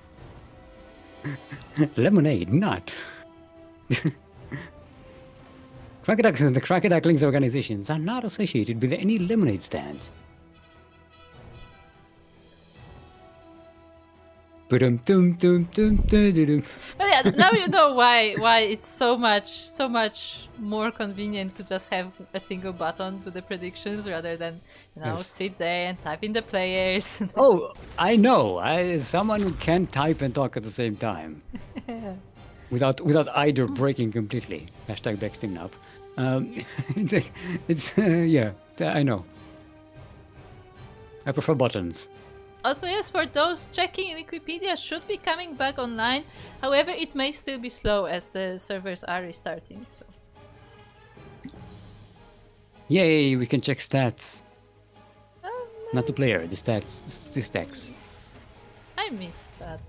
Lemonade, not. CranKy Ducklings and the CranKy Ducklings organizations are not associated with any lemonade stands. But yeah, now you know why it's so much more convenient to just have a single button to the predictions rather than sit there and type in the players. Oh, I know. Someone who can type and talk at the same time, without either breaking completely. Hashtag backsteam up. Yeah. I know. I prefer buttons. Also, yes, for those checking, Wikipedia should be coming back online. However, it may still be slow as the servers are restarting. So, yay, we can check stats. oh, no. Not the player, the stats, the stacks. I miss that.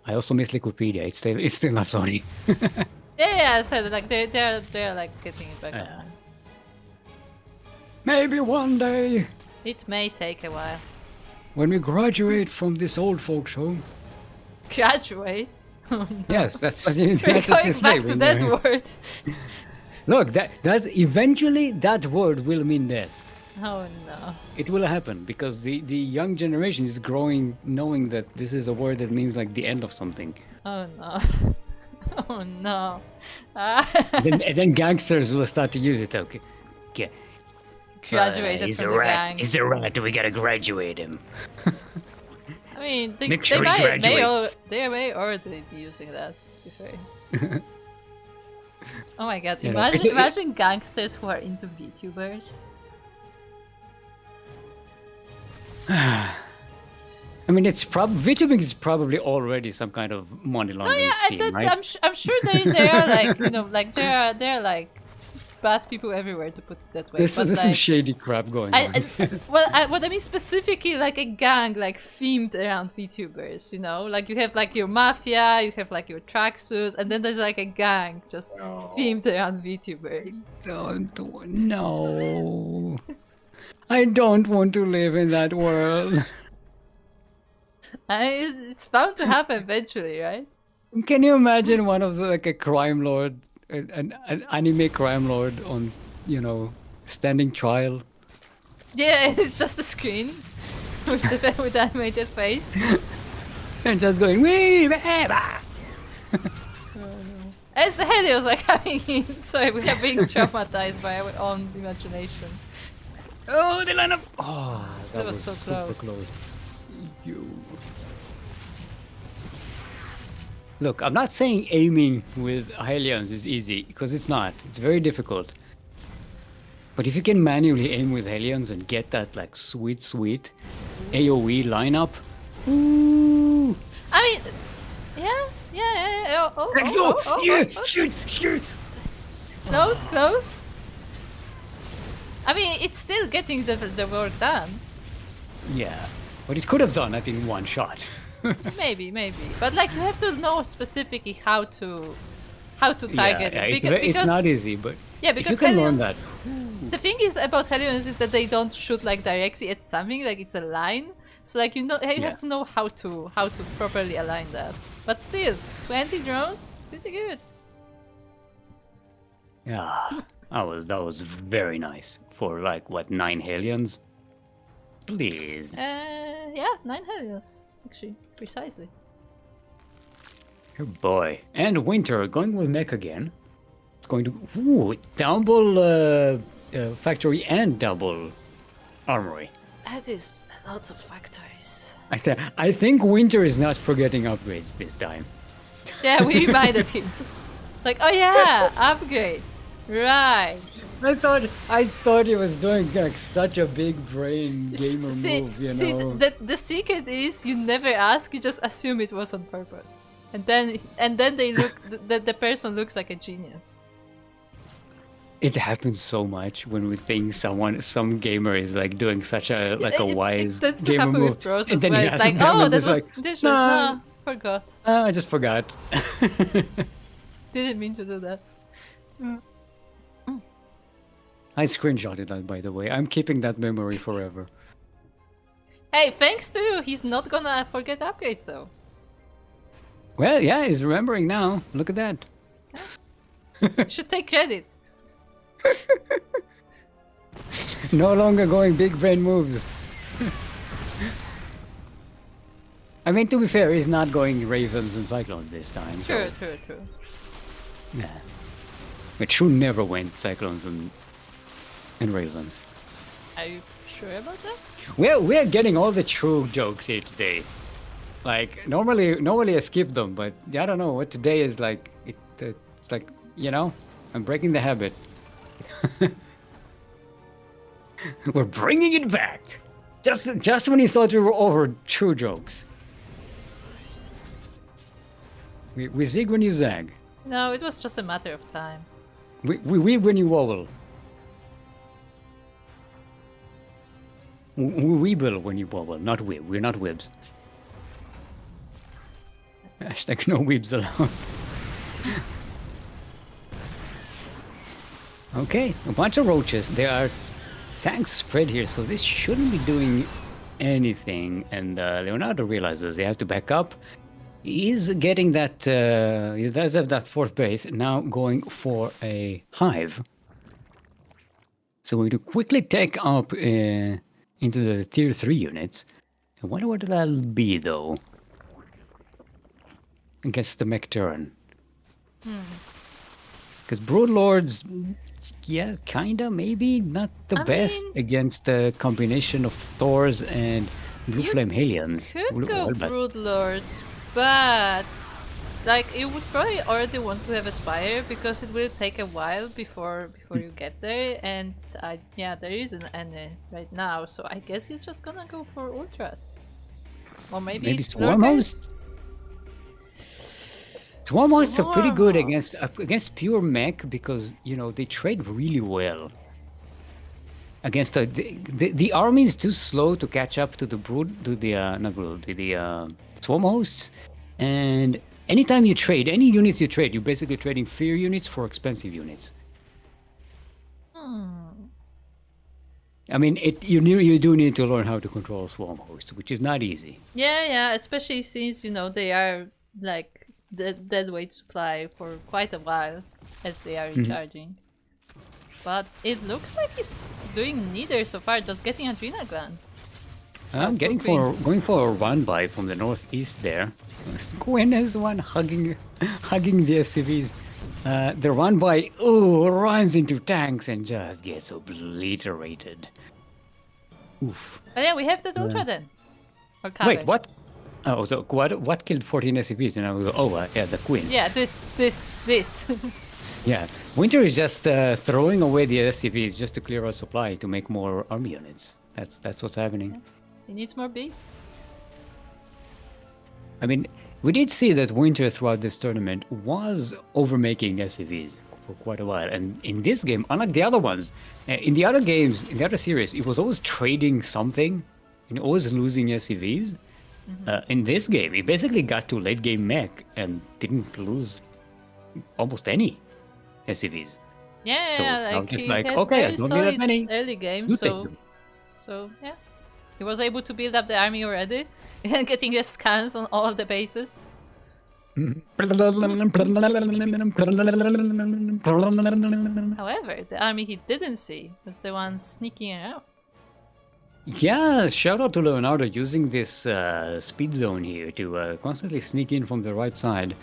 I also miss Wikipedia. It's still not loading. Yeah. So like they're like getting it back online. Maybe one day. It may take a while. When we graduate from this old folks' home. Graduate? Oh, no. Yes, that's what you We're going back to that word. Look, that eventually that word will mean death. Oh no. It will happen because the young generation is growing knowing that this is a word that means like the end of something. Oh no. Oh no. then gangsters will start to use it. Okay. Graduated from the gang. He's a rat. We gotta graduate him. I mean, they Make sure he may already be using that. To be fair. Oh my god! Imagine gangsters who are into VTubers. I mean, VTubing is probably already some kind of money laundering scheme, right? I'm sure they are like they're like bad people everywhere, to put it that way. There's some shady crap going on. What I mean specifically, like a gang like themed around VTubers, like you have like your mafia, you have like your tracksuits, and then there's like a gang just themed around VTubers. No. I don't want to live in that world. It's bound to happen eventually, right? Can you imagine one of like a crime lord, an anime crime lord on, standing trial? Yeah, it's just a screen with the animated face. And just going, wee, As the Helios are coming in, sorry, we are being traumatized by our own imagination. Oh, the line of... Oh, that was so super close. Look, I'm not saying aiming with Hellions is easy, because it's not. It's very difficult. But if you can manually aim with Hellions and get that like sweet AoE lineup, ooh. I mean, yeah. Shoot! Close. I mean, it's still getting the work done. Yeah, but it could have done that in one shot. maybe, but like you have to know specifically how to target it. Because it's not easy, but because if you can learn Hellions, the thing is about Hellions is that they don't shoot like directly at something, like it's a line. So like you have to know how to properly align that. But still, 20 drones, pretty good. Yeah, that was very nice for like what 9 Hellions. Please. Yeah, 9 Helios, actually, precisely. Oh boy. And Winter, going with mech again. It's going to... double factory and double armory. That is a lot of factories. I think Winter is not forgetting upgrades this time. Yeah, we reminded him. It's like, oh yeah, upgrades. Right. I thought he was doing like such a big brain gamer move, you know. The secret is you never ask, you just assume it was on purpose. And then they look the person looks like a genius. It happens so much when we think some gamer is like doing such a wise That's to gamer happen move, with pros and as then well. you It's ask like, them oh, and that it's was like, dishes. no, No, forgot. I just forgot. Didn't mean to do that. I screenshotted that, by the way. I'm keeping that memory forever. Hey, thanks to you, he's not gonna forget upgrades though. Well, yeah, he's remembering now. Look at that. Should take credit. No longer going big brain moves. I mean, to be fair, he's not going Ravens and Cyclones this time. True, So, true. yeah. But True never went Cyclones and Ravens. Are you sure about that? We're getting all the True jokes here today. Like, normally I skip them, but I don't know what today is like. It's like, you know, I'm breaking the habit. We're bringing it back. Just when you thought we were over True jokes. We zig when you zag. No, it was just a matter of time. We weeb when you wobble. We weeble when you wobble, not weeb. We're not weebs. Hashtag no weebs allowed. Okay, a bunch of roaches. There are tanks spread here, so this shouldn't be doing anything. And Leonardo realizes he has to back up. He's getting that. He does have that fourth base. Now going for a hive. So we're going to quickly take up into the tier 3 units. I wonder what that'll be though. Against the mech turn. Because Broodlords, yeah, kinda, maybe not the best against the combination of Thors and Blue Flame Hellions. Could go Broodlords, but like you would probably already want to have a Spire because it will take a while before you get there, and yeah, there isn't any right now, so I guess he's just gonna go for Ultras. Or maybe Swarmhosts? Swarmhosts are pretty good against pure mech because, you know, they trade really well. Against the army is too slow to catch up to the Swarmhosts, and anytime you trade, any units you trade, you're basically trading fear units for expensive units. I mean, you do need to learn how to control Swarmhosts, which is not easy. Yeah, especially since, you know, they are like the dead weight supply for quite a while as they are recharging. But it looks like he's doing neither so far, just getting adrenal glands. I'm going for a run by from the northeast there. Gwen is one hugging the SCVs. The run by runs into tanks and just gets obliterated. Oof. But yeah, we have that Ultra then. Or wait, what? Oh, so what killed 14 SCVs? And I will go, yeah, the Queen. Yeah, this. Yeah, Winter is just throwing away the SCVs just to clear out supply to make more army units. That's what's happening. He needs more beef. I mean, we did see that Winter throughout this tournament was overmaking SCVs for quite a while. And in this game, unlike the other ones, in the other games, in the other series, it was always trading something and always losing SCVs. In this game, he basically got to late game mech and didn't lose almost any SCVs. Yeah, so like I'm just he like, had okay, I very don't need that many. early game, You take them. so yeah, he was able to build up the army already and getting the scans on all of the bases. However, the army he didn't see was the one sneaking around. Yeah, shout out to Leonardo using this speed zone here to constantly sneak in from the right side.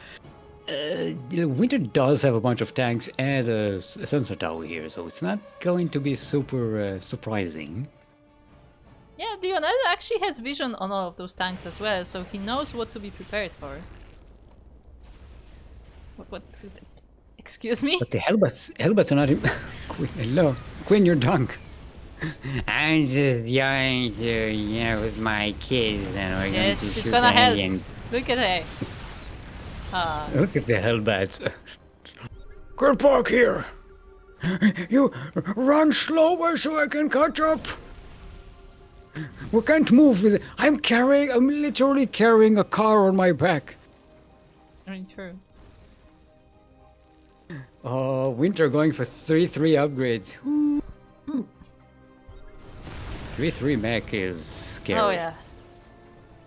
Winter does have a bunch of tanks and a sensor tower here, so it's not going to be super surprising. Yeah, Leonardo actually has vision on all of those tanks as well, so he knows what to be prepared for. What excuse me? But the Hellbats are not... Queen, hello. Queen, you're drunk. I'm just going to, with my kids, and we're going to Yes, she's shoot gonna help. aliens. Look at her. Ah. Look at the Hellbats. Get back here! You run slower so I can catch up. We can't move with it. I'm literally carrying a car on my back. I mean, true. Oh, Winter going for 3-3 upgrades. 3-3 mech is scary. Oh yeah.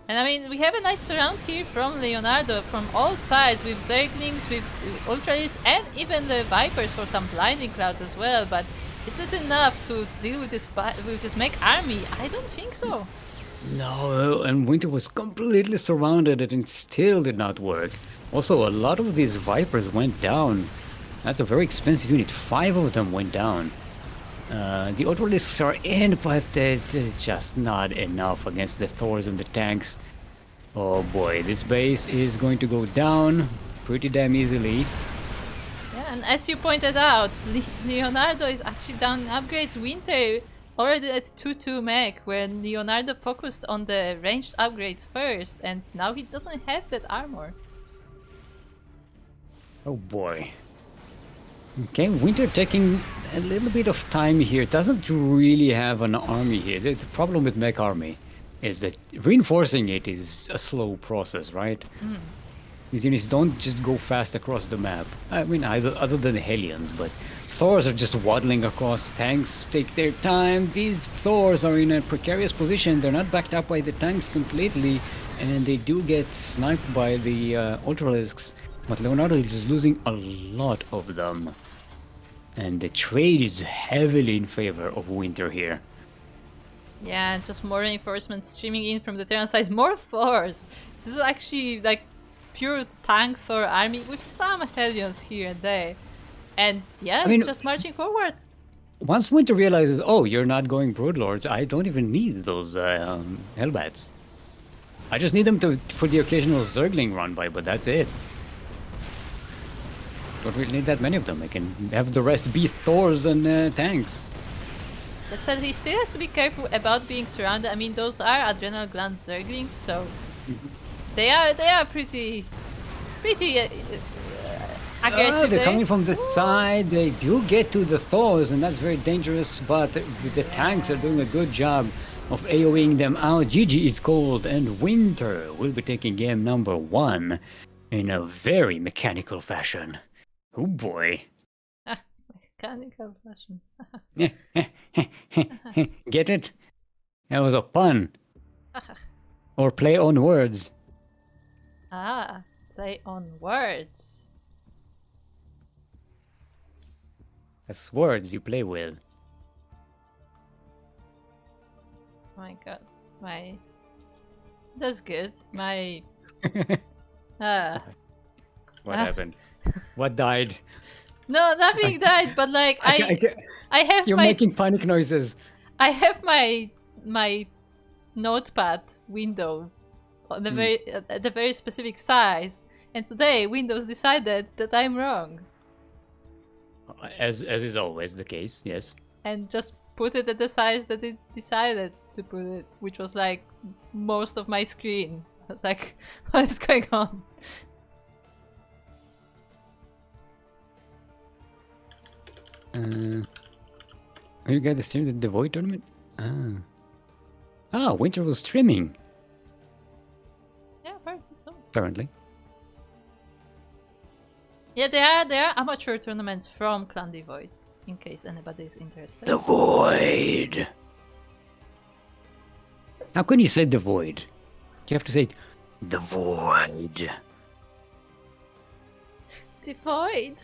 And I mean, we have a nice surround here from Leonardo from all sides, with Zerglings, with Ultralisks, and even the Vipers for some blinding clouds as well. But is this enough to deal with this mech army? I don't think so. No, and Winter was completely surrounded and it still did not work. Also, a lot of these Vipers went down. That's a very expensive unit. 5 of them went down. The Ultralisks are in, but it's just not enough against the Thors and the tanks. Oh boy, this base is going to go down pretty damn easily. Yeah, and as you pointed out, Leonardo is actually down upgrades. Winter already at 2-2 mech, where Leonardo focused on the ranged upgrades first, and now he doesn't have that armor. Oh boy. Okay, Winter taking a little bit of time here. Doesn't really have an army here. The problem with mech army is that reinforcing it is a slow process, right? These units don't just go fast across the map. I mean, other than the Hellions, but Thors are just waddling across. Tanks take their time. These Thors are in a precarious position. They're not backed up by the tanks completely, and they do get sniped by the Ultralisks. But Leonardo is just losing a lot of them. And the trade is heavily in favor of Winter here. Yeah, just more reinforcements streaming in from the Terran side. More Thors! This is actually like pure tank Thor army with some Hellions here and there. And yeah, it's just marching forward. Once Winter realizes, oh, you're not going Broodlords, I don't even need those Hellbats. I just need them for the occasional Zergling run by, but that's it. Don't really need that many of them. I can have the rest be Thors and tanks. That said, he still has to be careful about being surrounded. I mean, those are adrenal gland Zerglings, so they are pretty aggressive. They're coming from the side. They do get to the Thors, and that's very dangerous. But the tanks are doing a good job of AoEing them out. GG is cold, and Winter will be taking game number 1 in a very mechanical fashion. Oh boy. Mechanical fashion. Get it? That was a pun. Or play on words. Ah, play on words. That's words you play with. My god. That's good. What happened? What died? No, nothing died, but like I have You're making panic noises. I have my notepad window on the at a very specific size, and today Windows decided that I'm wrong. As is always the case, yes. And just put it at the size that it decided to put it, which was like most of my screen. I was like, what is going on? Are you guys streaming the Void tournament? Winter was streaming. Yeah, apparently so. Apparently. Yeah, there are amateur tournaments from Clan the Void, in case anybody is interested. The Void! How can you say the Void? You have to say the Void. The Void!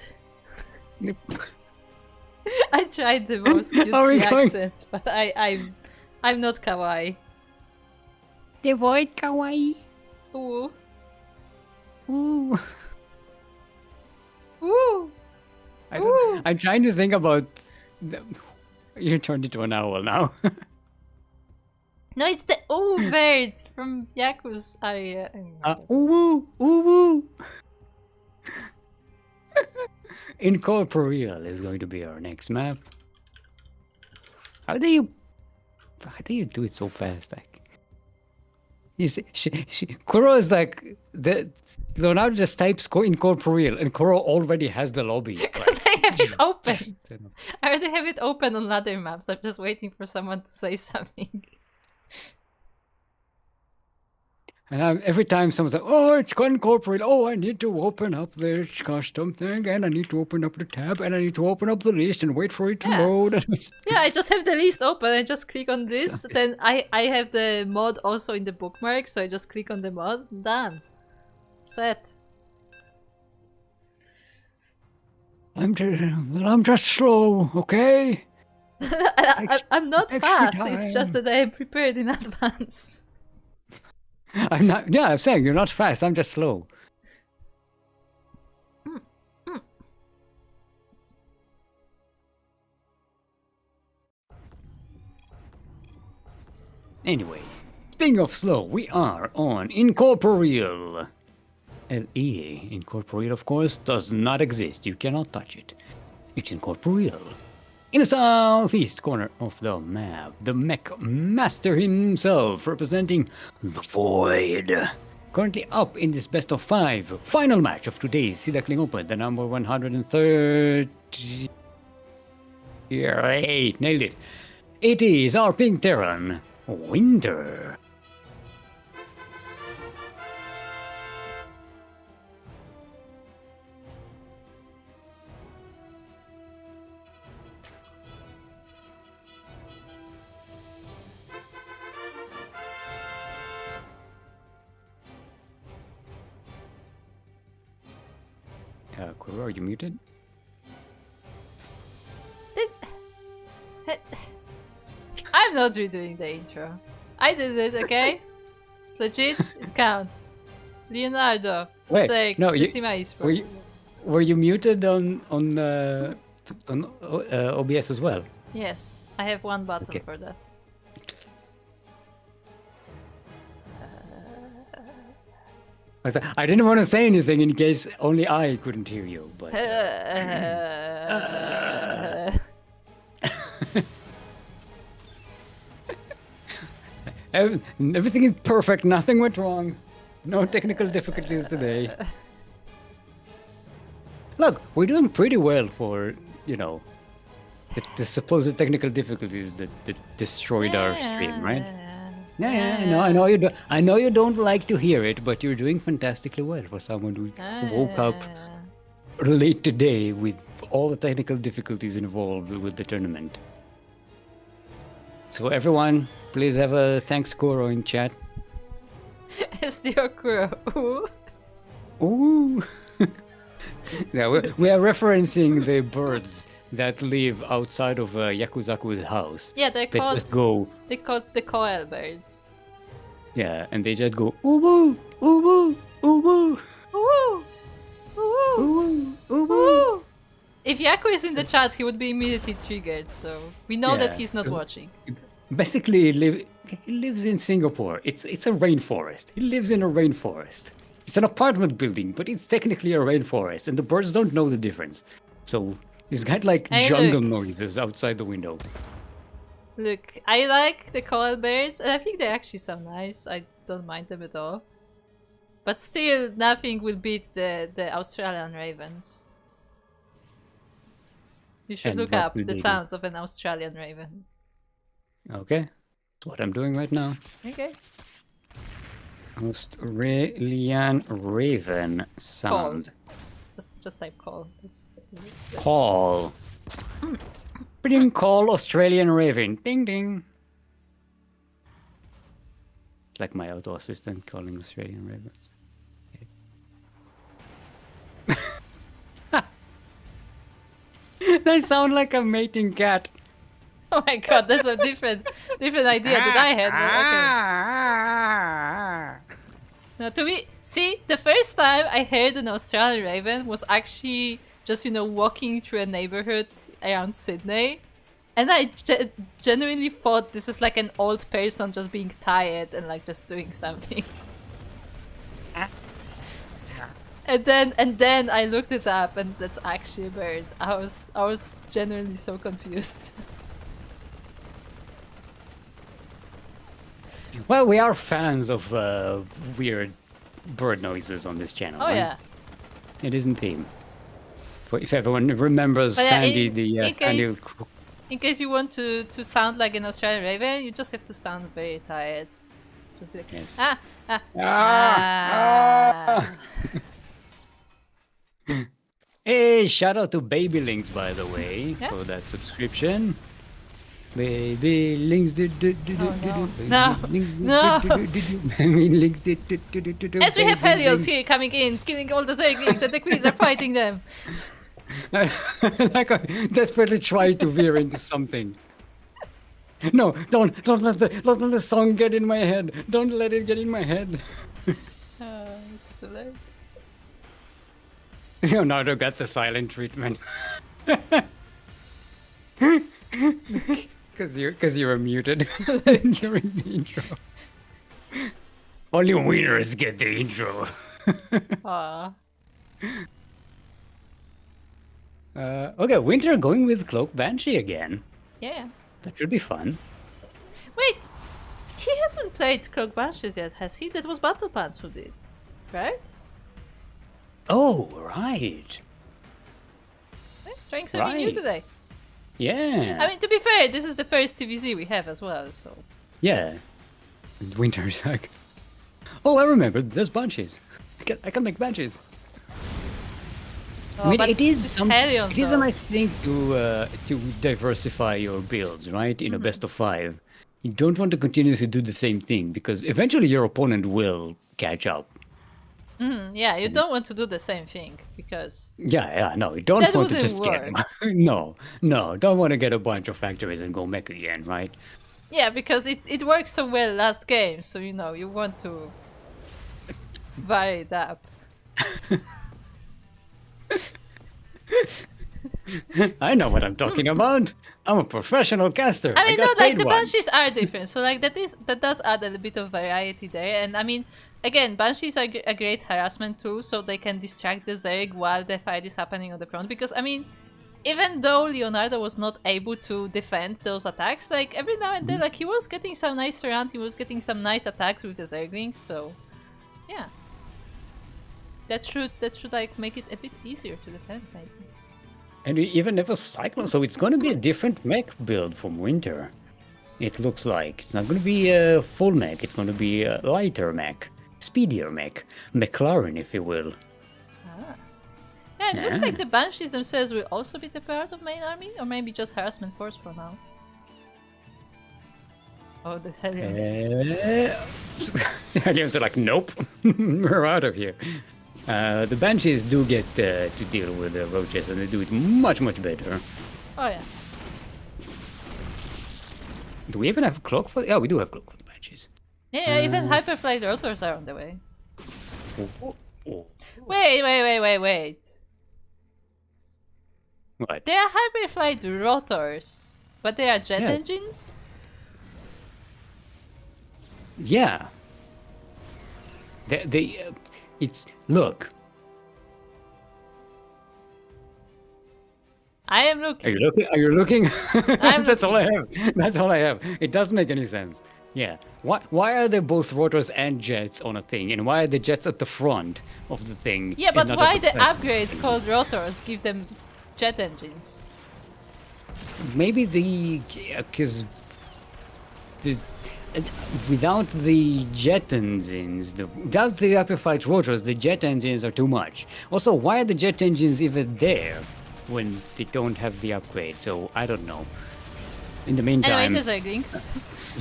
I tried the most cutesy accent, but I'm not kawaii. The Void kawaii. Ooh. Ooh. Ooh. I'm trying to think about... You turned into an owl now. No, it's the old bird from Yaku's area. Ooh woo! Incorporeal is going to be our next map. How do you do it so fast? Like, you see, Kuro is like Leonardo just types incorporeal, and Kuro already has the lobby. Because I have it open. I already have it open on other maps. I'm just waiting for someone to say something. And every time someone's like, "Oh, it's incorporeal. Oh, I need to open up this custom thing, and I need to open up the tab, and I need to open up the list and wait for it to load." Yeah, I just have the list open. I just click on this. Then I have the mod also in the bookmark, so I just click on the mod. Done. Set. I'm just slow, okay? I'm not fast. It's just that I am prepared in advance. I'm not. Yeah, I'm saying you're not fast. I'm just slow. Anyway, speaking of slow, we are on Incorporeal. LE. Incorporeal, of course, does not exist. You cannot touch it. It's Incorporeal. In the southeast corner of the map, the mech master himself, representing the Void. Currently up in this best of 5 final match of today's Duckling Open, the number 130. Hey, nailed it. It is our pink Terran, Winter. Kuro, are you muted? I'm not redoing the intro. I did it, okay? It's legit, it counts. Leonardo, Wait, no, were you muted on OBS as well? Yes, I have one button for that. I didn't want to say anything in case only I couldn't hear you, but... Everything is perfect, nothing went wrong. No technical difficulties today. Look, we're doing pretty well for, you know, the supposed technical difficulties that destroyed our stream, right? Yeah, I know you do. I know you don't like to hear it, but you're doing fantastically well for someone who woke up late today with all the technical difficulties involved with the tournament. So everyone, please have a thanks Kuro in chat. SDO Kuro. Ooh. Yeah, we are referencing the birds that live outside of Yakuzaku's house. Yeah, they're called. Just go. They called the koel birds. Yeah, and they just go ooh ooh ooh ooh ooh ooh ooh. If Yaku is in the chat, he would be immediately triggered. So we know that he's not watching. Basically, he lives in Singapore. It's a rainforest. He lives in a rainforest. It's an apartment building, but it's technically a rainforest, and the birds don't know the difference. So he's got like jungle noises outside the window. Look, I like the koel birds, and I think they actually sound nice. I don't mind them at all. But still, nothing will beat the Australian ravens. You should look up the sounds of an Australian raven. Okay, that's what I'm doing right now. Okay. Australian raven sound. Call. Just type call. Call. Ding call Australian raven. Ding ding. It's like my auto assistant calling Australian ravens. They sound like a mating cat. Oh my god, that's a different idea that I had. Okay. Now to me, see, the first time I heard an Australian raven was actually just, you know, walking through a neighborhood around Sydney. And I genuinely thought this is like an old person just being tired and like just doing something. And then I looked it up, and that's actually a bird. I was genuinely so confused. Well, we are fans of weird bird noises on this channel. Oh right? yeah. It is in theme. If everyone remembers But yeah, Sandy, in case you want to sound like an Australian raven, you just have to sound very tired. Just be like, Yes. ah. Hey, shout out to Baby Links, by the way, Yeah. for that subscription. Baby Links, No. No. Links, As we have Helios here coming in, killing all the Zerglings, and the queens are fighting them. Like I desperately try to veer into something. No, don't let the song get in my head. Don't let it get in my head. It's too late. Leonardo got the silent treatment. Because you were muted during the intro. Only winners get the intro. Aw. Okay, Winter going with Cloak Banshee again. Yeah. That should be fun. Wait! He hasn't played Cloak Banshees yet, has he? That was Battle Pants who did. Right? Oh, right. Trying something new Right. today. Yeah. I mean, to be fair, this is the first TVZ we have as well, so... Yeah. And Winter's like, oh, I remember. There's Banshees. I can make Banshees. Oh, I mean, but it is this some. Helios, It is a though. nice thing to diversify your builds, right? In a best of 5, you don't want to continuously do the same thing because eventually your opponent will catch up. Yeah, you don't want to do the same thing, because... Yeah, no, you don't That want to wouldn't just work. get no, don't want to get a bunch of factories and go mech again, right? Yeah, because it worked so well last game, so you know, you want to vary it up. I know what I'm talking about. I'm a professional caster. I mean, got no, like paid the one. Banshees are different, so like that does add a little bit of variety there. And I mean, again, Banshees are a great harassment tool, so they can distract the Zerg while the fight is happening on the front. Because I mean, even though Leonardo was not able to defend those attacks, like every now and then, like he was getting some nice surround, he was getting some nice attacks with the Zerglings. So yeah, that should like make it a bit easier to defend, maybe. And we even have a Cyclone, so it's going to be a different mech build from Winter. It looks like. It's not going to be a full mech, it's going to be a lighter mech. Speedier mech. McLaren, if you will. Yeah, it looks Yeah. like the Banshees themselves will also be the part of main army, or maybe just harassment force for now. Oh, the Helios. The aliens are like, nope, we're out of here. The Banshees do get to deal with the roaches, and they do it much, much better. Oh yeah. Do we even have cloak for? Yeah, we do have cloak for the Banshees. Yeah, even Hyperflight rotors are on the way. Oh. Wait. What? They are Hyperflight rotors, but they are jet Yeah. engines? Yeah. It's look. I am Are looking. you looking? Are you looking? I'm That's all I have. That's all I have. It doesn't make any sense. Yeah. Why are there both rotors and jets on a thing, and why are the jets at the front of the thing? Yeah, and but not why at the back? upgrades called rotors give them jet engines? Maybe because without the jet engines, without the upper-flight rotors, the jet engines are too much. Also, why are the jet engines even there when they don't have the upgrade? So I don't know. In the meantime, Anyway, the Zerglings.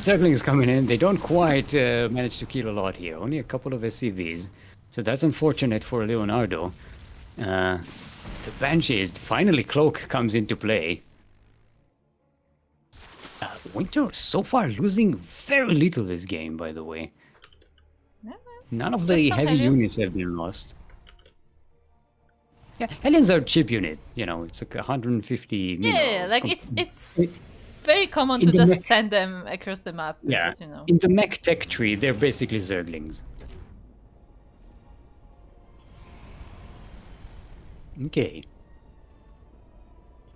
Ducklings coming in. They don't quite manage to kill a lot here. Only a couple of SCVs. So that's unfortunate for Leonardo. The Banshees, finally Cloak comes into play. Winter so far losing very little this game, by the way. Yeah, None of Just the some heavy Hellions. units have been lost. Yeah, Hellions are cheap unit. You know, it's like 150 yeah, minerals. like it's very common In to the just mech- send them across the map. Yeah, Just, you know. in the mech tech tree, they're basically Zerglings. Okay.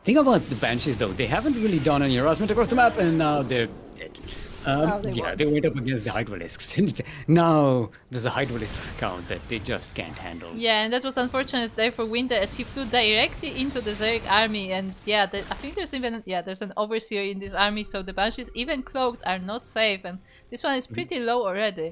Thing about the Banshees, though, they haven't really done any harassment across the map, and now they're dead. They went up against the Hydralisks. And now there's a Hydralisk count that they just can't handle. Yeah, and that was unfortunate there for Winter as he flew directly into the Zerg army. And yeah, I think there's even there's an overseer in this army, so the Banshees, even cloaked, are not safe. And this one is pretty low already.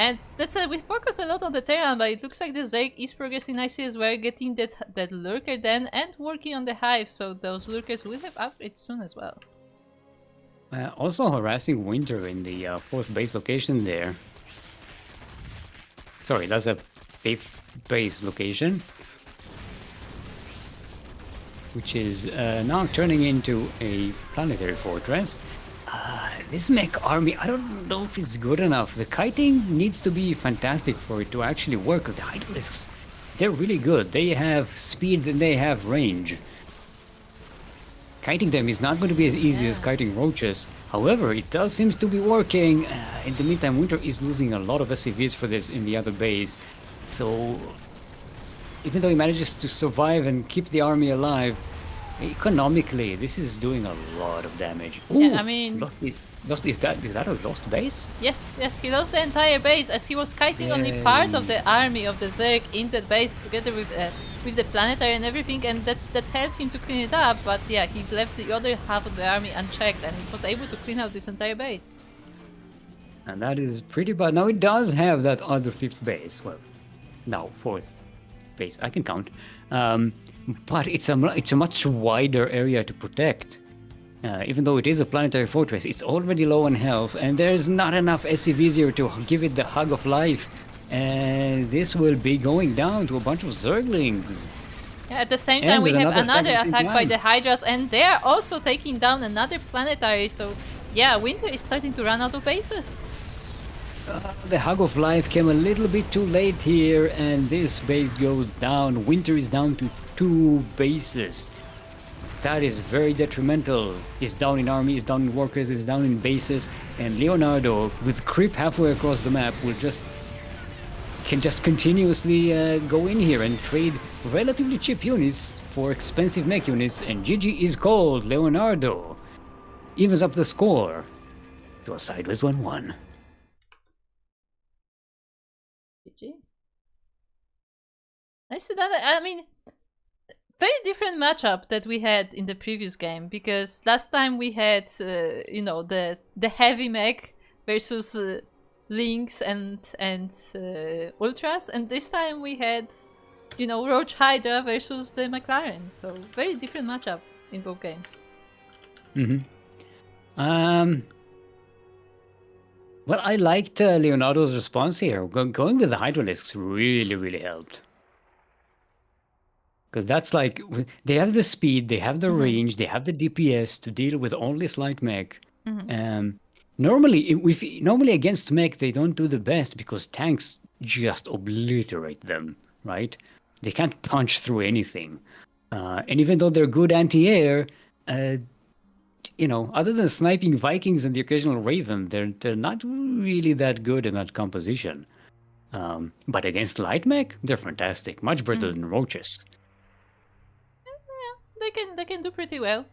And that's we focus a lot on the Terran, but it looks like the Zerg is progressing nicely as well, getting that lurker then and working on the hive, so those lurkers will have upgrades soon as well. Also harassing Winter in the 4th base location there. Sorry, that's a 5th base location. Which is now turning into a planetary fortress. This mech army, I don't know if it's good enough. The kiting needs to be fantastic for it to actually work, because the Hydralisks, they're really good. They have speed and they have range. Kiting them is not going to be as easy as kiting roaches. However, it does seem to be working. In the meantime, Winter is losing a lot of SCVs for this in the other base. So, even though he manages to survive and keep the army alive, economically, this is doing a lot of damage. Ooh, yeah, I mean... is that a lost base? Yes, he lost the entire base as he was kiting only part of the army of the Zerg in that base together with the planetary and everything, and that helped him to clean it up, but yeah, he left the other half of the army unchecked and he was able to clean out this entire base. And that is pretty bad. Now it does have that other 5th base. Well, now 4th base. I can count. But it's a much wider area to protect. Even though it is a planetary fortress, it's already low on health, and there's not enough SCVs here to give it the hug of life. And this will be going down to a bunch of Zerglings. Yeah, at the same time, we have another attack by the Hydras, and they're also taking down another planetary. So, yeah, Winter is starting to run out of bases. The hug of life came a little bit too late here, and this base goes down. Winter is down to 2 bases. That is very detrimental. He's down in army, he's down in workers, he's down in bases, and Leonardo, with creep halfway across the map, can just continuously go in here and trade relatively cheap units for expensive mech units, and GG is called. Leonardo evens up the score to a sideways 1-1. GG. Nice to know that. I mean, very different matchup that we had in the previous game, because last time we had, you know, the heavy mech versus Lynx and Ultras, and this time we had, you know, Roach Hydra versus the McLaren. So very different matchup in both games. Well, I liked Leonardo's response here. Going with the Hydralisks really helped. Because that's like, they have the speed, they have the range, they have the DPS to deal with only slight mech. Normally against mech, they don't do the best because tanks just obliterate them, right? They can't punch through anything. And even though they're good anti-air, you know, other than sniping Vikings and the occasional Raven, they're not really that good in that composition. But against light mech, they're fantastic, much better than roaches. They can do pretty well.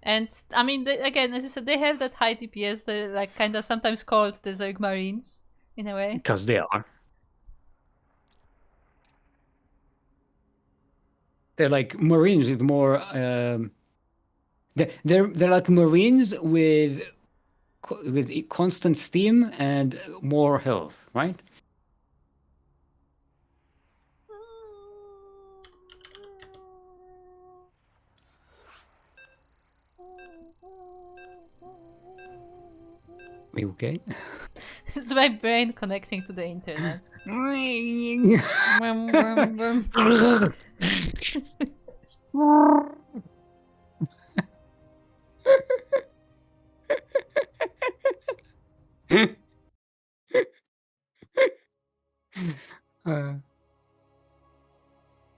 And I mean, again, as you said, they have that high DPS. They're like kind of sometimes called the Zerg Marines in a way. Because they are. They're like Marines with more. They're like Marines with constant steam and more health, right? Are you okay? It's my brain connecting to the internet.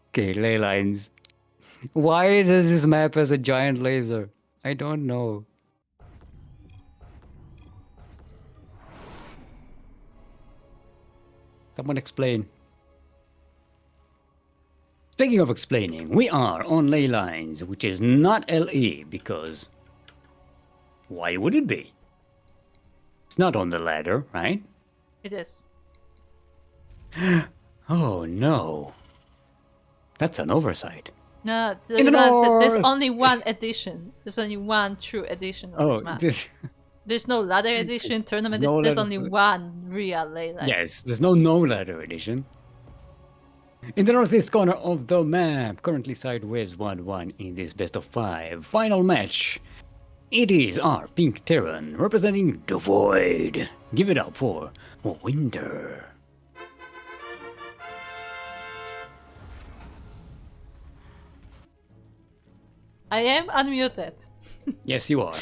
Okay, ley lines. Why does this map has a giant laser? I don't know. Someone explain. Speaking of explaining, we are on ley lines, which is not LE because why would it be? It's not on the ladder, right? It is. Oh no. That's an oversight. No, In the there's north! only one edition. There's only one true edition of this map. There's no ladder edition, tournament edition. There's only one real ley line. Yes, there's no ladder edition. In the northeast corner of the map, currently sideways 1-1 in this best of 5 final match. It is our Pink Terran representing the Void. Give it up for Winter. I am unmuted. Yes, you are.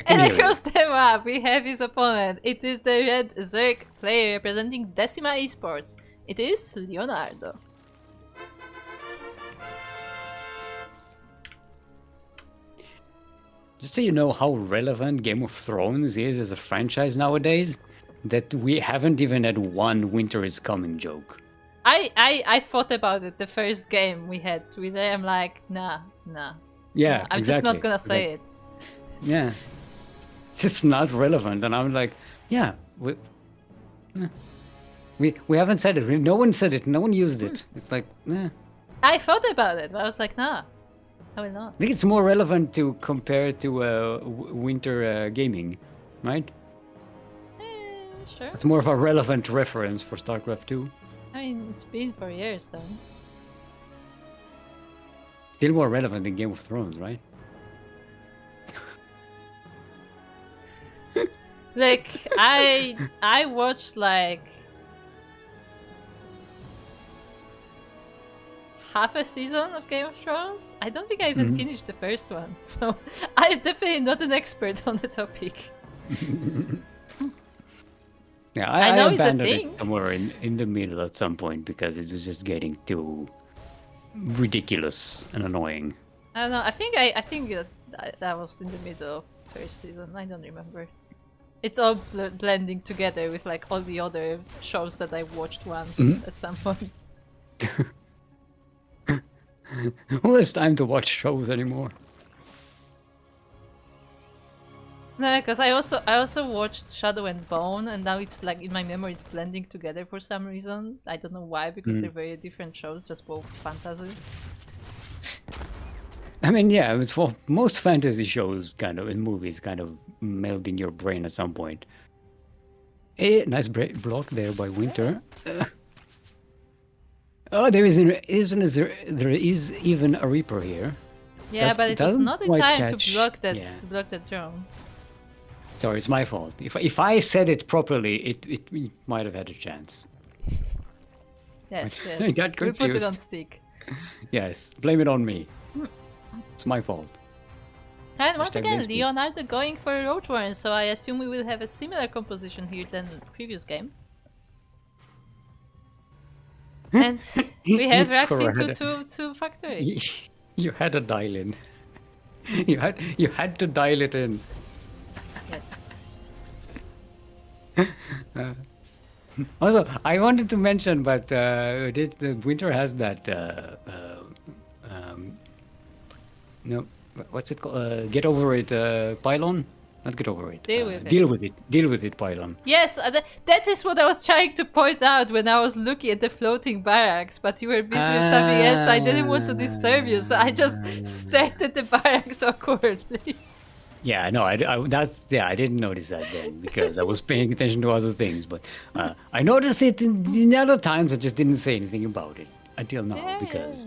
And across the map, we have his opponent. It is the red Zerg player representing Decima Esports. It is Leonardo. Just so you know how relevant Game of Thrones is as a franchise nowadays, that we haven't even had one Winter is Coming joke. I thought about it the first game we had with it. I'm like, nah. Yeah, I'm exactly. just not gonna say it. Yeah. It's just not relevant. And I'm like, yeah, we haven't said it. No one said it. No one used it. It's like, yeah. I thought about it, but I was like, nah, I will not. I think it's more relevant to compare to Winter Gaming, right? Sure. It's more of a relevant reference for StarCraft 2. I mean, it's been for years though. Still more relevant than Game of Thrones, right? Like, I watched like half a season of Game of Thrones. I don't think I even finished the first one, so I'm definitely not an expert on the topic. Yeah, I know I it's a abandoned thing. it somewhere in the middle at some point because it was just getting too ridiculous and annoying. I don't know. I think that was in the middle of first season. I don't remember. It's all blending together with like all the other shows that I watched once at some point. Who has time to watch shows anymore? No, because I also watched Shadow and Bone, and now it's like in my memory it's blending together for some reason. I don't know why, because they're very different shows, just both fantasy. I mean, yeah, it's for most fantasy shows, kind of, in movies, kind of meld in your brain at some point. Nice block there by Winter. Oh, there is even a Reaper here. Yeah, but it was not in time to block that drone. Sorry, it's my fault. If I said it properly, it might have had a chance. Yes, I yes. got We put it confused. on stick. Yes, blame it on me. It's my fault. And once Hashtag again, blame me. Leonardo going for a road warren, so I assume we will have a similar composition here than previous game. And we have racks into two factory. You had a dial in. You had to dial it in. Yes. Also, I wanted to mention, but Winter has that. No, what's it called? Get over it, pylon. Not get over it. Deal with it. Deal with it, pylon. Yes, that is what I was trying to point out when I was looking at the floating barracks, but you were busy with something else, so I didn't want to disturb you, so I just stared at the barracks awkwardly. Yeah, no, I didn't notice that then because I was paying attention to other things, but I noticed it in other times. I just didn't say anything about it until now because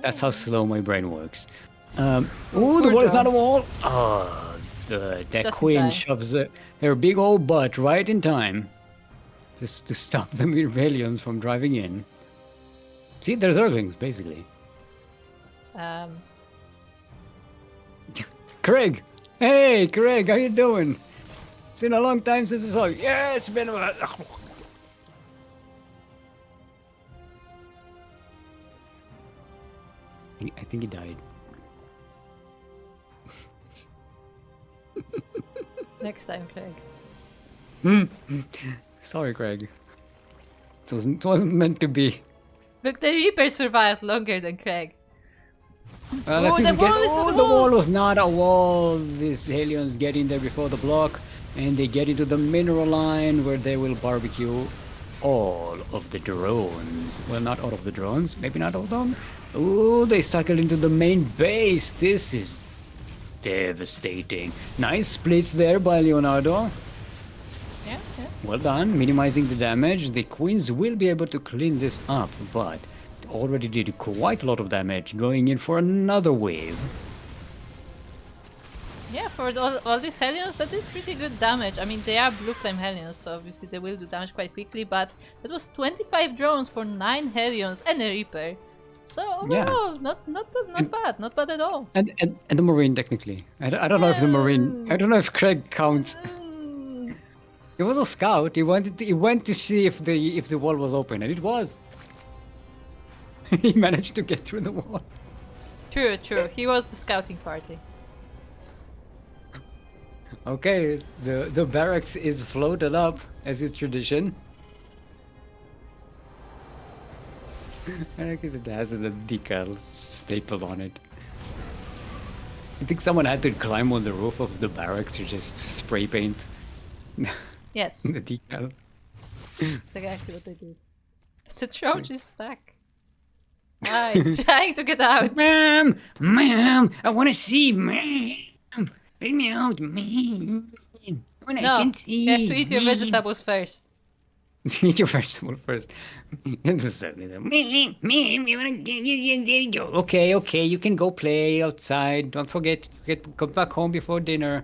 that's how slow my brain works. Oh, the wall is not a wall. Oh, that Just queen in time. shoves her big old butt right in time just to stop the rebellions from driving in. See, there's Zerglings, basically. Craig! Hey, Craig, how you doing? It's been a long time since we saw you. Yeah, it's been about... I think he died. Next time, Craig. Sorry, Craig. It wasn't meant to be. Look, the Reaper survived longer than Craig. Let's see the if we get. wall is Oh, the the wall. wall was not a wall. These aliens get in there before the block, and they get into the mineral line where they will barbecue all of the drones. Well, not all of the drones. Maybe not all of them. Oh, they cycle into the main base. This is devastating. Nice splits there by Leonardo. Yes, yeah. Well done, minimizing the damage. The queens will be able to clean this up, but already did quite a lot of damage, going in for another wave. Yeah, for all these Hellions, that is pretty good damage. I mean, they are Blue Flame Hellions, so obviously they will do damage quite quickly, but it was 25 drones for 9 Hellions and a Reaper. So overall, not bad, not bad at all. And the Marine, technically. I don't know if the Marine... I don't know if Craig counts. Mm, He was a scout. He went to see if the wall was open, and it was. He managed to get through the wall. true, he was the scouting party. Okay, the barracks is floated up, as is tradition. I like it has a decal stapled on it. I think someone had to climb on the roof of the barracks to just spray paint Yes, the decal. that's exactly what they did. The Trojan is stuck. Ah, it's trying to get out. Ma'am, I want to see, ma'am. Let me out, ma'am. When I No, can see. you have to eat your vegetables first. Eat your vegetable first. Ma'am, you wanna get. Okay, you can go play outside. Don't forget, come back home before dinner.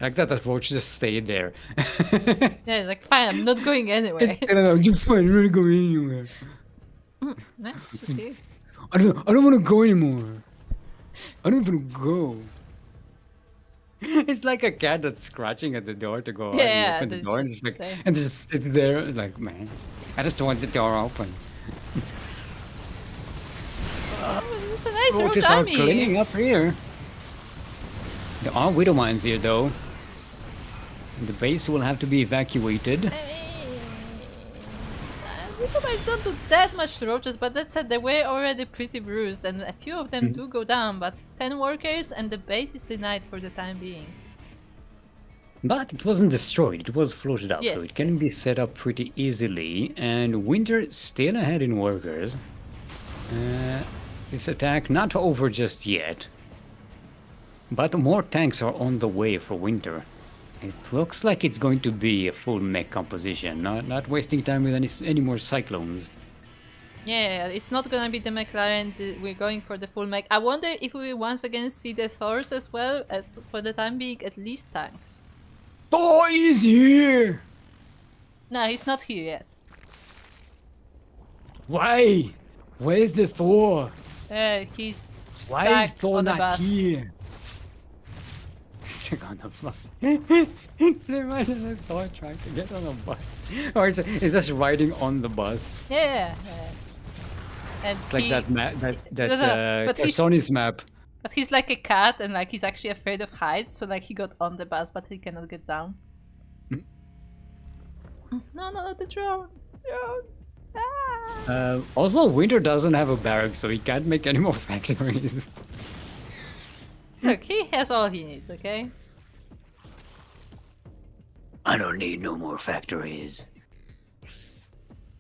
Like that roach just stayed there. Yeah, it's like, fine, I'm not going anywhere. It's still like, you fine, I'm not going anywhere. Nah, it's just here. I don't want to go anymore. I don't want to go. It's like a cat that's scratching at the door to go out Yeah, and open the that's door, and just just like, there. and just sit there like, man, I just want the door open. It's a nice roach Roaches are army. cleaning up here. There are widow mines here, though. The base will have to be evacuated. Widows don't do that much to roaches, but that said, they were already pretty bruised, and a few of them do go down, but 10 workers and the base is denied for the time being. But it wasn't destroyed, it was floated up, so Yes, it can be yes. set up pretty easily. And Winter still ahead in workers. This attack not over just yet. But more tanks are on the way for Winter. It looks like it's going to be a full mech composition, not wasting time with any more cyclones. Yeah, it's not gonna be the McLaren, we're going for the full mech. I wonder if we will once again see the Thors as well, for the time being, at least tanks. Thor is here! No, he's not here yet. Why? Where's the Thor? He's Why is stuck Thor on the not bus. here? Stuck on the bus. Imagine Thor trying to get on a bus. Or it's just riding on the bus. Yeah. And It's like that but he's- Sony's map. But he's like a cat, and like he's actually afraid of heights, so like he got on the bus, but he cannot get down. No, the drone! Drone! Ah! Also, Winter doesn't have a barrack, so he can't make any more factories. Look, he has all he needs, okay? I don't need no more factories.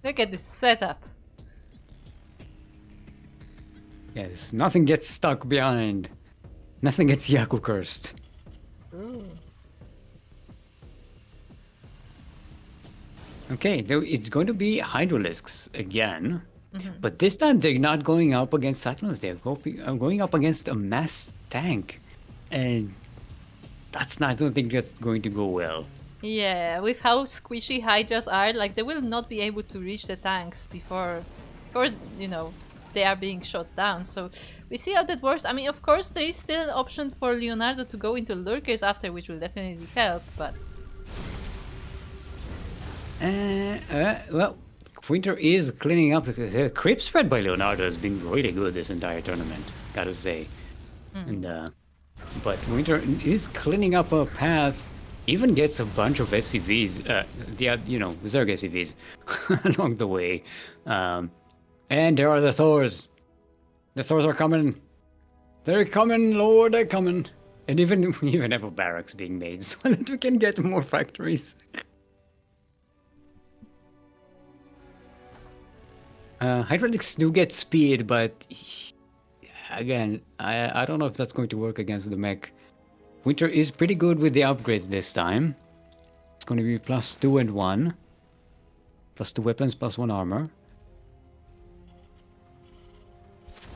Look at this setup. Yes, nothing gets stuck behind. Nothing gets Yaku cursed. Okay, it's going to be Hydralisks again. But this time they're not going up against Cyclones, they're going up against a mass tank. And I don't think that's going to go well. Yeah, with how squishy Hydras are, like they will not be able to reach the tanks before you know, they are being shot down. So we see how that works. I mean, of course, there is still an option for Leonardo to go into lurkers after, which will definitely help, but... Well, Winter is cleaning up. The creep spread by Leonardo has been really good this entire tournament, gotta say. And but Winter is cleaning up a path even gets a bunch of SCVs, Zerg SCVs along the way. And there are the Thors. The Thors are coming. They're coming, Lord, they're coming. And even we even have a barracks being made so that we can get more factories. Hydraulics do get speed, but again, I don't know if that's going to work against the mech. Winter is pretty good with the upgrades this time. It's going to be +2 and 1. +2 weapons, +1 armor.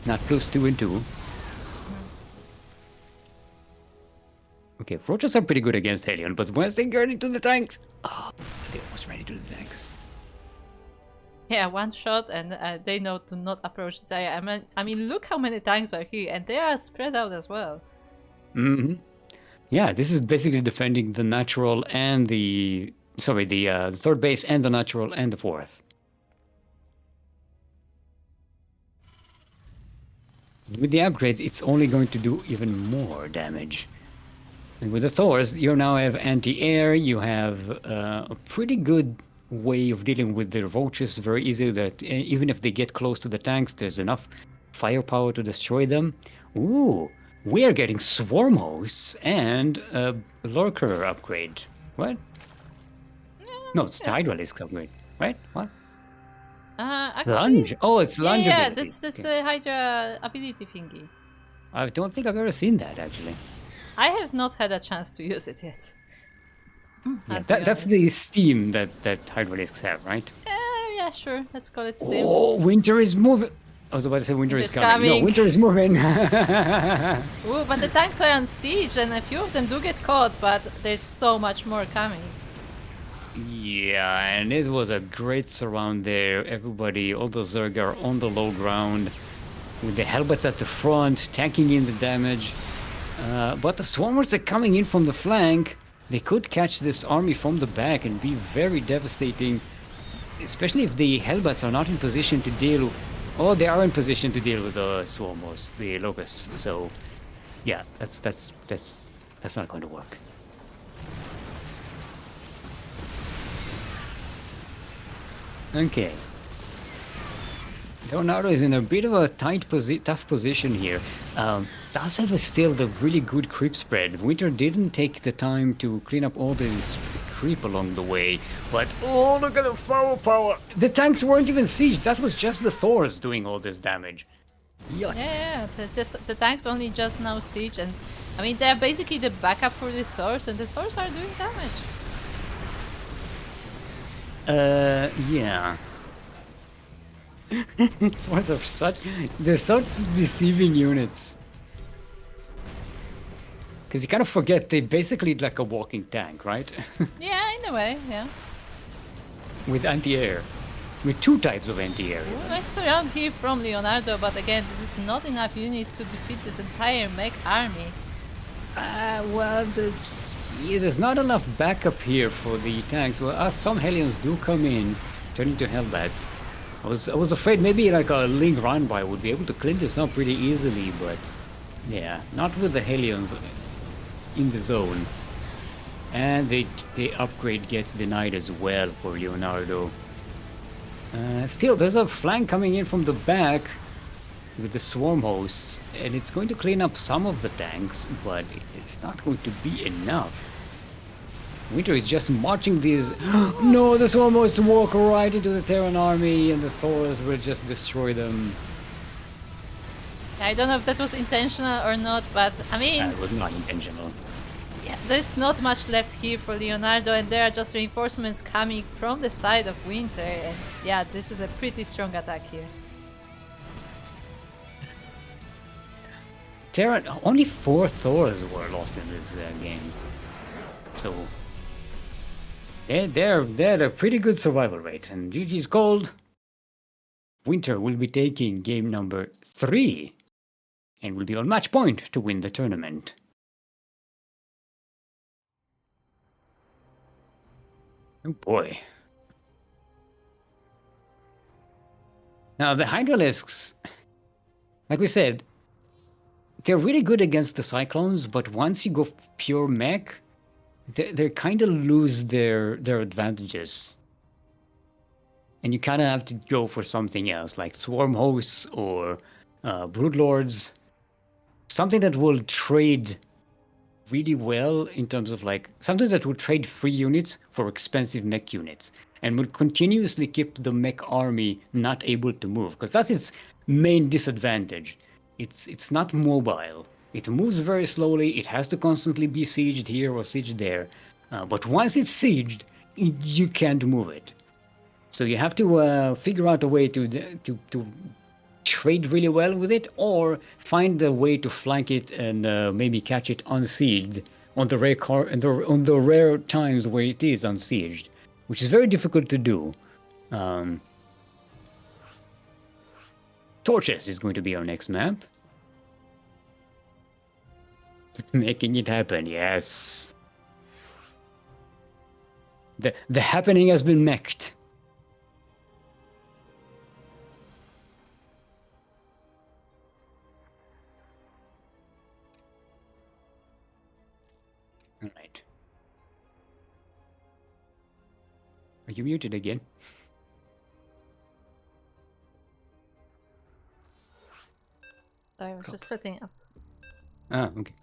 Not +2 and 2. Okay, Roaches are pretty good against Helion, but once they get into the tanks... Oh, they almost ran into the tanks. Yeah, one shot and they know to not approach this area. I mean, look how many tanks are here, and they are spread out as well. Mm-hmm. Yeah, this is basically defending the natural and the... Sorry, the third base and the natural and the fourth. With the upgrades, it's only going to do even more damage. And with the Thors, you now have anti-air, you have a pretty good way of dealing with the roaches very easily, that even if they get close to the tanks, there's enough firepower to destroy them. Ooh, we are getting swarm hosts and a lurker upgrade. What? No, it's the Hydralisk upgrade, right? What? Actually, Lunge. Oh, it's lunge yeah, ability. that's Okay. Hydra ability thingy. I don't think I've ever seen that, actually. I have not had a chance to use it yet. Yeah, that's the steam that Hydralisks have, right? Yeah, sure. Let's call it steam. Oh, winter is moving. I was about to say winter is coming. No, winter is moving. Ooh, but the tanks are on siege, and a few of them do get caught, but there's so much more coming. Yeah, and it was a great surround there. Everybody, all the Zerg are on the low ground, with the Hellbats at the front, tanking in the damage. But the Swarmers are coming in from the flank. They could catch this army from the back and be very devastating, especially if the Hellbats are not in position to deal. Oh, they are in position to deal with the Swarmers, the Locusts. So, yeah, that's not going to work. Okay. Leonardo is in a bit of a tough position here. Does have still the really good creep spread. Winter didn't take the time to clean up all the creep along the way, but oh, look at the firepower! The tanks weren't even siege. That was just the Thors doing all this damage. Yikes. Yeah, the tanks only just now siege, and I mean they're basically the backup for the Thors, and the Thors are doing damage. Yeah. Thors are they're such deceiving units. Because you kind of forget they basically like a walking tank, right? Yeah, in a way, yeah. With anti-air. With two types of anti-air. Nice surround here from Leonardo, but again, this is not enough units to defeat this entire mech army. Well, there's not enough backup here for the tanks. Well, some Hellions do come in, turn into Hellbats. I was afraid maybe like a Ling Ranbai would be able to clean this up pretty easily, but yeah, not with the Hellions in the zone. And the upgrade gets denied as well for Leonardo. Still, there's a flank coming in from the back with the swarm hosts, and it's going to clean up some of the tanks, but it's not going to be enough. Winter is just marching these. No, the swarm hosts walk right into the Terran army, and the Thors will just destroy them. I don't know if that was intentional or not, but I mean... It was not intentional. Yeah, there's not much left here for Leonardo, and there are just reinforcements coming from the side of Winter, and yeah, this is a pretty strong attack here. Terran, only 4 Thors were lost in this game, so they're a pretty good survival rate. And GG's gold. Winter will be taking game number 3, and will be on match point to win the tournament. Oh boy. Now the Hydralisks, like we said, they're really good against the Cyclones, but once you go pure mech, they kind of lose their advantages. And you kind of have to go for something else, like Swarm Hosts or Broodlords. Something that will trade really well in terms of like something that will trade free units for expensive mech units and will continuously keep the mech army not able to move, because that's its main disadvantage. It's not mobile. It moves very slowly. It has to constantly be sieged here or sieged there. But once it's sieged, you can't move it. So you have to figure out a way to trade really well with it, or find a way to flank it and maybe catch it unsieged on the rare times where it is unsieged, which is very difficult to do. Torches is going to be our next map. Making it happen, yes. The happening has been mech'd. All right. Are you muted again? I was just setting up. Ah, okay.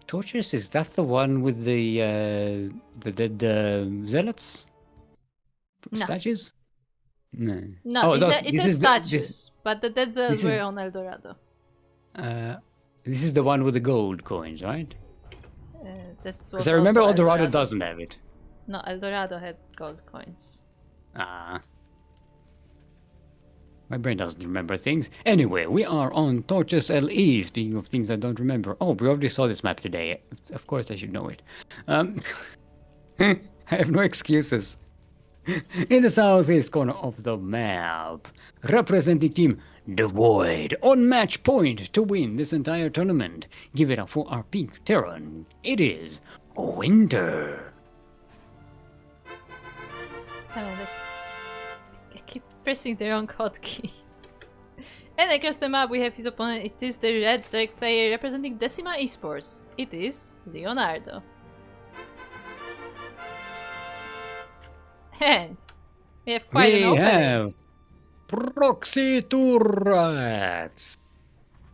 Torches, is that the one with the dead zealots? No. Statues? No. No, it's a statues, this, but the dead cells is- were on Eldorado. this is the one with the gold coins, right? That's Because I remember Eldorado doesn't have it. No, Eldorado had gold coins. Ah. My brain doesn't remember things. Anyway, we are on Torches LE, speaking of things I don't remember. Oh, we already saw this map today. Of course I should know it. I have no excuses. In the southeast corner of the map, representing Team Devoid, on match point to win this entire tournament. Give it up for our pink Terran. It is Winter. I keep pressing the wrong hotkey. And across the map we have his opponent. It is the red Zerg player representing Decima Esports. It is Leonardo. And we have quite an opening. We have proxy turrets.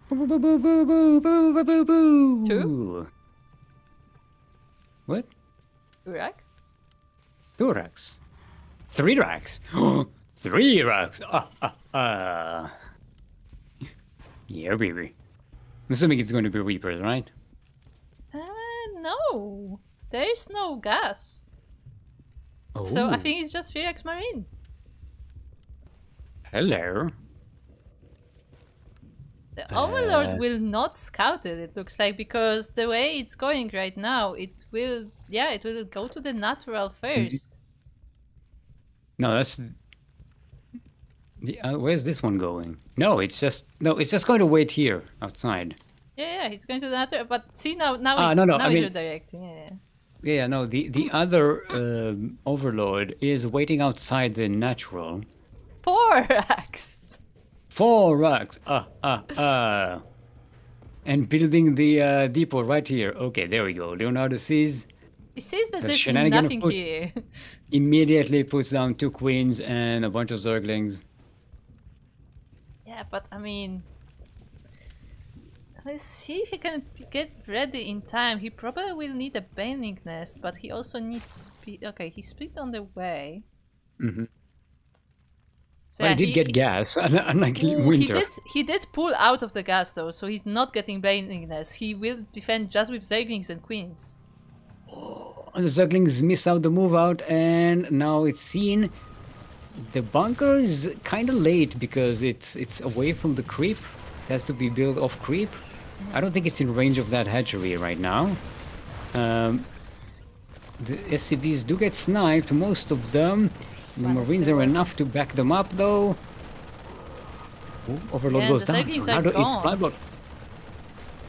Boo, boo, boo, boo, boo, boo, boo, boo, boo. 2? What? 2 racks? 2 racks. 3 racks. 3 racks. Yeah, baby. I'm assuming it's going to be Reapers, right? No. There is no gas. Oh. So I think it's just 3 racks Marine. Hello. The Overlord will not scout it, it looks like, because the way it's going right now, it will go to the natural first. No, that's the where's this one going? No, it's just going to wait here outside. Yeah, it's going to the natural, but see now it's redirecting. Yeah. Yeah, no, the other Overlord is waiting outside the natural. 4 racks. 4 racks. And building the depot right here. Okay, there we go. Leonardo sees. He says that there's shenanigan nothing afoot. here. Immediately puts down 2 queens and a bunch of zerglings. Yeah, but I mean, let's see if he can get ready in time. He probably will need a baning nest, but he also needs speed. Okay, he speed on the way. Mm-hmm. So Well, he did get gas, unlike Winter. He did pull out of the gas though, so he's not getting baning nest. He will defend just with zerglings and queens. The Ducklings miss out the move out, and now it's seen. The bunker is kind of late because it's away from the creep. It has to be built off creep. I don't think it's in range of that hatchery right now. The SCVs do get sniped, most of them. The Marines are enough to back them up, though. Ooh, Overload goes down. Leonardo is splatblocked.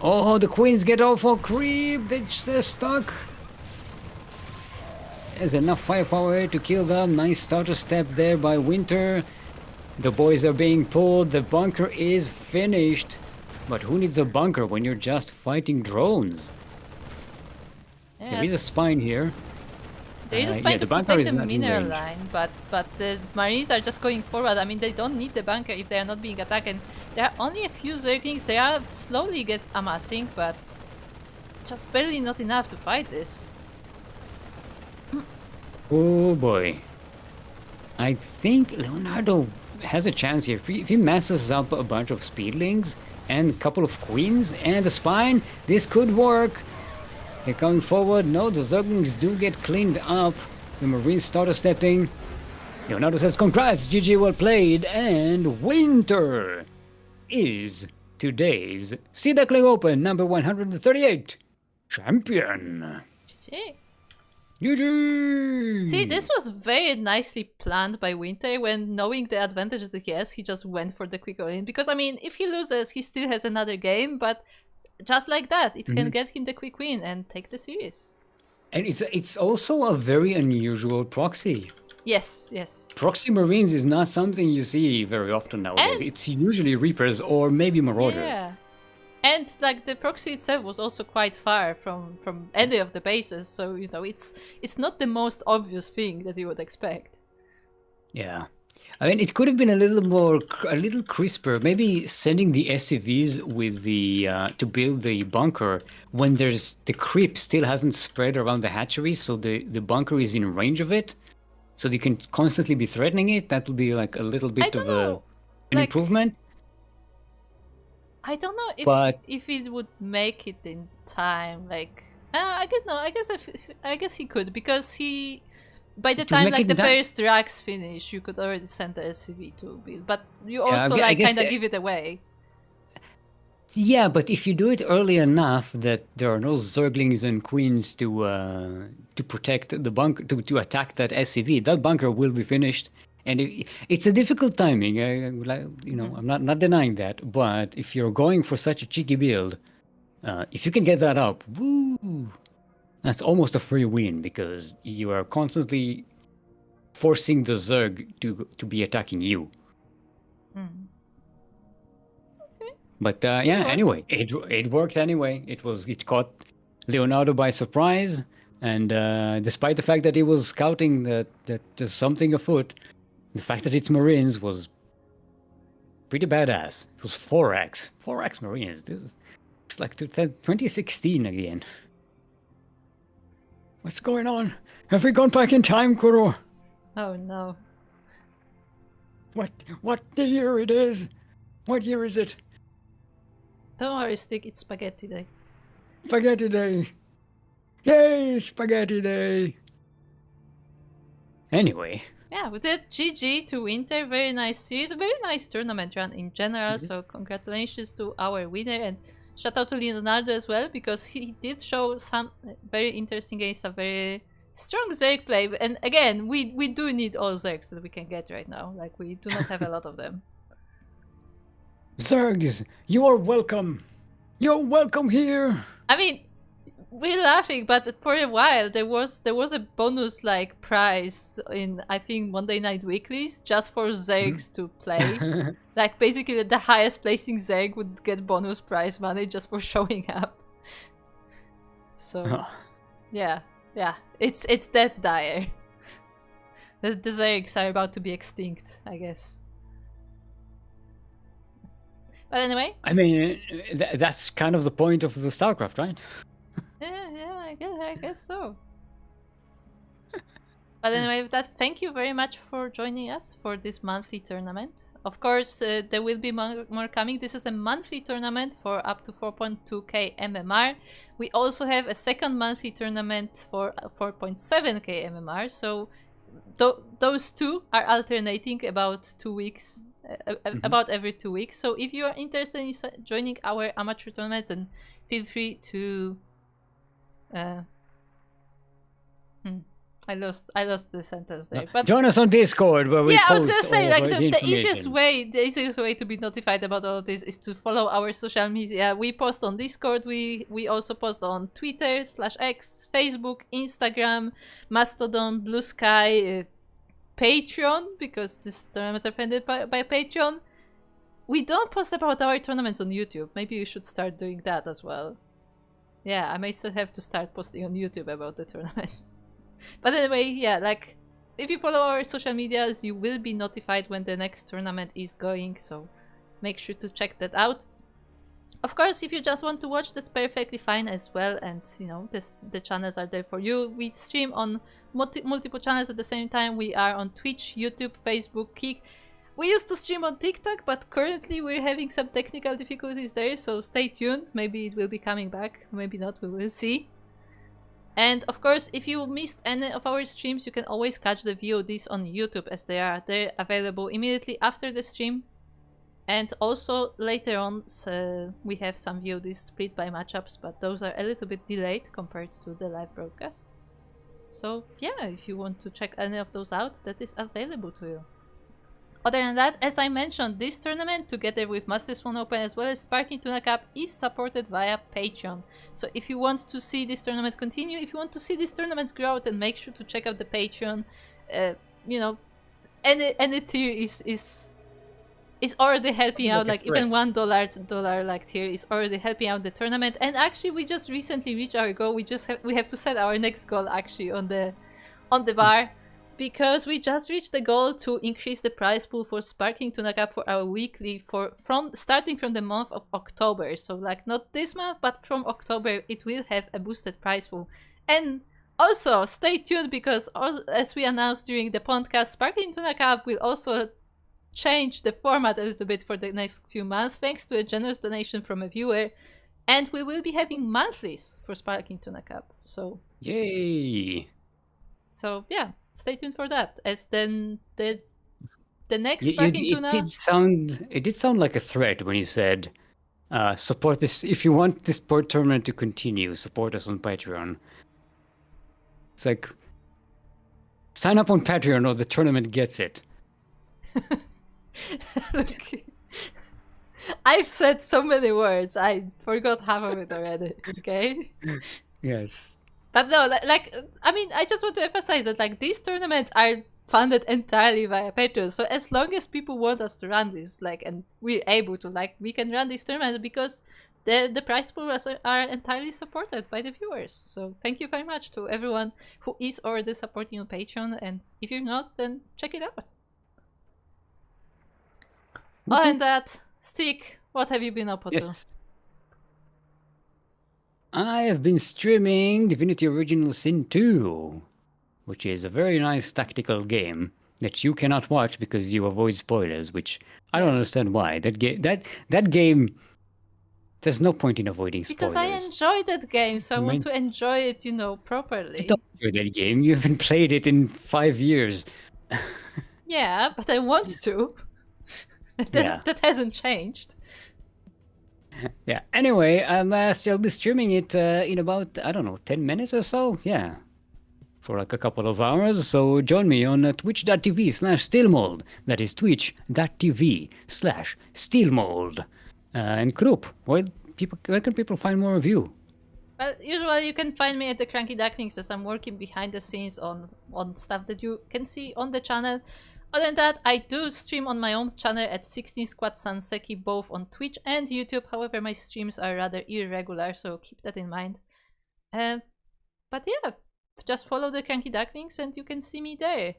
Oh, the queens get off for creep. They're stuck. has enough firepower to kill them. Nice starter step there by Winter. The boys are being pulled. The bunker is finished. But who needs a bunker when you're just fighting drones? Yeah. There is a spine here. There is a spine to the bunker protect is the not in mineral range. line, but the Marines are just going forward. I mean, they don't need the bunker if they are not being attacked. And there are only a few Zerglings. They are slowly amassing, but just barely not enough to fight this. Oh boy. I think Leonardo has a chance here. If he messes up a bunch of speedlings and a couple of queens and a spine, this could work. They're coming forward. No, the Zerglings do get cleaned up. The Marines started stepping. Leonardo says, congrats, GG, well played. And Winter is today's Sea Duckling Open number 138 champion. GG. GG! See, this was very nicely planned by Winter. When knowing the advantage that he has, he just went for the quick win. Because, I mean, if he loses, he still has another game, but just like that, it can get him the quick win and take the series. And it's also a very unusual proxy. Yes, yes. Proxy Marines is not something you see very often nowadays. And it's usually Reapers or maybe Marauders. yeah. And like the proxy itself was also quite far from any of the bases, so you know it's not the most obvious thing that you would expect. Yeah. I mean, it could have been a little crisper. Maybe sending the SCVs with the to build the bunker when the creep still hasn't spread around the hatchery, so the bunker is in range of it, so you can constantly be threatening it. That would be like a little bit of an improvement. I don't know if it would make it in time. Like, I guess he could, because by the time like the first racks finish, you could already send the SCV to build, but you also kind of give it away. Yeah, but if you do it early enough that there are no Zerglings and Queens to protect the bunker, to attack that SCV, that bunker will be finished. And it's a difficult timing. I'm not denying that. But if you're going for such a cheeky build, if you can get that up, woo, that's almost a free win, because you are constantly forcing the Zerg to be attacking you. Okay. But anyway, it worked anyway. It caught Leonardo by surprise, and despite the fact that he was scouting that there's something afoot, the fact that it's Marines was pretty badass. It was 4x Marines. It's like 2016 again. What's going on? Have we gone back in time, Kuro? Oh no. What year it is? What year is it? Don't worry, Stick, it's Spaghetti Day. Spaghetti Day. Yay, Spaghetti Day. Anyway. Yeah, we did GG to Winter. Very nice series. A very nice tournament run in general. So congratulations to our winner, and shout out to Leonardo as well, because he did show some very interesting games, a very strong Zerg play. And again, we do need all Zergs that we can get right now. Like, we do not have a lot of them. Zergs, you are welcome. You're welcome here. I mean, we're laughing, but for a while there was a bonus like prize in, I think, Monday Night Weeklies just for Zergs to play. Like, basically the highest placing Zerg would get bonus prize money just for showing up. So yeah, it's that dire. The Zergs are about to be extinct, I guess. But anyway, I mean, that's kind of the point of the StarCraft, right? Yeah, I guess so. But anyway, with that, thank you very much for joining us for this monthly tournament. Of course, there will be more coming. This is a monthly tournament for up to 4.2k MMR. We also have a second monthly tournament for 4.7k MMR. So those two are alternating about 2 weeks, about every 2 weeks. So if you are interested in joining our amateur tournaments, then feel free to I lost the sentence there. But join us on Discord where we yeah, I was post gonna say, all like, of the the easiest information. way to be notified about all of this is to follow our social media. We post on Discord. We also post on Twitter /X, Facebook, Instagram, Mastodon, Blue Sky, Patreon, because these tournaments are funded by Patreon. We don't post about our tournaments on YouTube. Maybe we should start doing that as well. Yeah, I may still have to start posting on YouTube about the tournaments. But anyway, yeah, like, if you follow our social medias, you will be notified when the next tournament is going, so make sure to check that out. Of course, if you just want to watch, that's perfectly fine as well, and you know, the channels are there for you. We stream on multiple channels at the same time. We are on Twitch, YouTube, Facebook, Kick. We used to stream on TikTok, but currently we're having some technical difficulties there, so stay tuned. Maybe it will be coming back, maybe not, we will see. And of course, if you missed any of our streams, you can always catch the VODs on YouTube, as they're available immediately after the stream. And also later on, we have some VODs split by matchups, but those are a little bit delayed compared to the live broadcast. So yeah, if you want to check any of those out, that is available to you. Other than that, as I mentioned, this tournament, together with Masters 1 Open as well as Sparking Tuna Cup, is supported via Patreon. So if you want to see this tournament continue, if you want to see these tournaments grow, then make sure to check out the Patreon. You know, any tier is already helping out. Like even $1 like tier is already helping out the tournament. And actually, we just recently reached our goal. We have to set our next goal actually on the bar. Because we just reached the goal to increase the prize pool for Sparking Tuna Cup for our weekly starting from the month of October. So like not this month, but from October it will have a boosted prize pool. And also stay tuned, because as we announced during the podcast, Sparking Tuna Cup will also change the format a little bit for the next few months, thanks to a generous donation from a viewer. And we will be having monthlies for Sparking Tuna Cup. So yay! So yeah, stay tuned for that. As then the next Sparking Tuna. It did sound like a threat when you said, support this. If you want this sport tournament to continue, support us on Patreon. It's like, sign up on Patreon or the tournament gets it. Look, I've said so many words, I forgot half of it already. Okay. Yes. But no, like, I mean, I just want to emphasize that, like, these tournaments are funded entirely via Patreon. So as long as people want us to run this, like, and we're able to, like, we can run these tournaments because the prize pools are entirely supported by the viewers. So thank you very much to everyone who is already supporting on Patreon. And if you're not, then check it out. Mm-hmm. Oh, and that, Stick, what have you been up to? I have been streaming Divinity Original Sin 2, which is a very nice tactical game that you cannot watch because you avoid spoilers, which I don't understand why. That game, there's no point in avoiding spoilers. Because I enjoy that game, so I want to enjoy it, properly. I don't enjoy that game. You haven't played it in 5 years. Yeah, but I want to. That hasn't changed. Yeah. Anyway, I'll still be streaming it in about, I don't know, 10 minutes or so. Yeah. For like a couple of hours. So join me on twitch.tv/steelmold. That is twitch.tv/steelmold. And Krupp, where can people find more of you? Well, usually you can find me at the CranKy Ducklings, as I'm working behind the scenes on stuff that you can see on the channel. Other than that, I do stream on my own channel at 16 Squad Sanseki, both on Twitch and YouTube. However, my streams are rather irregular, so keep that in mind. But yeah, just follow the CranKy Ducklings and you can see me there.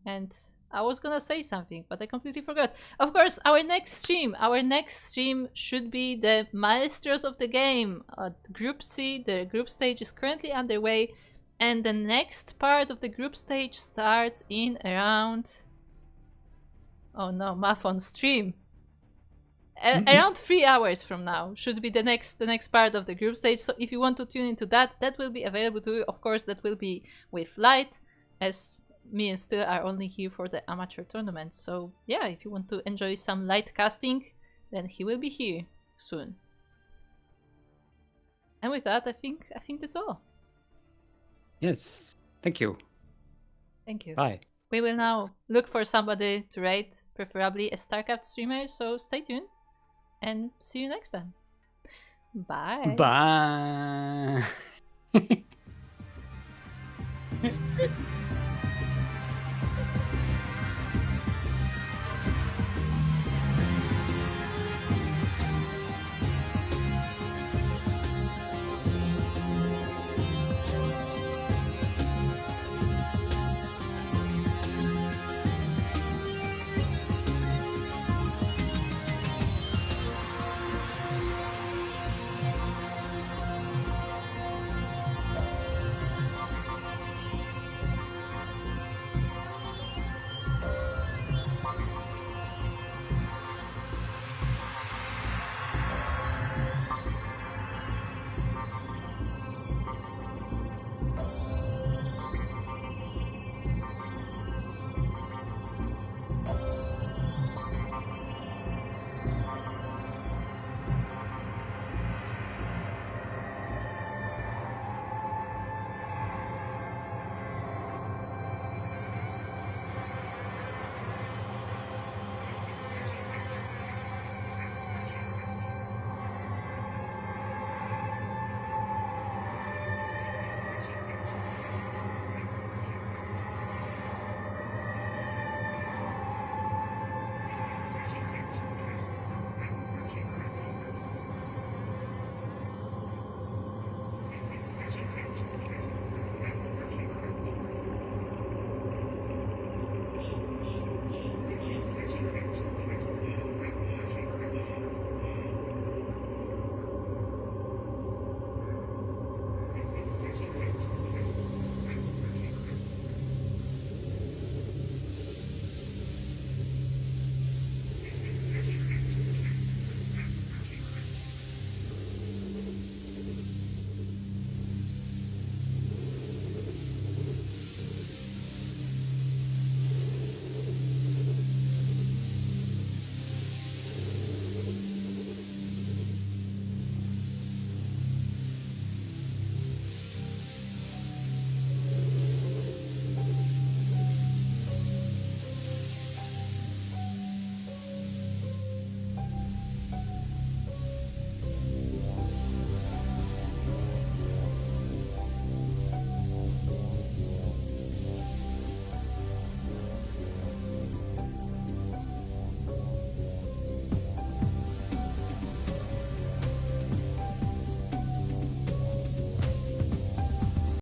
And I was gonna say something, but I completely forgot. Of course, our next stream should be the Maestros of the game. Group C, the group stage is currently underway, and the next part of the group stage starts in around... Oh no, math on stream. Around 3 hours from now should be the next part of the group stage. So if you want to tune into that will be available to you. Of course, that will be with Light, as me and Still are only here for the amateur tournament. So yeah, if you want to enjoy some Light casting, then he will be here soon. And with that, I think that's all. Yes, thank you. Thank you. Bye. We will now look for somebody to raid, preferably a StarCraft streamer, so stay tuned and see you next time. Bye. Bye.